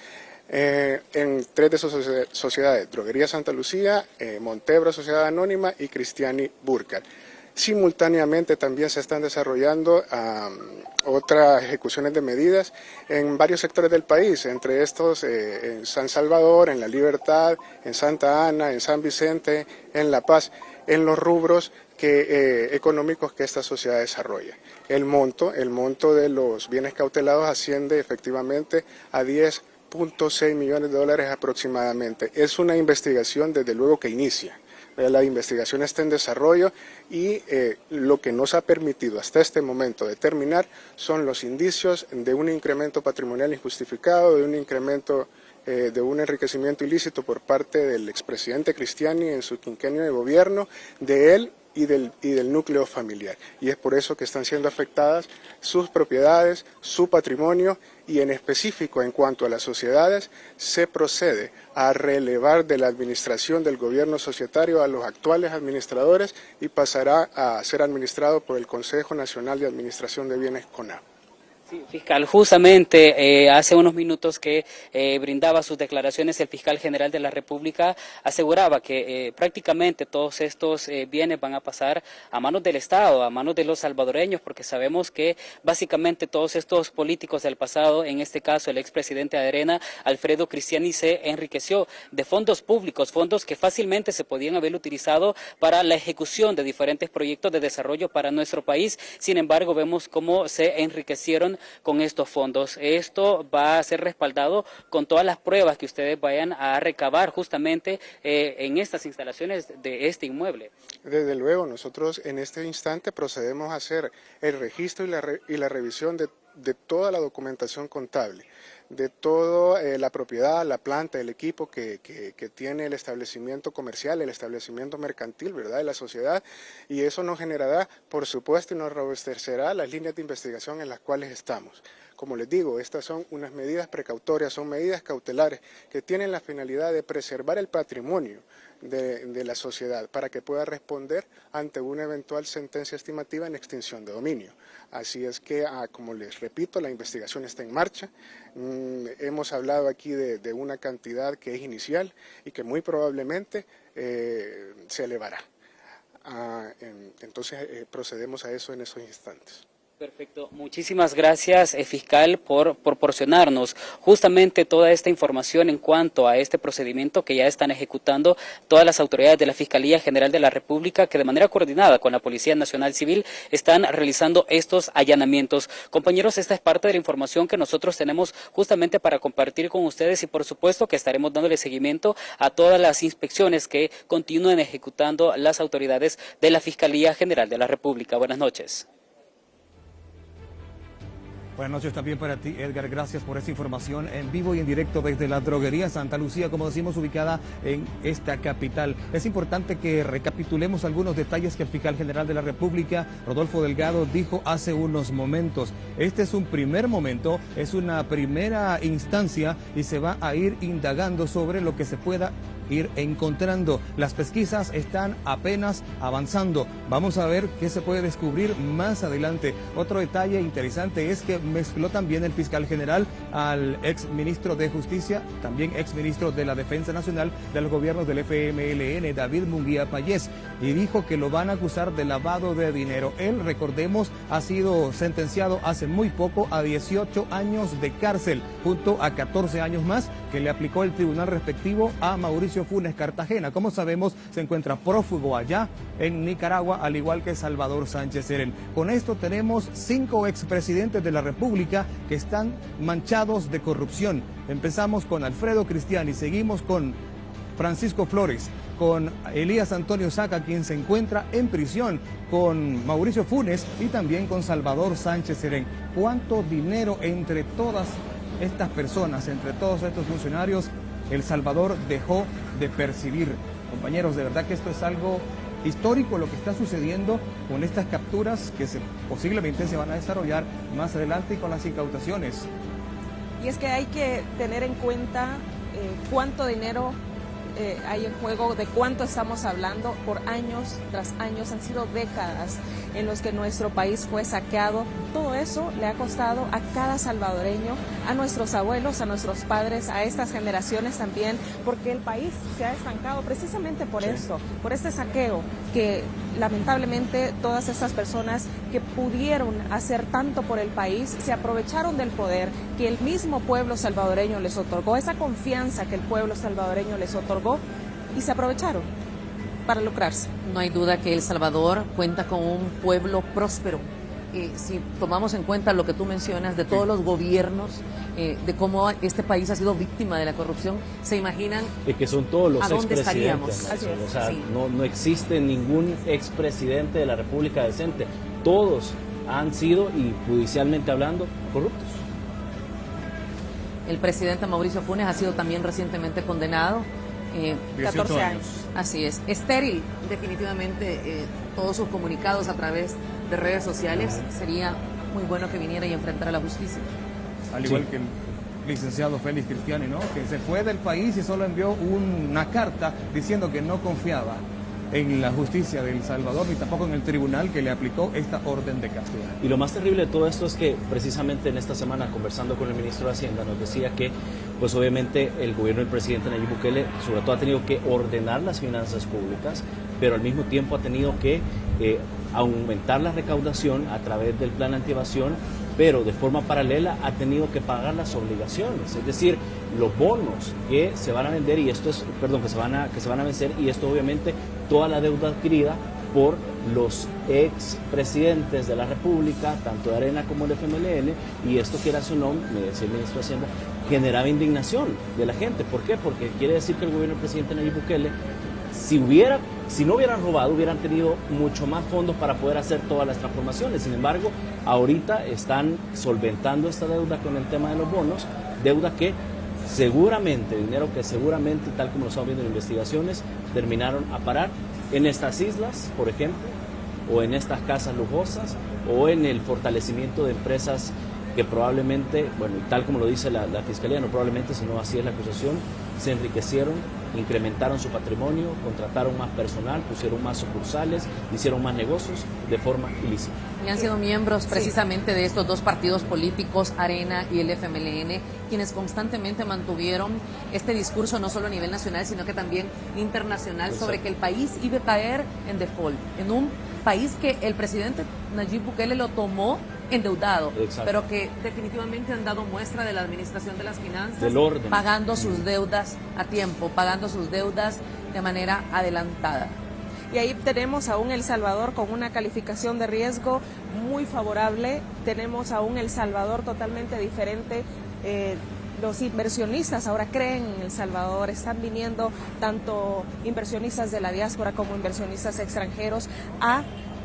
en 3 de sus sociedades: Droguería Santa Lucía, Montebro Sociedad Anónima y Cristiani Burcar. Simultáneamente también se están desarrollando otras ejecuciones de medidas en varios sectores del país, entre estos en San Salvador, en La Libertad, en Santa Ana, en San Vicente, en La Paz, en los rubros económicos que esta sociedad desarrolla. El monto de los bienes cautelados asciende efectivamente a $2.6 millones aproximadamente. Es una investigación desde luego que inicia. La investigación está en desarrollo y lo que nos ha permitido hasta este momento determinar son los indicios de un incremento patrimonial injustificado, de un incremento de un enriquecimiento ilícito por parte del expresidente Cristiani en su quinquenio de gobierno, de él y del núcleo familiar. Y es por eso que están siendo afectadas sus propiedades, su patrimonio, y en específico en cuanto a las sociedades, se procede a relevar de la administración del gobierno societario a los actuales administradores y pasará a ser administrado por el Consejo Nacional de Administración de Bienes CONAB.
Sí, fiscal, justamente hace unos minutos que brindaba sus declaraciones el fiscal general de la República, aseguraba que prácticamente todos estos bienes van a pasar a manos del Estado, a manos de los salvadoreños, porque sabemos que básicamente todos estos políticos del pasado, en este caso el expresidente de Arena, Alfredo Cristiani, se enriqueció de fondos públicos, fondos que fácilmente se podían haber utilizado para la ejecución de diferentes proyectos de desarrollo para nuestro país. Sin embargo, vemos cómo se enriquecieron con estos fondos. Esto va a ser respaldado con todas las pruebas que ustedes vayan a recabar justamente en estas instalaciones de este inmueble.
Desde luego, nosotros en este instante procedemos a hacer el registro y la revisión de toda la documentación contable, de toda la propiedad, la planta, el equipo que tiene el establecimiento comercial, el establecimiento mercantil, ¿verdad?, de la sociedad, y eso nos generará, por supuesto, y nos robustecerá las líneas de investigación en las cuales estamos. Como les digo, estas son unas medidas precautorias, son medidas cautelares que tienen la finalidad de preservar el patrimonio de la sociedad para que pueda responder ante una eventual sentencia estimativa en extinción de dominio. Así es que, como les repito, la investigación está en marcha. Hemos hablado aquí de una cantidad que es inicial y que muy probablemente se elevará. Entonces procedemos a eso en esos instantes.
Perfecto. Muchísimas gracias, fiscal, por proporcionarnos justamente toda esta información en cuanto a este procedimiento que ya están ejecutando todas las autoridades de la Fiscalía General de la República, que de manera coordinada con la Policía Nacional Civil están realizando estos allanamientos. Compañeros, esta es parte de la información que nosotros tenemos justamente para compartir con ustedes y por supuesto que estaremos dándole seguimiento a todas las inspecciones que continúen ejecutando las autoridades de la Fiscalía General de la República. Buenas noches.
Buenas noches también para ti, Edgar. Gracias por esta información en vivo y en directo desde la droguería Santa Lucía, como decimos, ubicada en esta capital. Es importante que recapitulemos algunos detalles que el fiscal general de la República, Rodolfo Delgado, dijo hace unos momentos. Este es un primer momento, es una primera instancia y se va a ir indagando sobre lo que se pueda ir encontrando. Las pesquisas están apenas avanzando. Vamos a ver qué se puede descubrir más adelante. Otro detalle interesante es que mezcló también el fiscal general al ex ministro de Justicia, también ex ministro de la Defensa Nacional de los gobiernos del FMLN, David Munguía Payés, y dijo que lo van a acusar de lavado de dinero. Él, recordemos, ha sido sentenciado hace muy poco a 18 años de cárcel, junto a 14 años más que le aplicó el tribunal respectivo a Mauricio Funes Cartagena. Como sabemos, se encuentra prófugo allá en Nicaragua, al igual que Salvador Sánchez Serén. Con esto tenemos 5 expresidentes de la República que están manchados de corrupción. Empezamos con Alfredo Cristiani, seguimos con Francisco Flores, con Elías Antonio Saca, quien se encuentra en prisión, con Mauricio Funes y también con Salvador Sánchez Serén. ¿Cuánto dinero entre todas estas personas, entre todos estos funcionarios, El Salvador dejó de percibir? Compañeros, de verdad que esto es algo histórico lo que está sucediendo con estas capturas que posiblemente se van a desarrollar más adelante y con las incautaciones.
Y es que hay que tener en cuenta cuánto dinero hay en juego, de cuánto estamos hablando. Por años tras años, han sido décadas en los que nuestro país fue saqueado. Todo eso le ha costado a cada salvadoreño, a nuestros abuelos, a nuestros padres, a estas generaciones también, porque el país se ha estancado precisamente por esto, por este saqueo que lamentablemente todas estas personas que pudieron hacer tanto por el país se aprovecharon del poder que el mismo pueblo salvadoreño les otorgó, esa confianza que el pueblo salvadoreño les otorgó, y se aprovecharon para lucrarse.
No hay duda que El Salvador cuenta con un pueblo próspero, si tomamos en cuenta lo que tú mencionas de todos los gobiernos, de cómo este país ha sido víctima de la corrupción, se imaginan
y que son todos los
a dónde estaríamos.
expresidentes. O sea,
Sí.
no existe ningún expresidente de la República decente. Todos han sido, y judicialmente hablando, corruptos.
El presidente Mauricio Funes ha sido también recientemente condenado.
14 años.
Así es. Estéril, definitivamente, todos sus comunicados a través de redes sociales. Sería muy bueno que viniera y enfrentara la justicia.
Al igual que el licenciado Félix Cristiani, ¿no? Que se fue del país y solo envió una carta diciendo que no confiaba en la justicia de El Salvador ni tampoco en el tribunal que le aplicó esta orden de captura.
Y lo más terrible de todo esto es que precisamente en esta semana, conversando con el ministro de Hacienda, nos decía que pues obviamente el gobierno del presidente Nayib Bukele sobre todo ha tenido que ordenar las finanzas públicas, pero al mismo tiempo ha tenido que aumentar la recaudación a través del plan antievasión, pero de forma paralela ha tenido que pagar las obligaciones, es decir, los bonos que se van a vender y esto es, perdón, que se van a vencer, y esto obviamente toda la deuda adquirida por los expresidentes de la República, tanto de Arena como del FMLN, y esto, quiera o no, me decía el ministro de Hacienda, generaba indignación de la gente. ¿Por qué? Porque quiere decir que el gobierno del presidente Nayib Bukele, si no hubieran robado, hubieran tenido mucho más fondos para poder hacer todas las transformaciones. Sin embargo, ahorita están solventando esta deuda con el tema de los bonos, deuda que seguramente, dinero que seguramente, tal como lo estamos viendo en investigaciones, terminaron a parar en estas islas, por ejemplo, o en estas casas lujosas, o en el fortalecimiento de empresas que probablemente, bueno, y tal como lo dice la Fiscalía, no probablemente, sino así es la acusación, se enriquecieron, incrementaron su patrimonio, contrataron más personal, pusieron más sucursales, hicieron más negocios de forma ilícita.
Y han sido miembros precisamente de estos dos partidos políticos, Arena y el FMLN, quienes constantemente mantuvieron este discurso no solo a nivel nacional, sino que también internacional, sobre que el país iba a caer en default, en un país que el presidente Nayib Bukele lo tomó endeudado, pero que definitivamente han dado muestra de la administración de las finanzas,
del orden,
pagando sus deudas a tiempo, pagando sus deudas de manera adelantada.
Y ahí tenemos a un El Salvador con una calificación de riesgo muy favorable, tenemos a un El Salvador totalmente diferente. Los inversionistas ahora creen en El Salvador, están viniendo tanto inversionistas de la diáspora como inversionistas extranjeros a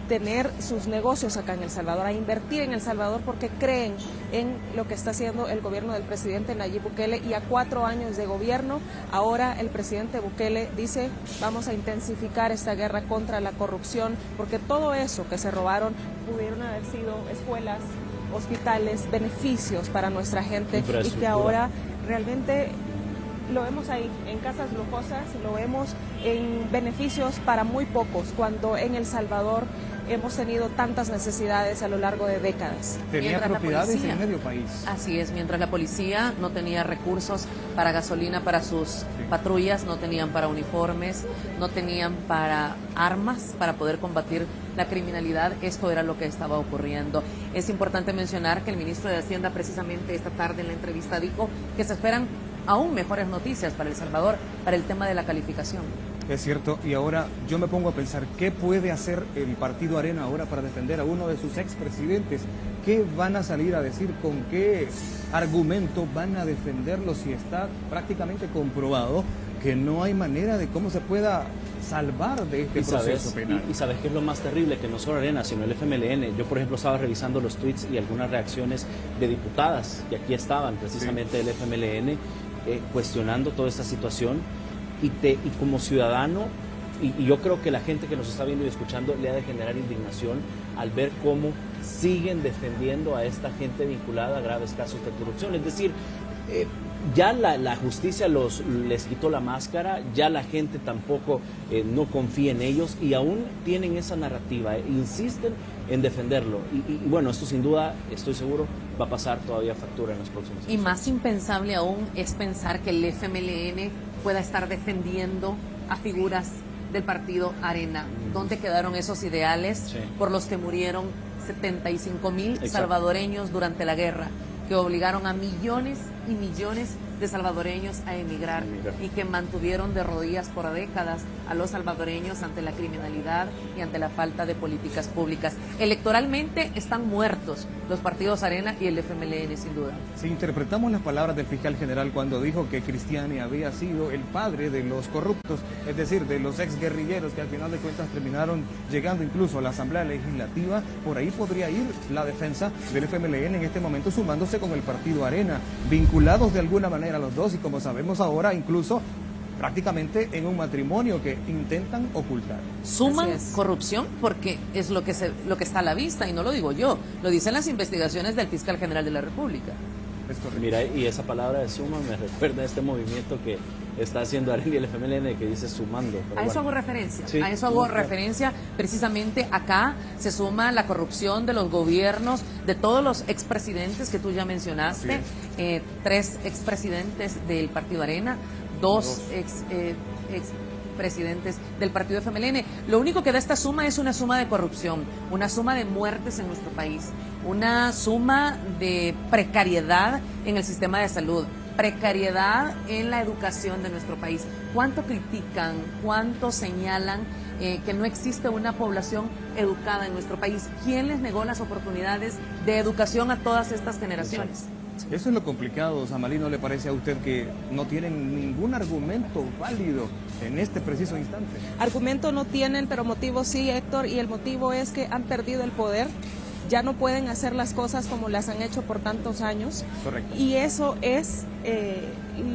tener sus negocios acá en El Salvador, a invertir en El Salvador porque creen en lo que está haciendo el gobierno del presidente Nayib Bukele, y a 4 años de gobierno, ahora el presidente Bukele dice, vamos a intensificar esta guerra contra la corrupción, porque todo eso que se robaron pudieron haber sido escuelas, hospitales, beneficios para nuestra gente, y que ahora realmente lo vemos ahí en casas lujosas, lo vemos en beneficios para muy pocos, cuando en El Salvador hemos tenido tantas necesidades a lo largo de décadas.
Tenía propiedades en medio país.
Así es, mientras la policía no tenía recursos para gasolina para sus patrullas, no tenían para uniformes, no tenían para armas para poder combatir la criminalidad, esto era lo que estaba ocurriendo. Es importante mencionar que el ministro de Hacienda precisamente esta tarde en la entrevista dijo que se esperan aún mejores noticias para El Salvador, para el tema de la calificación.
Es cierto, y ahora yo me pongo a pensar, ¿qué puede hacer el partido Arena ahora para defender a uno de sus expresidentes? ¿Qué van a salir a decir? ¿Con qué argumento van a defenderlo si está prácticamente comprobado que no hay manera de cómo se pueda salvar de este proceso penal?
Y sabes qué es lo más terrible, que no solo Arena, sino el FMLN. Yo, por ejemplo, estaba revisando los tweets y algunas reacciones de diputadas que aquí estaban precisamente del FMLN cuestionando toda esta situación. Y como ciudadano, y yo creo que la gente que nos está viendo y escuchando le ha de generar indignación al ver cómo siguen defendiendo a esta gente vinculada a graves casos de corrupción. Es decir, ya la justicia les quitó la máscara, ya la gente tampoco no confía en ellos y aún tienen esa narrativa, insisten en defenderlo. Y bueno, esto sin duda, estoy seguro, va a pasar todavía factura en los próximos años.
Y más impensable aún es pensar que el FMLN pueda estar defendiendo a figuras del partido Arena. ¿Dónde quedaron esos ideales por los que murieron 75,000 salvadoreños durante la guerra, que obligaron a millones y millones de salvadoreños a emigrar y que mantuvieron de rodillas por décadas a los salvadoreños ante la criminalidad y ante la falta de políticas públicas. Electoralmente están muertos los partidos Arena y el FMLN, sin duda.
Si interpretamos las palabras del fiscal general cuando dijo que Cristiani había sido el padre de los corruptos, es decir, de los exguerrilleros que al final de cuentas terminaron llegando incluso a la Asamblea Legislativa, por ahí podría ir la defensa del FMLN en este momento sumándose con el partido Arena, vinculados de alguna manera los dos y como sabemos ahora incluso prácticamente en un matrimonio que intentan ocultar.
Suman corrupción porque es lo que está a la vista y no lo digo yo, lo dicen las investigaciones del fiscal general de la República.
Mira, y esa palabra de suma me recuerda a este movimiento que está haciendo Arena y el FMLN que dice sumando.
A eso hago referencia, a eso hago referencia precisamente acá se suma la corrupción de los gobiernos, de todos los expresidentes que tú ya mencionaste, 3 expresidentes del partido Arena, 2 expresidentes del partido FMLN. Lo único que da esta suma es una suma de corrupción, una suma de muertes en nuestro país, una suma de precariedad en el sistema de salud, precariedad en la educación de nuestro país. ¿Cuánto critican, cuánto señalan que no existe una población educada en nuestro país? ¿Quién les negó las oportunidades de educación a todas estas generaciones?
Eso es lo complicado, Samalí, ¿no le parece a usted que no tienen ningún argumento válido en este preciso instante?
Argumento no tienen, pero motivo sí, Héctor, y el motivo es que han perdido el poder. Ya no pueden hacer las cosas como las han hecho por tantos años.
Correcto.
Y eso es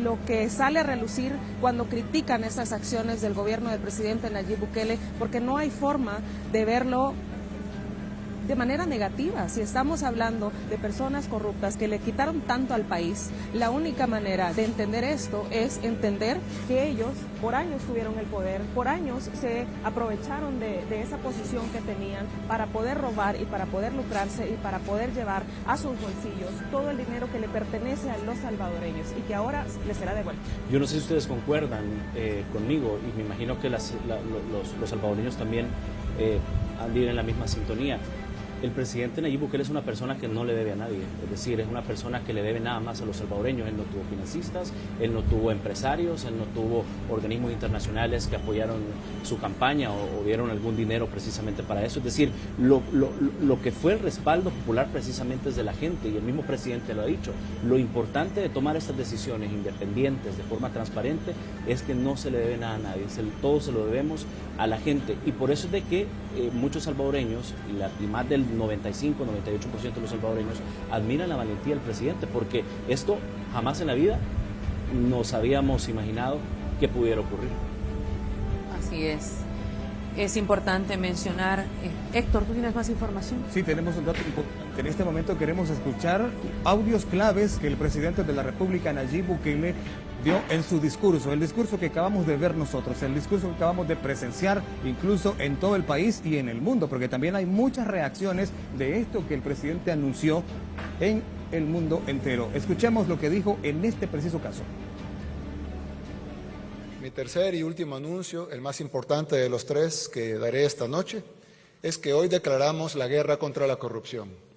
lo que sale a relucir cuando critican estas acciones del gobierno del presidente Nayib Bukele, porque no hay forma de verlo de manera negativa. Si estamos hablando de personas corruptas que le quitaron tanto al país, la única manera de entender esto es entender que ellos por años tuvieron el poder, por años se aprovecharon de esa posición que tenían para poder robar y para poder lucrarse y para poder llevar a sus bolsillos todo el dinero que le pertenece a los salvadoreños y que ahora les será devuelto.
Yo no sé si ustedes concuerdan conmigo y me imagino que los salvadoreños también han de ir en la misma sintonía. El presidente Nayib Bukele es una persona que no le debe a nadie, es decir, es una persona que le debe nada más a los salvadoreños. Él no tuvo financistas, él no tuvo empresarios, él no tuvo organismos internacionales que apoyaron su campaña o dieron algún dinero precisamente para eso. Es decir, lo que fue el respaldo popular precisamente es de la gente y el mismo presidente lo ha dicho. Lo importante de tomar estas decisiones independientes de forma transparente es que no se le debe nada a nadie, todo se lo debemos a la gente y por eso es de que muchos salvadoreños y más del 95-98% de los salvadoreños admiran la valentía del presidente, porque esto jamás en la vida nos habíamos imaginado que pudiera ocurrir.
Así es. Es importante mencionar, Héctor, ¿tú tienes más información?
Sí, tenemos un dato importante. En este momento queremos escuchar audios claves que el presidente de la República, Nayib Bukele, dio en su discurso, el discurso que acabamos de ver nosotros, el discurso que acabamos de presenciar incluso en todo el país y en el mundo, porque también hay muchas reacciones de esto que el presidente anunció en el mundo entero. Escuchemos lo que dijo en este preciso caso.
Mi tercer y último anuncio, el más importante de los 3 que daré esta noche, es que hoy declaramos la guerra contra la corrupción.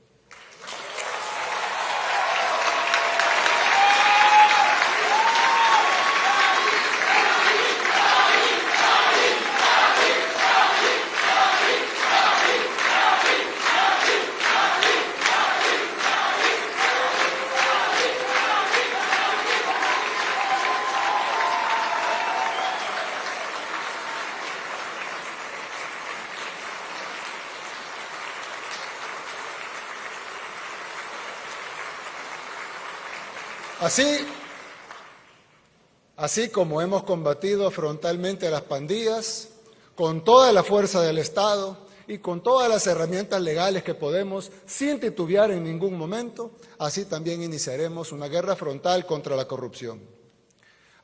Así como hemos combatido frontalmente a las pandillas, con toda la fuerza del Estado y con todas las herramientas legales que podemos, sin titubear en ningún momento, así también iniciaremos una guerra frontal contra la corrupción.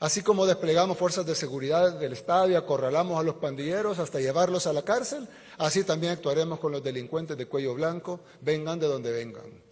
Así como desplegamos fuerzas de seguridad del Estado y acorralamos a los pandilleros hasta llevarlos a la cárcel, así también actuaremos con los delincuentes de cuello blanco, vengan de donde vengan.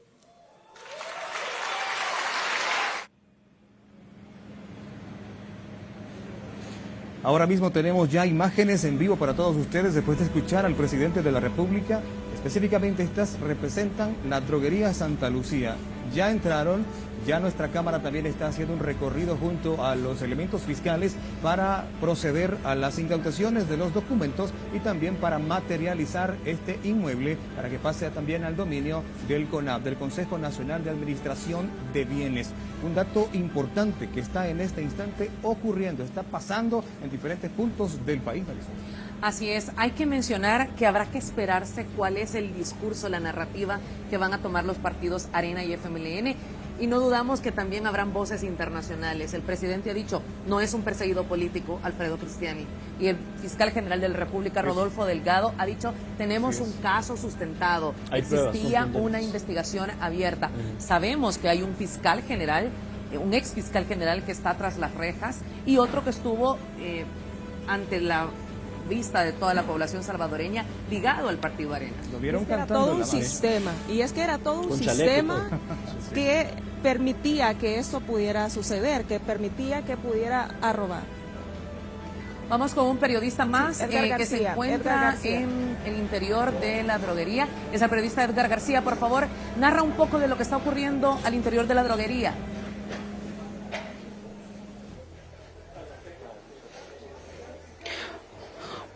Ahora mismo tenemos ya imágenes en vivo para todos ustedes después de escuchar al presidente de la República. Específicamente estas representan la droguería Santa Lucía. ya entraron. Ya nuestra Cámara también está haciendo un recorrido junto a los elementos fiscales para proceder a las incautaciones de los documentos y también para materializar este inmueble para que pase también al dominio del CONAB, del Consejo Nacional de Administración de Bienes. Un dato importante que está en este instante ocurriendo, está pasando en diferentes puntos del país, Marisol.
Así es, hay que mencionar que habrá que esperarse cuál es el discurso, la narrativa que van a tomar los partidos Arena y FMLN. Y no dudamos que también habrán voces internacionales. El presidente ha dicho, no es un perseguido político, Alfredo Cristiani. Y el fiscal general de la República, Rodolfo Delgado, ha dicho, tenemos un caso sustentado. Existía una investigación abierta. Sabemos que hay un fiscal general, un ex fiscal general que está tras las rejas y otro que estuvo ante la vista de toda la población salvadoreña ligado al partido Arena.
Lo vieron
era todo un sistema, y es que era todo un sistema que permitía que esto pudiera suceder, que permitía que pudiera arrobar.
Vamos con un periodista más
Edgar
que se
García,
encuentra en el interior de la droguería. Es el periodista Edgar García, por favor, narra un poco de lo que está ocurriendo al interior de la droguería.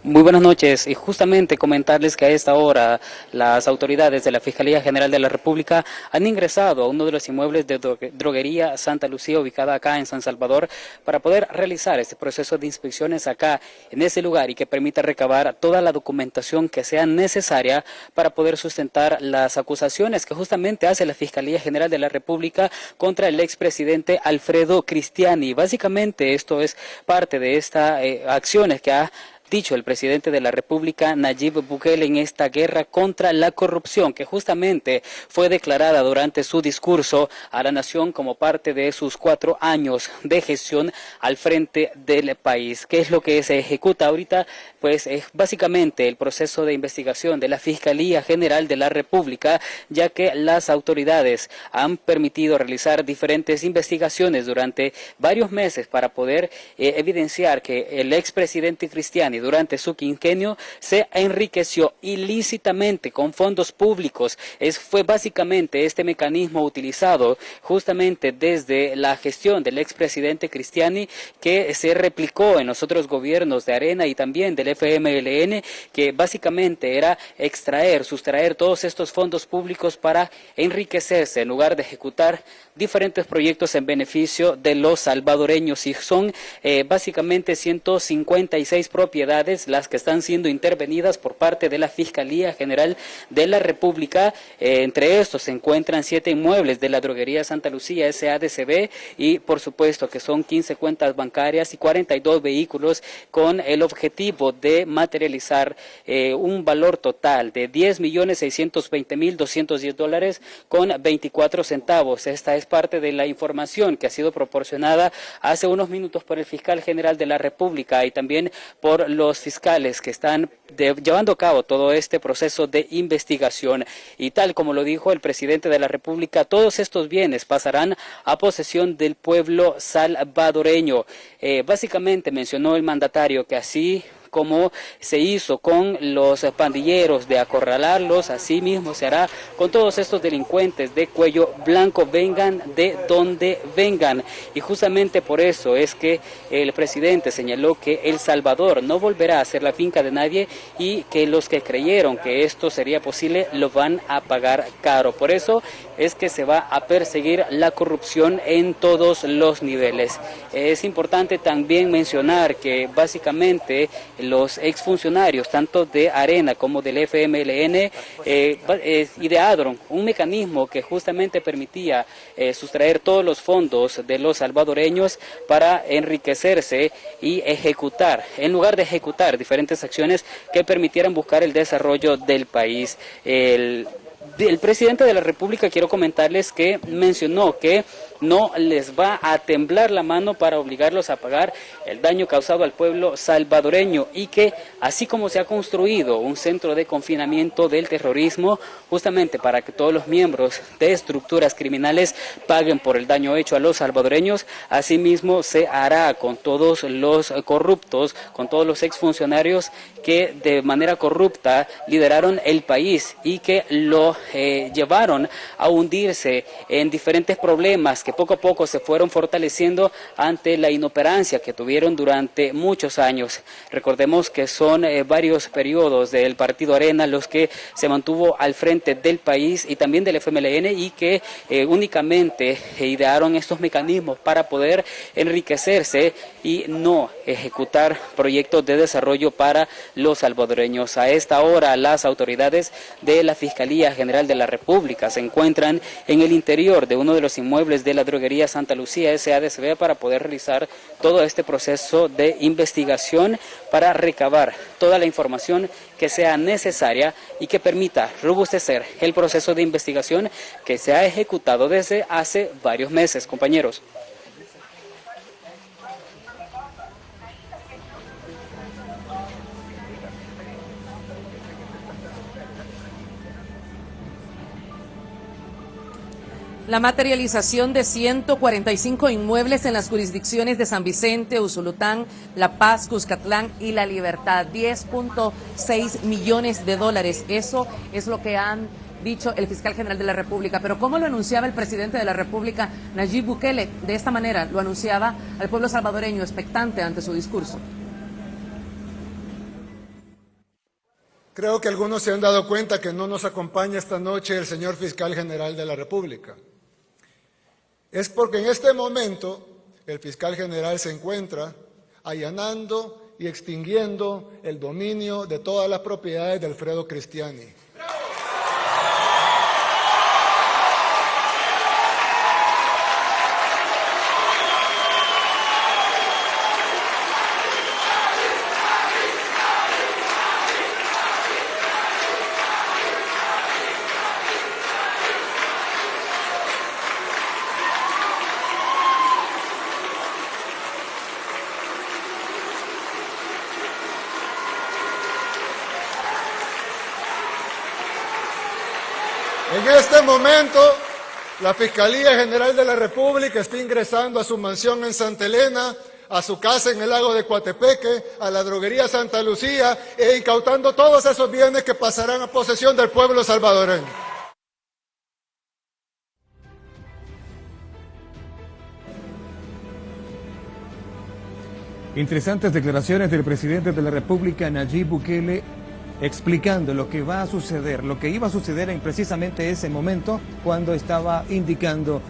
Muy buenas noches, y justamente comentarles que a esta hora las autoridades de la Fiscalía General de la República han ingresado a uno de los inmuebles de droguería Santa Lucía, ubicada acá en San Salvador, para poder realizar este proceso de inspecciones acá en ese lugar y que permita recabar toda la documentación que sea necesaria para poder sustentar las acusaciones que justamente hace la Fiscalía General de la República contra el expresidente Alfredo Cristiani. Básicamente esto es parte de estas acciones que ha dicho el presidente de la República, Nayib Bukele, en esta guerra contra la corrupción, que justamente fue declarada durante su discurso a la nación como parte de sus 4 años de gestión al frente del país. ¿Qué es lo que se ejecuta ahorita? Pues es básicamente el proceso de investigación de la Fiscalía General de la República, ya que las autoridades han permitido realizar diferentes investigaciones durante varios meses para poder evidenciar que el expresidente Cristiani durante su quinquenio se enriqueció ilícitamente con fondos públicos. Fue básicamente este mecanismo utilizado justamente desde la gestión del expresidente Cristiani, que se replicó en los otros gobiernos de Arena y también del FMLN, que básicamente era sustraer todos estos fondos públicos para enriquecerse en lugar de ejecutar diferentes proyectos en beneficio de los salvadoreños. Y son básicamente 156 propiedades las que están siendo intervenidas por parte de la Fiscalía General de la República. Entre estos se encuentran 7 inmuebles de la droguería Santa Lucía SADCB y por supuesto que son 15 cuentas bancarias y 42 vehículos, con el objetivo de materializar un valor total de $10.620.210 con 24 centavos. Esta es parte de la información que ha sido proporcionada hace unos minutos por el fiscal general de la República y también por los fiscales que están llevando a cabo todo este proceso de investigación. Y tal como lo dijo el presidente de la República, todos estos bienes pasarán a posesión del pueblo salvadoreño. Básicamente mencionó el mandatario que así como se hizo con los pandilleros de acorralarlos, así mismo se hará con todos estos delincuentes de cuello blanco, vengan de donde vengan. Y justamente por eso es que el presidente señaló que El Salvador no volverá a ser la finca de nadie y que los que creyeron que esto sería posible lo van a pagar caro. Por eso es que se va a perseguir la corrupción en todos los niveles. Es importante también mencionar que básicamente los exfuncionarios, tanto de Arena como del FMLN, idearon un mecanismo que justamente permitía sustraer todos los fondos de los salvadoreños para enriquecerse y ejecutar, en lugar de ejecutar diferentes acciones que permitieran buscar el desarrollo del país. El presidente de la República, quiero comentarles que mencionó que no les va a temblar la mano para obligarlos a pagar el daño causado al pueblo salvadoreño y que así como se ha construido un centro de confinamiento del terrorismo justamente para que todos los miembros de estructuras criminales paguen por el daño hecho a los salvadoreños, asimismo se hará con todos los corruptos, con todos los exfuncionarios que de manera corrupta lideraron el país y que lo lo llevaron a hundirse en diferentes problemas que poco a poco se fueron fortaleciendo ante la inoperancia que tuvieron durante muchos años. Recordemos que son varios periodos del Partido Arena los que se mantuvo al frente del país y también del FMLN, y que únicamente idearon estos mecanismos para poder enriquecerse y no ejecutar proyectos de desarrollo para los salvadoreños. A esta hora las autoridades de la Fiscalía General de la República se encuentran en el interior de uno de los inmuebles de la droguería Santa Lucía SADCB para poder realizar todo este proceso de investigación para recabar toda la información que sea necesaria y que permita robustecer el proceso de investigación que se ha ejecutado desde hace varios meses, compañeros.
La materialización de 145 inmuebles en las jurisdicciones de San Vicente, Usulután, La Paz, Cuscatlán y La Libertad. 10.6 millones de dólares. Eso es lo que han dicho el fiscal general de la República. Pero ¿cómo lo anunciaba el presidente de la República, Nayib Bukele? De esta manera lo anunciaba al pueblo salvadoreño expectante ante su discurso.
Creo que algunos se han dado cuenta que no nos acompaña esta noche el señor fiscal general de la República. Es porque en este momento el fiscal general se encuentra allanando y extinguiendo el dominio de todas las propiedades de Alfredo Cristiani. En este momento, la Fiscalía General de la República está ingresando a su mansión en Santa Elena, a su casa en el lago de Coatepeque, a la droguería Santa Lucía, e incautando todos esos bienes que pasarán a posesión del pueblo salvadoreño.
Interesantes declaraciones del presidente de la República, Nayib Bukele, explicando lo que va a suceder, lo que iba a suceder en precisamente ese momento cuando estaba indicando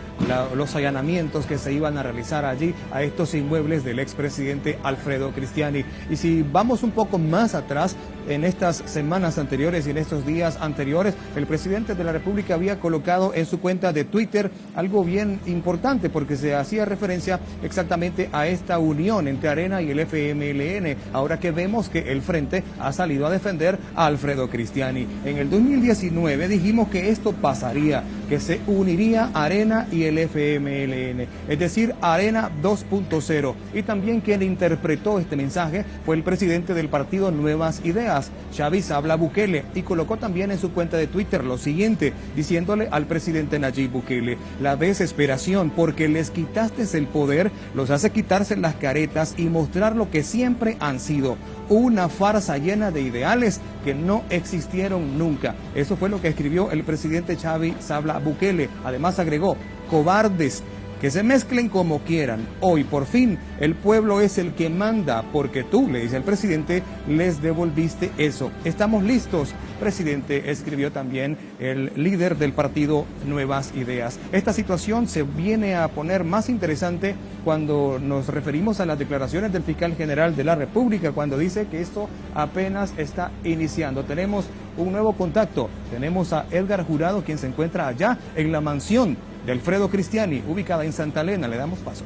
los allanamientos que se iban a realizar allí a estos inmuebles del expresidente Alfredo Cristiani. Y si vamos un poco más atrás, en estas semanas anteriores y en estos días anteriores, el presidente de la República había colocado en su cuenta de Twitter algo bien importante, porque se hacía referencia exactamente a esta unión entre Arena y el FMLN, ahora que vemos que el Frente ha salido a defender a Alfredo Cristiani. En el 2019 dijimos que esto pasaría, que se uniría Arena y el FMLN, es decir, Arena 2.0, y también quien interpretó este mensaje fue el presidente del partido Nuevas Ideas, Xavi Sabla Bukele, y colocó también en su cuenta de Twitter lo siguiente, diciéndole al presidente Nayib Bukele: la desesperación porque les quitaste el poder los hace quitarse las caretas y mostrar lo que siempre han sido, una farsa llena de ideales que no existieron nunca. Eso fue lo que escribió el presidente Xavi Sabla Bukele. Además agregó: cobardes, que se mezclen como quieran. Hoy, por fin, el pueblo es el que manda, porque tú, le dice el presidente, les devolviste eso. Estamos listos, presidente, escribió también el líder del partido Nuevas Ideas. Esta situación se viene a poner más interesante cuando nos referimos a las declaraciones del fiscal general de la República, cuando dice que esto apenas está iniciando. Tenemos un nuevo contacto, tenemos a Edgar Jurado, quien se encuentra allá en la mansión de Alfredo Cristiani, ubicada en Santa Elena. Le damos paso.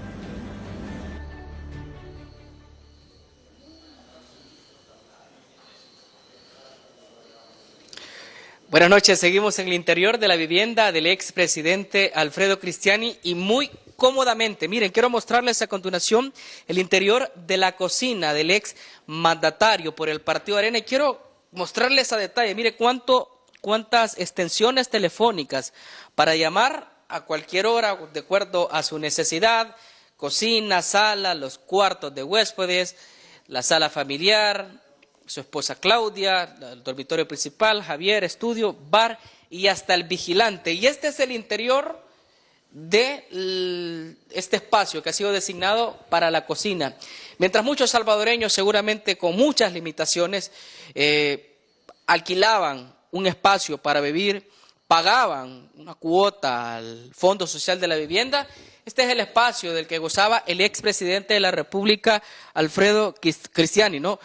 Buenas noches, seguimos en el interior de la vivienda del expresidente Alfredo Cristiani y muy cómodamente, miren, quiero mostrarles a continuación el interior de la cocina del ex mandatario por el Partido Arena y quiero mostrarles a detalle, mire cuántas extensiones telefónicas para llamar a cualquier hora de acuerdo a su necesidad, cocina, sala, los cuartos de huéspedes, la sala familiar, su esposa Claudia, el dormitorio principal, Javier, estudio, bar y hasta el vigilante. Y este es el interior de este espacio que ha sido designado para la cocina. Mientras muchos salvadoreños, seguramente con muchas limitaciones, alquilaban un espacio para vivir, pagaban una cuota al Fondo Social de la Vivienda, este es el espacio del que gozaba el expresidente de la República, Alfredo Cristiani, ¿no?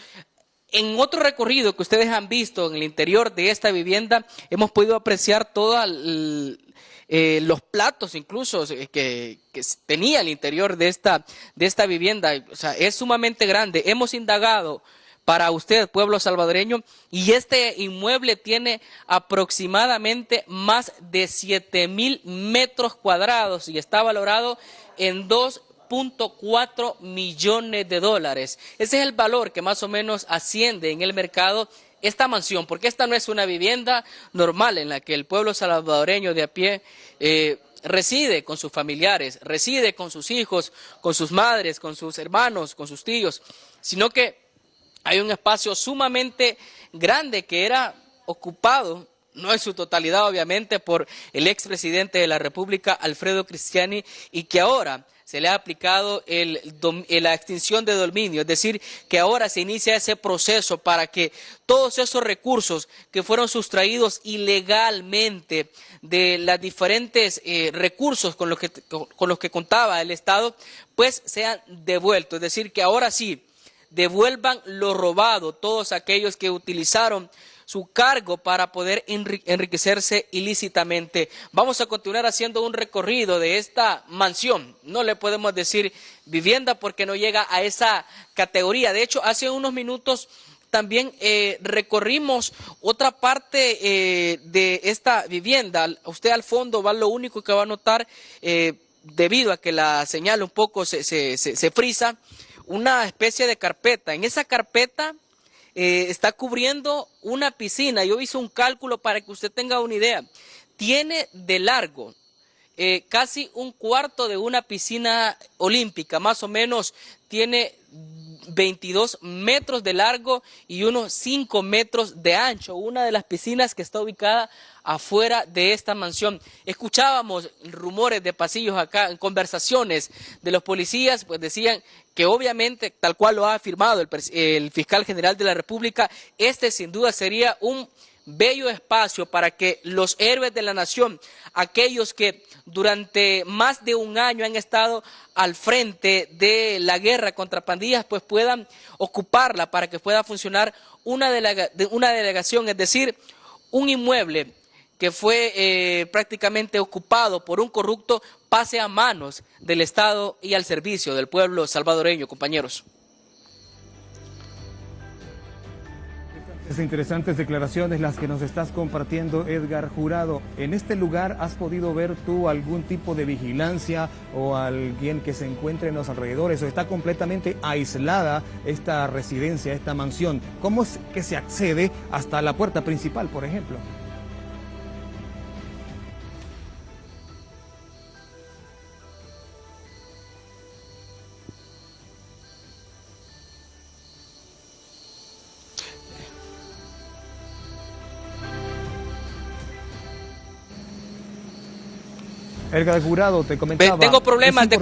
En otro recorrido que ustedes han visto en el interior de esta vivienda, hemos podido apreciar todos los platos incluso que tenía el interior de esta vivienda. O sea, es sumamente grande. Hemos indagado para usted, pueblo salvadoreño, y este inmueble tiene aproximadamente más de 7,000 metros cuadrados y está valorado en 2.4 millones de dólares. Ese es el valor que más o menos asciende en el mercado esta mansión, porque esta no es una vivienda normal en la que el pueblo salvadoreño de a pie reside con sus familiares, reside con sus hijos, con sus madres, con sus hermanos, con sus tíos, sino que hay un espacio sumamente grande que era ocupado, no en su totalidad obviamente, por el expresidente de la República, Alfredo Cristiani, y que ahora se le ha aplicado la extinción de dominio, es decir, que ahora se inicia ese proceso para que todos esos recursos que fueron sustraídos ilegalmente de los diferentes recursos con los que contaba el Estado, pues sean devueltos, es decir, que ahora sí devuelvan lo robado, todos aquellos que utilizaron su cargo para poder enriquecerse ilícitamente. Vamos a continuar haciendo un recorrido de esta mansión. No le podemos decir vivienda porque no llega a esa categoría. De hecho, hace unos minutos también recorrimos otra parte de esta vivienda. Usted al fondo va, lo único que va a notar, debido a que la señal un poco se frisa, una especie de carpeta. En esa carpeta está cubriendo una piscina. Yo hice un cálculo para que usted tenga una idea. Tiene de largo casi un cuarto de una piscina olímpica, más o menos tiene 22 metros de largo y unos 5 metros de ancho, una de las piscinas que está ubicada afuera de esta mansión. Escuchábamos rumores de pasillos acá, en conversaciones de los policías, pues decían que obviamente, tal cual lo ha afirmado el fiscal general de la República, este sin duda sería un bello espacio para que los héroes de la nación, aquellos que durante más de un año han estado al frente de la guerra contra pandillas, pues puedan ocuparla para que pueda funcionar una delegación, es decir, un inmueble que fue prácticamente ocupado por un corrupto, pase a manos del Estado y al servicio del pueblo salvadoreño, compañeros.
Interesantes declaraciones las que nos estás compartiendo, Edgar Jurado. ¿En este lugar has podido ver tú algún tipo de vigilancia o alguien que se encuentre en los alrededores, o está completamente aislada esta residencia, esta mansión? ¿Cómo es que se accede hasta la puerta principal, por ejemplo? Edgar Jurado, te comentaba.
Tengo problemas de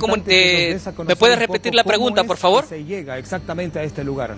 ¿me puedes repetir la pregunta, por favor?
Se llega exactamente a este lugar.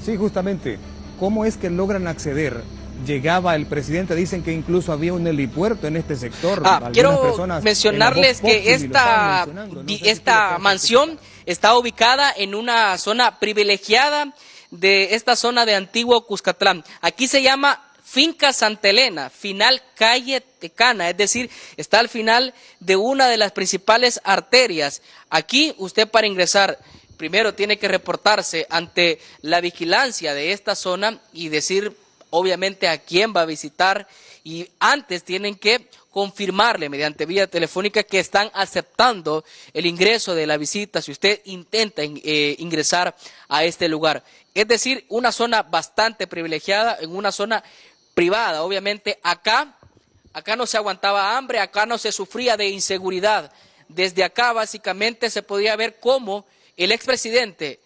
Sí, justamente. ¿Cómo es que logran acceder? Llegaba el presidente, dicen que incluso había un helipuerto en este sector.
Quiero mencionarles que esta mansión está ubicada en una zona privilegiada de esta zona de Antiguo Cuscatlán. Aquí se llama Finca Santa Elena, final calle Tecana, es decir, está al final de una de las principales arterias. Aquí usted, para ingresar, primero tiene que reportarse ante la vigilancia de esta zona y decir obviamente a quién va a visitar, y antes tienen que confirmarle mediante vía telefónica que están aceptando el ingreso de la visita si usted intenta ingresar a este lugar. Es decir, una zona bastante privilegiada, en una zona privada. Obviamente acá no se aguantaba hambre, acá no se sufría de inseguridad. Desde acá básicamente se podía ver cómo el expresidente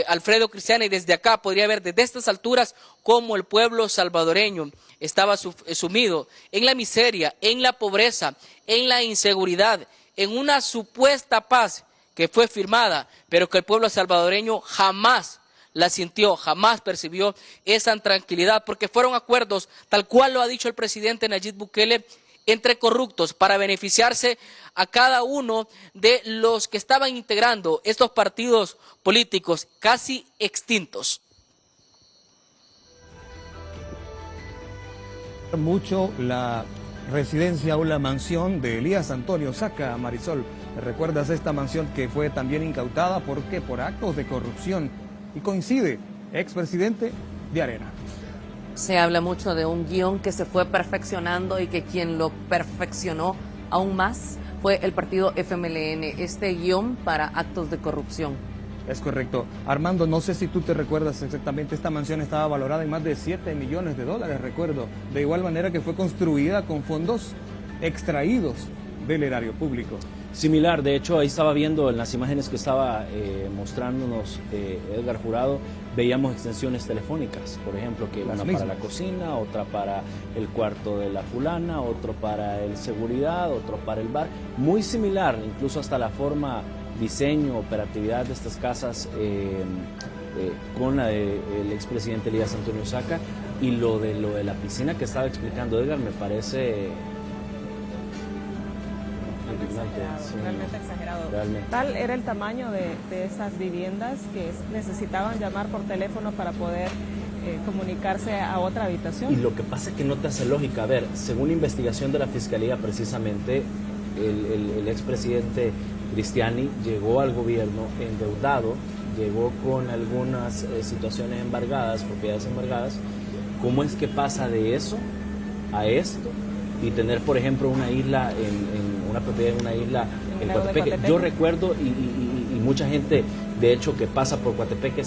Alfredo Cristiani, desde acá podría ver desde estas alturas cómo el pueblo salvadoreño estaba sumido en la miseria, en la pobreza, en la inseguridad, en una supuesta paz que fue firmada, pero que el pueblo salvadoreño jamás la sintió, jamás percibió esa tranquilidad, porque fueron acuerdos, tal cual lo ha dicho el presidente Nayib Bukele, entre corruptos para beneficiarse a cada uno de los que estaban integrando estos partidos políticos casi extintos.
Mucho la residencia o la mansión de Elías Antonio Saca, Marisol. ¿Recuerdas esta mansión que fue también incautada? ¿Por qué? Por actos de corrupción. Y coincide, expresidente de Arena.
Se habla mucho de un guión que se fue perfeccionando y que quien lo perfeccionó aún más fue el partido FMLN, este guión para actos de corrupción.
Es correcto. Armando, no sé si tú te recuerdas exactamente, esta mansión estaba valorada en más de $7 millones, recuerdo. De igual manera que fue construida con fondos extraídos del erario público.
Similar, de hecho ahí estaba viendo en las imágenes que estaba mostrándonos Edgar Jurado, veíamos extensiones telefónicas, por ejemplo, que una para la cocina, otra para el cuarto de la fulana, otro para el seguridad, otro para el bar, muy similar, incluso hasta la forma, diseño, operatividad de estas casas con la del expresidente Elías Antonio Saca, y lo de la piscina que estaba explicando Edgar me parece
realmente exagerado.
Realmente.
Tal era el tamaño de esas viviendas que necesitaban llamar por teléfono para poder comunicarse a otra habitación.
Y lo que pasa es que no te hace lógica. A ver, según investigación de la Fiscalía, precisamente el expresidente Cristiani llegó al gobierno endeudado, llegó con algunas situaciones embargadas, propiedades embargadas. ¿Cómo es que pasa de eso a esto? Y tener, por ejemplo, una isla, una propiedad en una isla en Coatepeque. Yo recuerdo, y mucha gente, de hecho, que pasa por Coatepeque,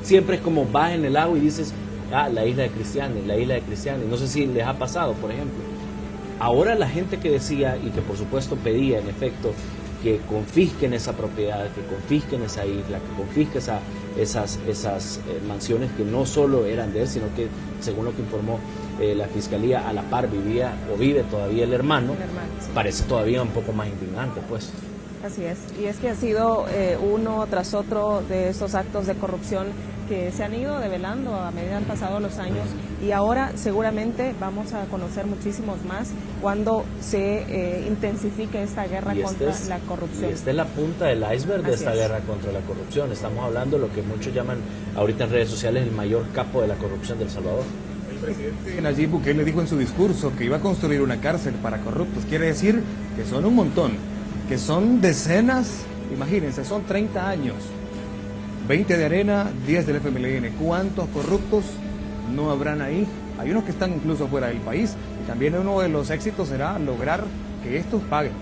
siempre es como vas en el lago y dices, la isla de Cristiani, la isla de Cristiani. No sé si les ha pasado, por ejemplo. Ahora la gente que decía, y que por supuesto pedía, en efecto, que confisquen esa propiedad, que confisquen esa isla, que confisquen esas mansiones que no solo eran de él, sino que, según lo que informó la Fiscalía, a la par vivía o vive todavía el hermano, sí. Parece todavía un poco más indignante, pues.
Así es, y es que ha sido uno tras otro de esos actos de corrupción que se han ido develando a medida que han pasado los años, y ahora seguramente vamos a conocer muchísimos más cuando se intensifique esta guerra contra la corrupción.
Y esta es la punta del iceberg de esta guerra contra la corrupción. Estamos hablando de lo que muchos llaman ahorita en redes sociales el mayor capo de la corrupción del Salvador.
El presidente Nayib Bukele dijo en su discurso que iba a construir una cárcel para corruptos. Quiere decir que son un montón, que son decenas, imagínense, son 30 años. 20 de Arena, 10 del FMLN. ¿Cuántos corruptos no habrán ahí? Hay unos que están incluso fuera del país. Y también uno de los éxitos será lograr que estos paguen.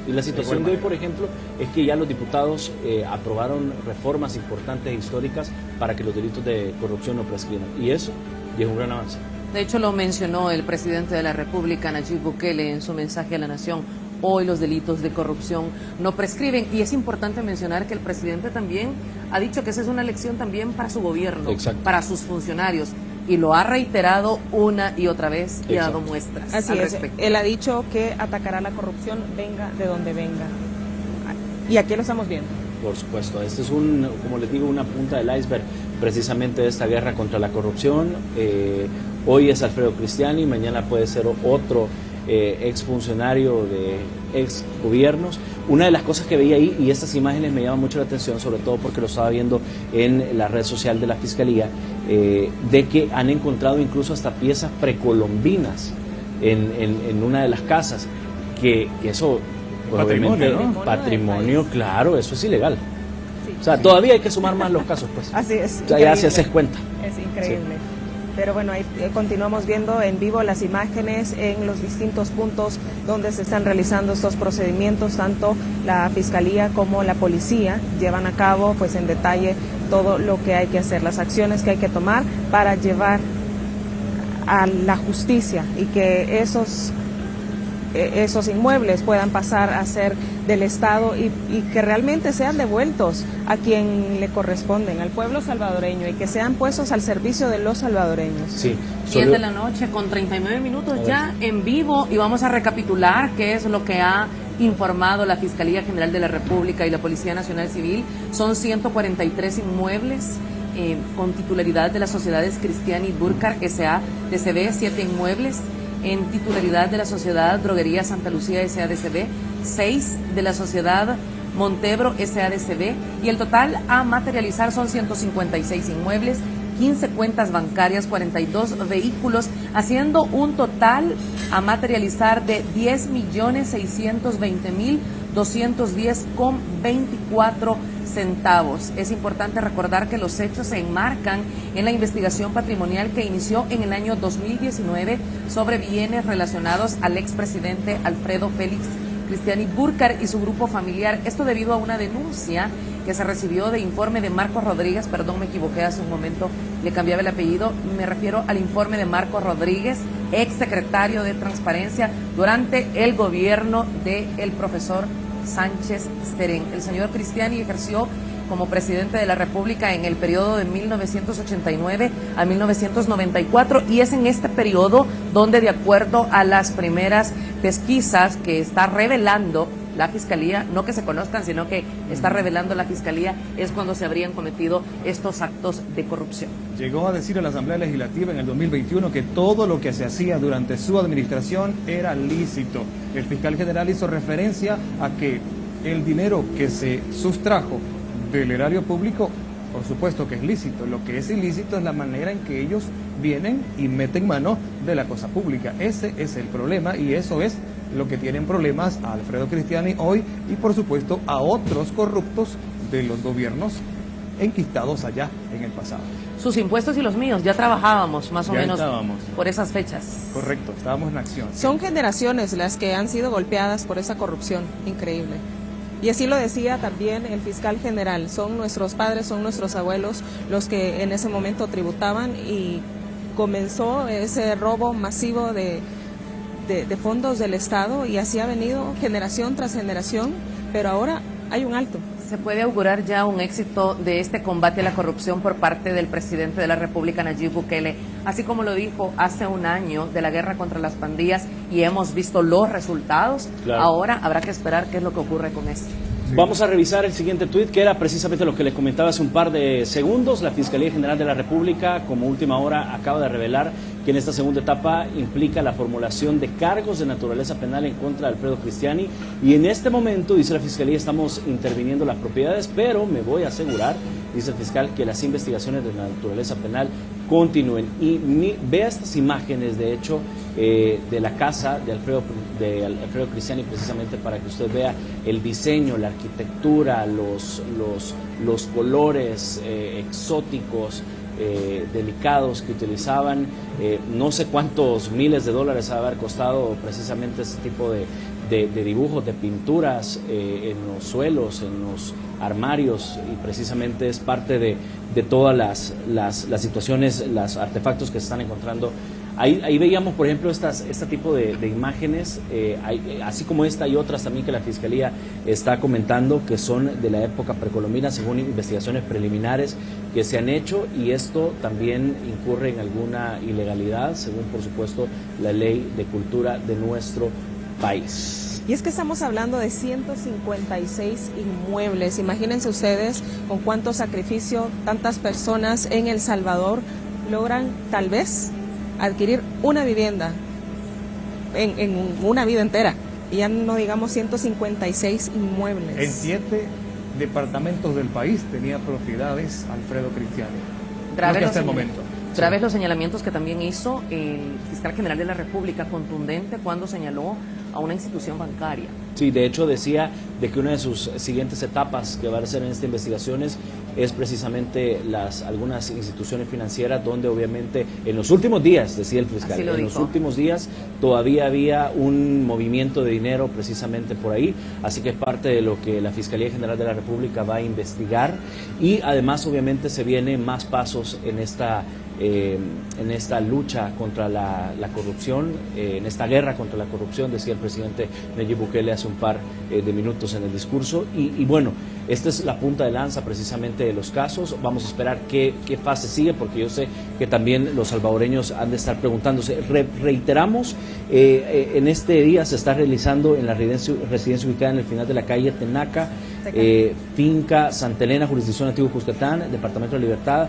Y la situación de hoy, por ejemplo, es que ya los diputados aprobaron reformas importantes e históricas para que los delitos de corrupción no prescriban. Y eso ya es un gran avance.
De hecho, lo mencionó el presidente de la República, Nayib Bukele, en su mensaje a la Nación. Hoy los delitos de corrupción no prescriben, y es importante mencionar que el presidente también ha dicho que esa es una lección también para su gobierno, para sus funcionarios, y lo ha reiterado una y otra vez y ha dado muestras.
Así es, él ha dicho que atacará la corrupción venga de donde venga, y aquí lo estamos viendo.
Por supuesto, este es como les digo, una punta del iceberg precisamente de esta guerra contra la corrupción. Hoy es Alfredo Cristiani, mañana puede ser otro exfuncionario de ex gobiernos. Una de las cosas que veía ahí, y estas imágenes me llaman mucho la atención, sobre todo porque lo estaba viendo en la red social de la Fiscalía, de que han encontrado incluso hasta piezas precolombinas en una de las casas, que eso patrimonio, claro, eso es ilegal. Sí, o sea, todavía hay que sumar más los casos, pues.
Así es.
O sea, ya se haces cuenta.
Es increíble.
Sí.
Pero bueno, ahí continuamos viendo en vivo las imágenes en los distintos puntos donde se están realizando estos procedimientos. Tanto la Fiscalía como la Policía llevan a cabo, pues, en detalle todo lo que hay que hacer, las acciones que hay que tomar para llevar a la justicia y que esos esos inmuebles puedan pasar a ser del Estado y que realmente sean devueltos a quien le corresponden, al pueblo salvadoreño, y que sean puestos al servicio de los salvadoreños.
Sí.
10 de la noche con 39 minutos ya en vivo, y vamos a recapitular qué es lo que ha informado la Fiscalía General de la República y la Policía Nacional Civil. Son 143 inmuebles con titularidad de las sociedades Cristiani Burkhardt S.A.D.C.B., 7 inmuebles en titularidad de la sociedad Droguería Santa Lucía S.A.D.C.B., 6 de la sociedad Montebro S.A.D.C.B., y el total a materializar son 156 inmuebles, 15 cuentas bancarias, 42 vehículos, haciendo un total a materializar de 10.620.210,24 centavos. Es importante recordar que los hechos se enmarcan en la investigación patrimonial que inició en el año 2019 sobre bienes relacionados al expresidente Alfredo Félix Cristiani Burkhardt y su grupo familiar. Esto debido a una denuncia que se recibió de informe de Marcos Rodríguez, perdón, me equivoqué hace un momento, le cambiaba el apellido, me refiero al informe de Marcos Rodríguez, ex secretario de Transparencia durante el gobierno del profesor Sánchez Serén. El señor Cristiani ejerció como presidente de la República en el periodo de 1989 a 1994, y es en este periodo donde, de acuerdo a las primeras pesquisas que está revelando la Fiscalía, no que se conozcan, sino que está revelando la Fiscalía, es cuando se habrían cometido estos actos de corrupción.
Llegó a decir a la Asamblea Legislativa en el 2021 que todo lo que se hacía durante su administración era lícito. El fiscal general hizo referencia a que el dinero que se sustrajo del erario público, por supuesto que es lícito. Lo que es ilícito es la manera en que ellos vienen y meten mano de la cosa pública. Ese es el problema, y eso es lo que tienen problemas a Alfredo Cristiani hoy, y por supuesto a otros corruptos de los gobiernos enquistados allá en el pasado.
Sus impuestos y los míos, ya trabajábamos más o menos
estábamos
por esas fechas.
Correcto, estábamos en acción.
Son generaciones las que han sido golpeadas por esa corrupción increíble. Y así lo decía también el fiscal general, son nuestros padres, son nuestros abuelos los que en ese momento tributaban, y comenzó ese robo masivo de fondos del Estado, y así ha venido generación tras generación, pero ahora hay un alto.
¿Se puede augurar ya un éxito de este combate a la corrupción por parte del presidente de la República, Nayib Bukele? Así como lo dijo hace un año de la guerra contra las pandillas, y hemos visto los resultados,
claro.
Ahora habrá que esperar qué es lo que ocurre con esto.
Vamos a revisar el siguiente tuit, que era precisamente lo que les comentaba hace un par de segundos. La Fiscalía General de la República, como última hora, acaba de revelar que en esta segunda etapa implica la formulación de cargos de naturaleza penal en contra de Alfredo Cristiani, y en este momento, dice la Fiscalía, estamos interviniendo las propiedades, pero me voy a asegurar, dice el fiscal, que las investigaciones de naturaleza penal continúen. Y vea estas imágenes, de hecho, de la casa de Alfredo Cristiani, precisamente para que usted vea el diseño, la arquitectura, los colores exóticos, delicados que utilizaban. No sé cuántos miles de dólares ha de haber costado precisamente este tipo de dibujos, de pinturas en los suelos, en los armarios, y precisamente es parte de todas las situaciones, los artefactos que se están encontrando. Ahí veíamos, por ejemplo, este tipo de imágenes, así como esta y otras también que la Fiscalía está comentando, que son de la época precolombina, según investigaciones preliminares que se han hecho, y esto también incurre en alguna ilegalidad, según, por supuesto, la Ley de Cultura de nuestro país.
Y es que estamos hablando de 156 inmuebles. Imagínense ustedes con cuánto sacrificio tantas personas en El Salvador logran tal vez adquirir una vivienda en una vida entera, y ya no digamos 156 inmuebles.
En 7 departamentos del país tenía propiedades Alfredo Cristiani. Hasta el momento.
Graves los señalamientos que también hizo el fiscal general de la República, contundente cuando señaló a una institución bancaria.
Sí, de hecho decía de que una de sus siguientes etapas que va a hacer en estas investigaciones es precisamente algunas instituciones financieras, donde obviamente en los últimos días, decía el fiscal, en los últimos días todavía había un movimiento de dinero precisamente por ahí, así que es parte de lo que la Fiscalía General de la República va a investigar, y además obviamente se vienen más pasos en esta en esta lucha contra la corrupción, en esta guerra contra la corrupción, decía el presidente Nayib Bukele hace un par de minutos en el discurso. Y bueno, esta es la punta de lanza precisamente de los casos. Vamos a esperar qué fase sigue, porque yo sé que también los salvadoreños han de estar preguntándose. Reiteramos, en este día se está realizando en la residencia ubicada en el final de la calle Tenaca, finca Santa Elena, jurisdicción Antiguo Cuscatlán, departamento de Libertad,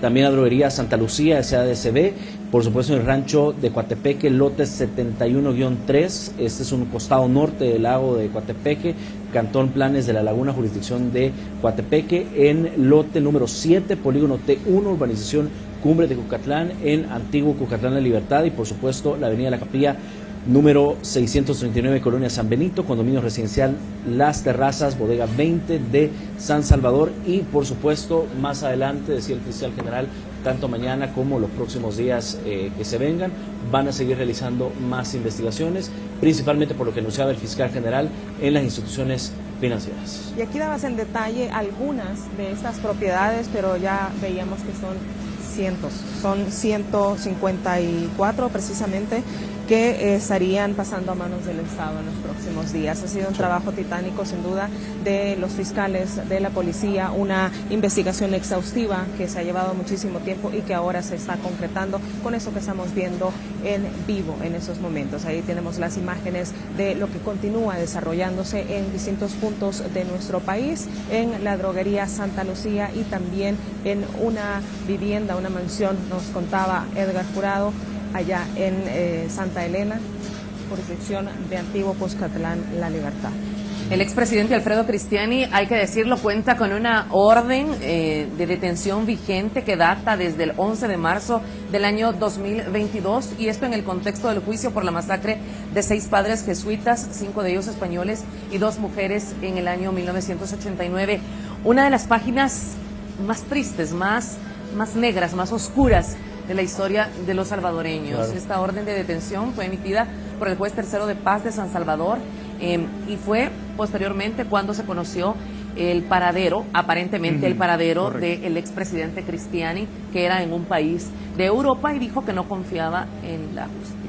también la droguería Santa Lucía, SADCB, por supuesto en el rancho de Coatepeque, lote 71-3, este es un costado norte del lago de Coatepeque, Cantón Planes de la Laguna, jurisdicción de Coatepeque, en lote número 7, polígono T1, urbanización Cumbre de Cucatlán, en Antiguo Cucatlán La Libertad, y por supuesto la avenida La Capilla, número 639, Colonia San Benito, condominio residencial Las Terrazas, bodega 20 de San Salvador. Y por supuesto, más adelante, decía el fiscal general, tanto mañana como los próximos días que se vengan, van a seguir realizando más investigaciones, principalmente por lo que anunciaba el fiscal general en las instituciones financieras.
Y aquí dabas en detalle algunas de estas propiedades, pero ya veíamos que son cientos, son 154 precisamente, que estarían pasando a manos del Estado en los próximos días. Ha sido un trabajo titánico, sin duda, de los fiscales, de la policía, una investigación exhaustiva que se ha llevado muchísimo tiempo y que ahora se está concretando con eso que estamos viendo en vivo en esos momentos. Ahí tenemos las imágenes de lo que continúa desarrollándose en distintos puntos de nuestro país, en la droguería Santa Lucía y también en una vivienda, una mansión, nos contaba Edgar Jurado, allá en Santa Elena, jurisdicción de Antiguo Cuscatlán, La Libertad.
El expresidente Alfredo Cristiani, hay que decirlo, cuenta con una orden de detención vigente que data desde el 11 de marzo del año 2022, y esto en el contexto del juicio por la masacre de 6 padres jesuitas, 5 de ellos españoles y 2 mujeres en el año 1989. Una de las páginas más tristes, más negras, más oscuras de la historia de los salvadoreños. Claro. Esta orden de detención fue emitida por el juez tercero de paz de San Salvador y fue posteriormente cuando se conoció el paradero, aparentemente el paradero del expresidente Cristiani, que era en un país de Europa, y dijo que no confiaba en la justicia.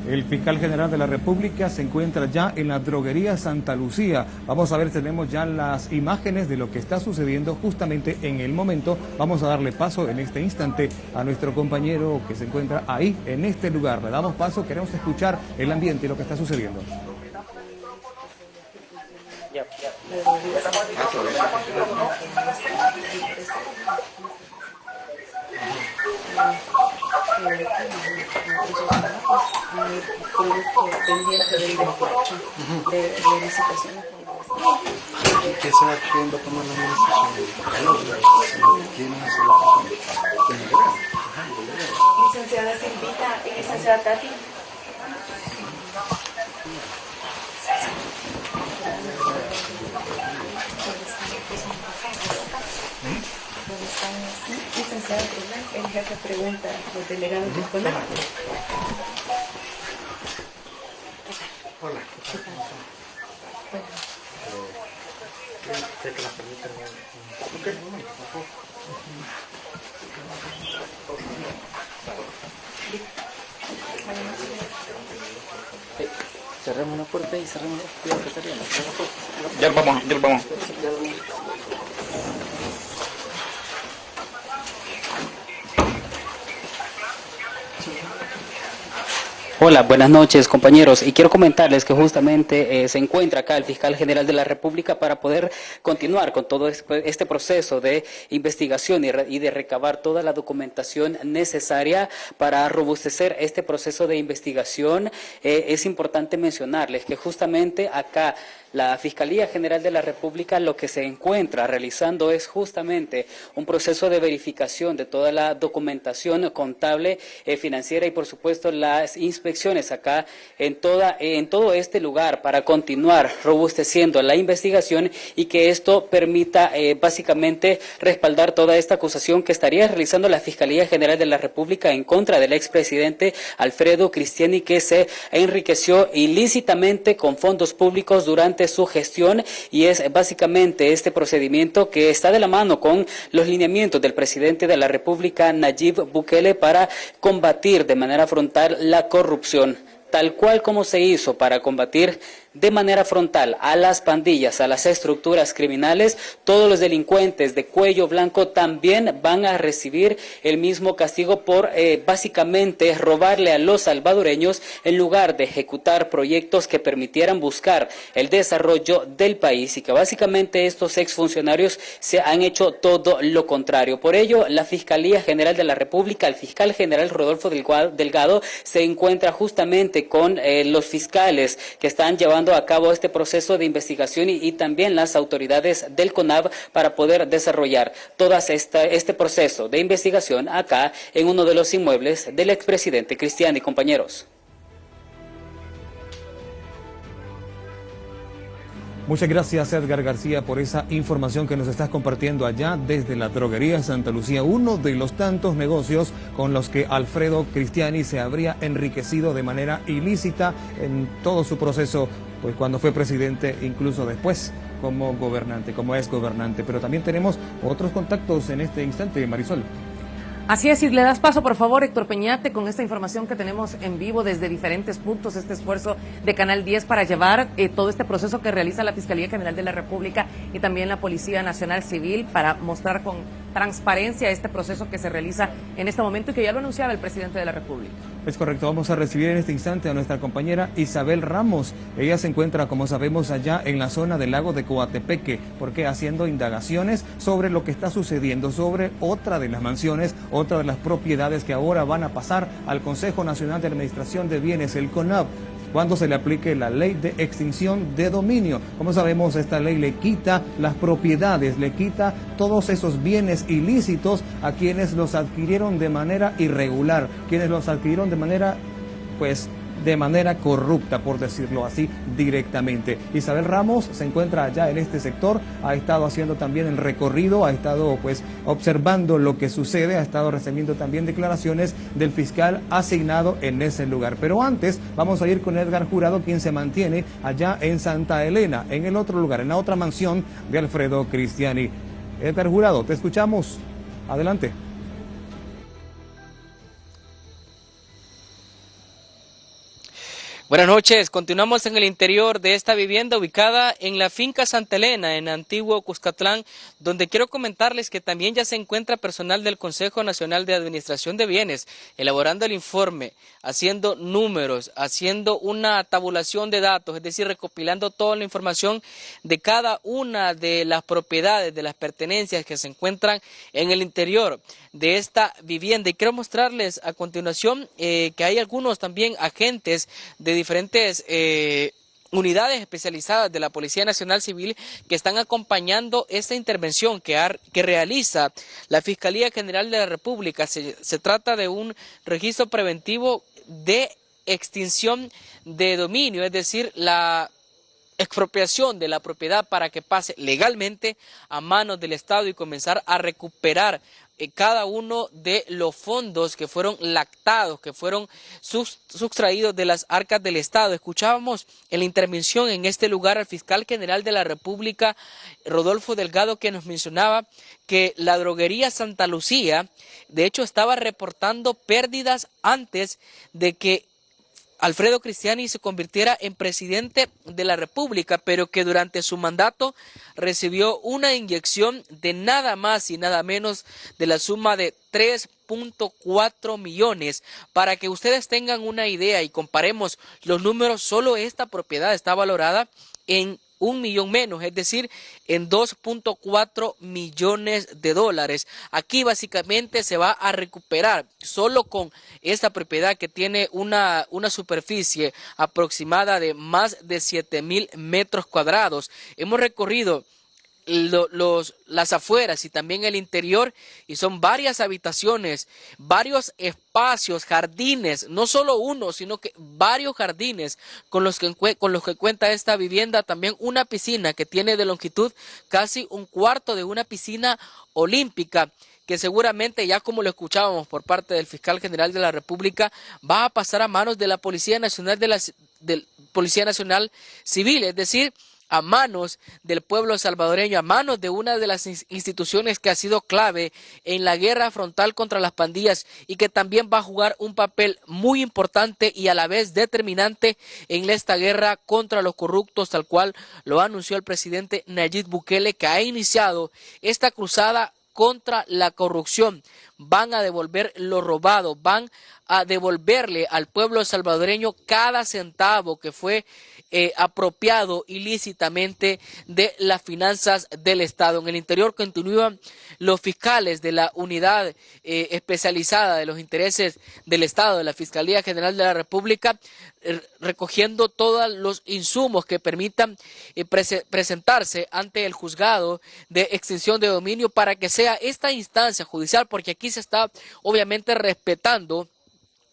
El fiscal general de la República se encuentra ya en la droguería Santa Lucía. Vamos a ver si tenemos ya las imágenes de lo que está sucediendo justamente en el momento. Vamos a darle paso en este instante a nuestro compañero que se encuentra ahí, en este lugar. Le damos paso, queremos escuchar el ambiente y lo que está sucediendo.
Pendiente del despacho de licitación. ¿Qué se va a tomar la administración? ¿Quién es la licenciada Silvita y licenciada Tati? Licenciada, el jefe pregunta los delegados de escuela. Hola. ¿Cree que la permiten? Ok, por favor.
Cerremos una puerta y cerremos la puerta.
Ya vamos.
Hola, buenas noches compañeros, y quiero comentarles que justamente se encuentra acá el fiscal general de la República para poder continuar con todo este proceso de investigación y de recabar toda la documentación necesaria para robustecer este proceso de investigación. Es importante mencionarles que justamente acá la Fiscalía General de la República lo que se encuentra realizando es justamente un proceso de verificación de toda la documentación contable, financiera y por supuesto las inspecciones acá en todo este lugar para continuar robusteciendo la investigación y que esto permita básicamente respaldar toda esta acusación que estaría realizando la Fiscalía General de la República en contra del expresidente Alfredo Cristiani, que se enriqueció ilícitamente con fondos públicos durante básicamente su gestión, y es básicamente este procedimiento que está de la mano con los lineamientos del presidente de la República, Nayib Bukele, para combatir de manera frontal la corrupción, tal cual como se hizo para combatir de manera frontal a las pandillas, a las estructuras criminales. Todos los delincuentes de cuello blanco también van a recibir el mismo castigo por básicamente robarle a los salvadoreños en lugar de ejecutar proyectos que permitieran buscar el desarrollo del país, y que básicamente estos exfuncionarios se han hecho todo lo contrario. Por ello, la Fiscalía General de la República, el fiscal general Rodolfo Delgado, se encuentra justamente con los fiscales que están llevando a cabo este proceso de investigación y también las autoridades del CONAV para poder desarrollar todo este proceso de investigación acá en uno de los inmuebles del expresidente Cristiani. Compañeros.
Muchas gracias, Edgar García, por esa información que nos estás compartiendo allá desde la droguería Santa Lucía, uno de los tantos negocios con los que Alfredo Cristiani se habría enriquecido de manera ilícita en todo su proceso, pues cuando fue presidente, incluso después como gobernante, como ex gobernante. Pero también tenemos otros contactos en este instante, Marisol.
Así es, y le das paso, por favor, Héctor Peñate, con esta información que tenemos en vivo desde diferentes puntos, este esfuerzo de Canal 10 para llevar todo este proceso que realiza la Fiscalía General de la República y también la Policía Nacional Civil para mostrar con transparencia este proceso que se realiza en este momento y que ya lo anunciaba el presidente de la República.
Es correcto, vamos a recibir en este instante a nuestra compañera Isabel Ramos. Ella se encuentra, como sabemos, allá en la zona del lago de Coatepeque, porque haciendo indagaciones sobre lo que está sucediendo, sobre otra de las mansiones, otra de las propiedades que ahora van a pasar al Consejo Nacional de Administración de Bienes, el CONAB, cuando se le aplique la ley de extinción de dominio. Como sabemos, esta ley le quita las propiedades, le quita todos esos bienes ilícitos a quienes los adquirieron de manera irregular, quienes los adquirieron de manera, pues, de manera corrupta, por decirlo así directamente. Isabel Ramos se encuentra allá en este sector, ha estado haciendo también el recorrido, ha estado pues observando lo que sucede, ha estado recibiendo también declaraciones del fiscal asignado en ese lugar. Pero antes vamos a ir con Edgar Jurado, quien se mantiene allá en Santa Elena, en el otro lugar, en la otra mansión de Alfredo Cristiani. Edgar Jurado, te escuchamos. Adelante.
Buenas noches, continuamos en el interior de esta vivienda ubicada en la finca Santa Elena, en Antiguo Cuscatlán, donde quiero comentarles que también ya se encuentra personal del Consejo Nacional de Administración de Bienes, elaborando el informe, haciendo números, haciendo una tabulación de datos, es decir, recopilando toda la información de cada una de las propiedades, de las pertenencias que se encuentran en el interior de esta vivienda. Y quiero mostrarles a continuación que hay algunos también agentes de diferentes unidades especializadas de la Policía Nacional Civil que están acompañando esta intervención que realiza la Fiscalía General de la República. Se trata de un registro preventivo de extinción de dominio, es decir, la expropiación de la propiedad para que pase legalmente a manos del Estado y comenzar a recuperar cada uno de los fondos que fueron lactados, que fueron sustraídos de las arcas del Estado. Escuchábamos en la intervención en este lugar al fiscal general de la República, Rodolfo Delgado, que nos mencionaba que la droguería Santa Lucía, de hecho, estaba reportando pérdidas antes de que Alfredo Cristiani se convirtiera en presidente de la República, pero que durante su mandato recibió una inyección de nada más y nada menos de la suma de 3.4 millones. Para que ustedes tengan una idea y comparemos los números, solo esta propiedad está valorada en 1 millón menos, es decir, en 2.4 millones de dólares. Aquí básicamente se va a recuperar solo con esta propiedad que tiene una superficie aproximada de más de 7,000 metros cuadrados. Hemos recorrido las afueras y también el interior, y son varias habitaciones, varios espacios, jardines, no solo uno, sino que varios jardines con los que cuenta esta vivienda. También una piscina que tiene de longitud casi un cuarto de una piscina olímpica, que seguramente, ya como lo escuchábamos por parte del fiscal general de la República, va a pasar a manos de la Policía Nacional Policía Nacional Civil, es decir, a manos del pueblo salvadoreño, a manos de una de las instituciones que ha sido clave en la guerra frontal contra las pandillas y que también va a jugar un papel muy importante y a la vez determinante en esta guerra contra los corruptos, tal cual lo anunció el presidente Nayib Bukele, que ha iniciado esta cruzada contra la corrupción. Van a devolver lo robado, van a devolverle al pueblo salvadoreño cada centavo que fue apropiado ilícitamente de las finanzas del Estado. En el interior continúan los fiscales de la unidad especializada de los intereses del Estado, de la Fiscalía General de la República, recogiendo todos los insumos que permitan presentarse ante el juzgado de extinción de dominio para que sea esta instancia judicial, porque aquí se está obviamente respetando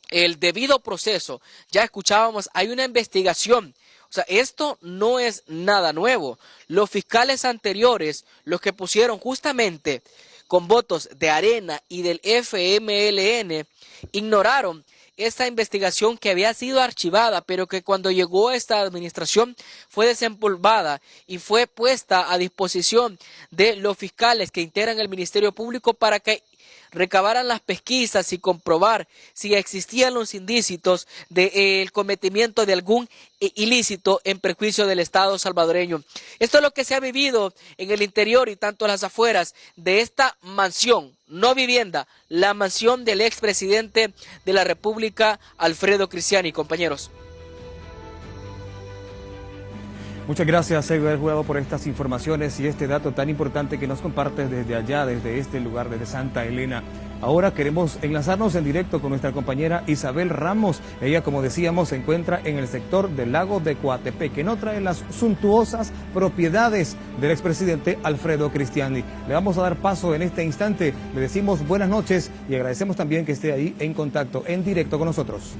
el debido proceso. Ya escuchábamos, hay una investigación. O sea, esto no es nada nuevo. Los fiscales anteriores, los que pusieron justamente con votos de Arena y del FMLN, ignoraron esta investigación que había sido archivada, pero que cuando llegó esta administración fue desempolvada y fue puesta a disposición de los fiscales que integran el Ministerio Público para que recabaran las pesquisas y comprobar si existían los indicios del cometimiento de algún ilícito en perjuicio del Estado salvadoreño. Esto es lo que se ha vivido en el interior y tanto en las afueras de esta mansión, no vivienda, la mansión del expresidente de la República, Alfredo Cristiani. Compañeros.
Muchas gracias, Edgar Jurado, por estas informaciones y este dato tan importante que nos compartes desde allá, desde este lugar, desde Santa Elena. Ahora queremos enlazarnos en directo con nuestra compañera Isabel Ramos. Ella, como decíamos, se encuentra en el sector del lago de Coatepec, que no trae las suntuosas propiedades del expresidente Alfredo Cristiani. Le vamos a dar paso en este instante. Le decimos buenas noches y agradecemos también que esté ahí en contacto, en directo con nosotros.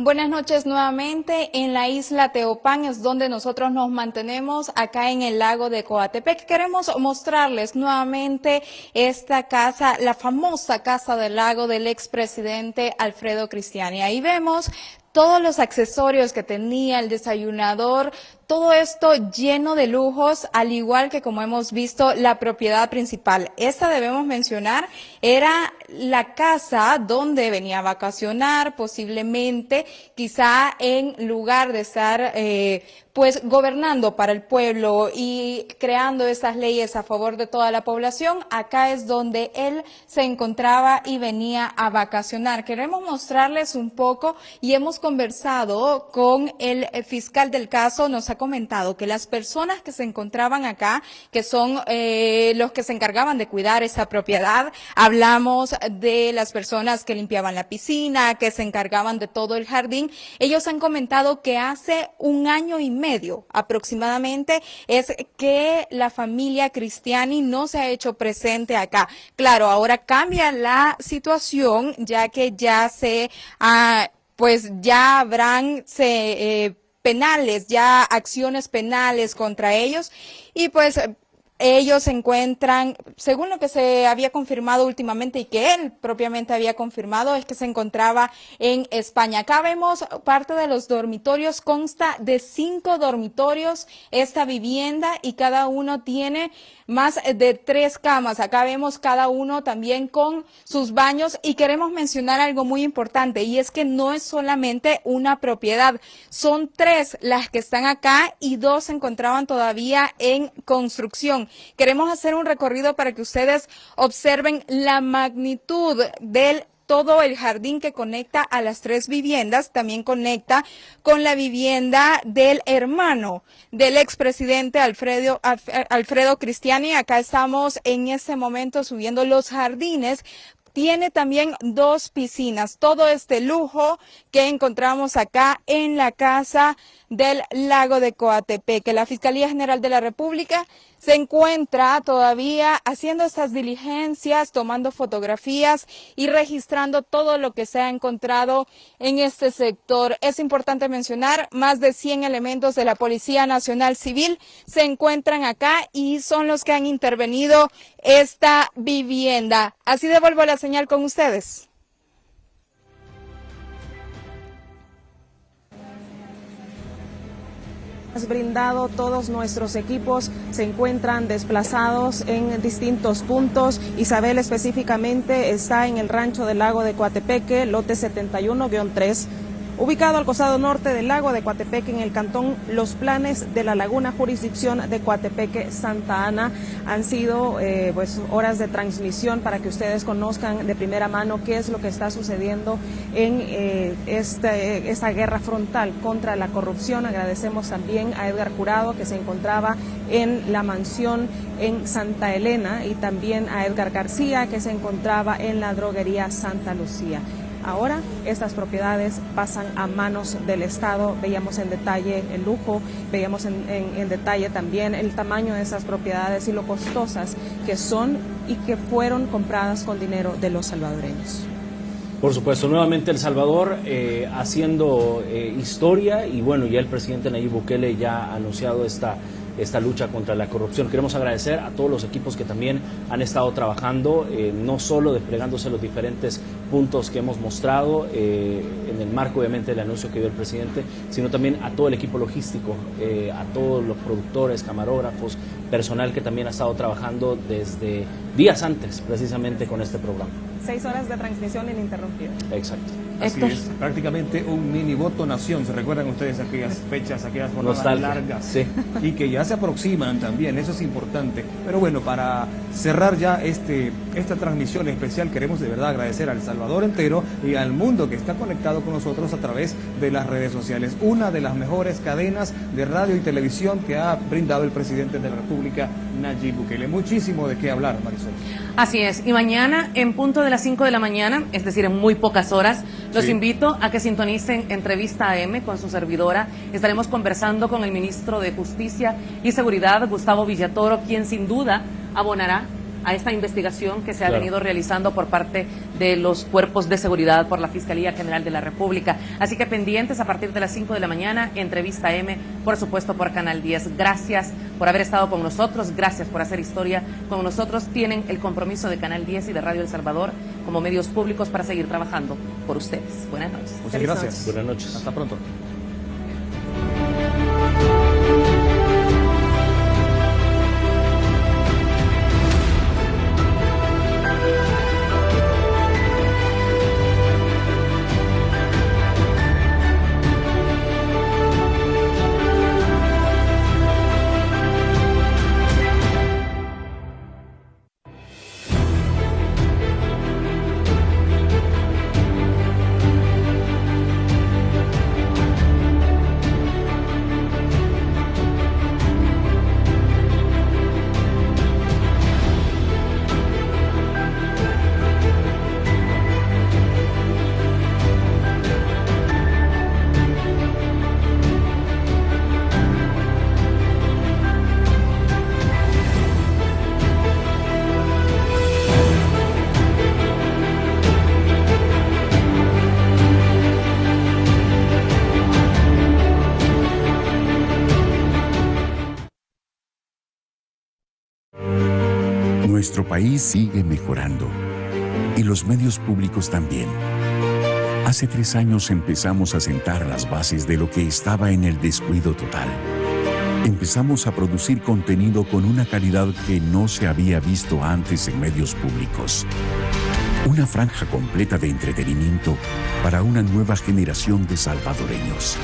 Buenas noches nuevamente. En la isla Teopán es donde nosotros nos mantenemos, acá en el lago de Coatepec. Queremos mostrarles nuevamente esta casa, la famosa casa del lago del expresidente Alfredo Cristiani. Ahí vemos todos los accesorios que tenía el desayunador, todo esto lleno de lujos, al igual que, como hemos visto, la propiedad principal. Esta, debemos mencionar, era la casa donde venía a vacacionar, posiblemente, quizá en lugar de estar pues gobernando para el pueblo y creando estas leyes a favor de toda la población. Acá es donde él se encontraba y venía a vacacionar. Queremos mostrarles un poco y hemos conversado con el fiscal del caso. Nos ha comentado que las personas que se encontraban acá, que son los que se encargaban de cuidar esa propiedad, hablamos de las personas que limpiaban la piscina, que se encargaban de todo el jardín. Ellos han comentado que hace un año y medio aproximadamente es que la familia Cristiani no se ha hecho presente acá. Claro, ahora cambia la situación, ya que ya pues ya habrán penales, ya acciones penales contra ellos, y pues ellos se encuentran, según lo que se había confirmado últimamente y que él propiamente había confirmado, es que se encontraba en España. Acá vemos parte de los dormitorios, consta de 5 dormitorios esta vivienda y cada uno tiene más de 3 camas. Acá vemos cada uno también con sus baños, y queremos mencionar algo muy importante, y es que no es solamente una propiedad, son 3 las que están acá y 2 se encontraban todavía en construcción. Queremos hacer un recorrido para que ustedes observen la magnitud del todo el jardín que conecta a las 3 viviendas, también conecta con la vivienda del hermano del expresidente Alfredo Cristiani. Acá estamos en este momento subiendo los jardines. Tiene también 2 piscinas, todo este lujo que encontramos acá en la casa del lago de Coatepec. La Fiscalía General de la República se encuentra todavía haciendo estas diligencias, tomando fotografías y registrando todo lo que se ha encontrado en este sector. Es importante mencionar, más de 100 elementos de la Policía Nacional Civil se encuentran acá y son los que han intervenido esta vivienda. Así devuelvo la señal con ustedes.
brindado, todos nuestros equipos se encuentran desplazados en distintos puntos. Isabel específicamente está en el rancho del lago de Coatepeque, lote 71-3, ubicado al costado norte del lago de Coatepeque en el cantón Los Planes de la Laguna, jurisdicción de Coatepeque, Santa Ana. Han sido pues horas de transmisión para que ustedes conozcan de primera mano qué es lo que está sucediendo en esta guerra frontal contra la corrupción. Agradecemos también a Edgar Jurado, que se encontraba en la mansión en Santa Elena, y también a Edgar García, que se encontraba en la droguería Santa Lucía. Ahora estas propiedades pasan a manos del Estado. Veíamos en detalle el lujo, veíamos en detalle también el tamaño de esas propiedades y lo costosas que son y que fueron compradas con dinero de los salvadoreños.
Por supuesto, nuevamente El Salvador haciendo historia, y bueno, ya el presidente Nayib Bukele ya ha anunciado esta lucha contra la corrupción. Queremos agradecer a todos los equipos que también han estado trabajando, no solo desplegándose los diferentes puntos que hemos mostrado en el marco obviamente del anuncio que dio el presidente, sino también a todo el equipo logístico, a todos los productores, camarógrafos, personal que también ha estado trabajando desde días antes precisamente con este programa.
6 horas de transmisión ininterrumpida.
Exacto.
Así es, prácticamente un mini voto nación. ¿Se recuerdan ustedes aquellas fechas, aquellas jornadas largas?
Sí.
Y que ya se aproximan también, eso es importante. Pero bueno, para cerrar ya esta transmisión especial, queremos de verdad agradecer a El Salvador entero y al mundo que está conectado con nosotros a través de las redes sociales. Una de las mejores cadenas de radio y televisión que ha brindado el presidente de la República, Nayib Bukele. Muchísimo de qué hablar, Marisol.
Así es, y mañana en punto de las 5 de la mañana, es decir, en muy pocas horas, los invito a que sintonicen Entrevista AM con su servidora. Estaremos conversando con el ministro de Justicia y Seguridad, Gustavo Villatoro, quien sin duda abonará a esta investigación que se ha venido realizando por parte de los cuerpos de seguridad por la Fiscalía General de la República. Así que pendientes a partir de las 5 de la mañana, Entrevista M, por supuesto por Canal 10. Gracias por haber estado con nosotros, gracias por hacer historia con nosotros. Tienen el compromiso de Canal 10 y de Radio El Salvador como medios públicos para seguir trabajando por ustedes. Buenas noches.
Muchas gracias.
Buenas noches.
Hasta pronto.
Nuestro país sigue mejorando y los medios públicos también. Hace 3 años empezamos a sentar las bases de lo que estaba en el descuido total. Empezamos a producir contenido con una calidad que no se había visto antes en medios públicos. Una franja completa de entretenimiento para una nueva generación de salvadoreños.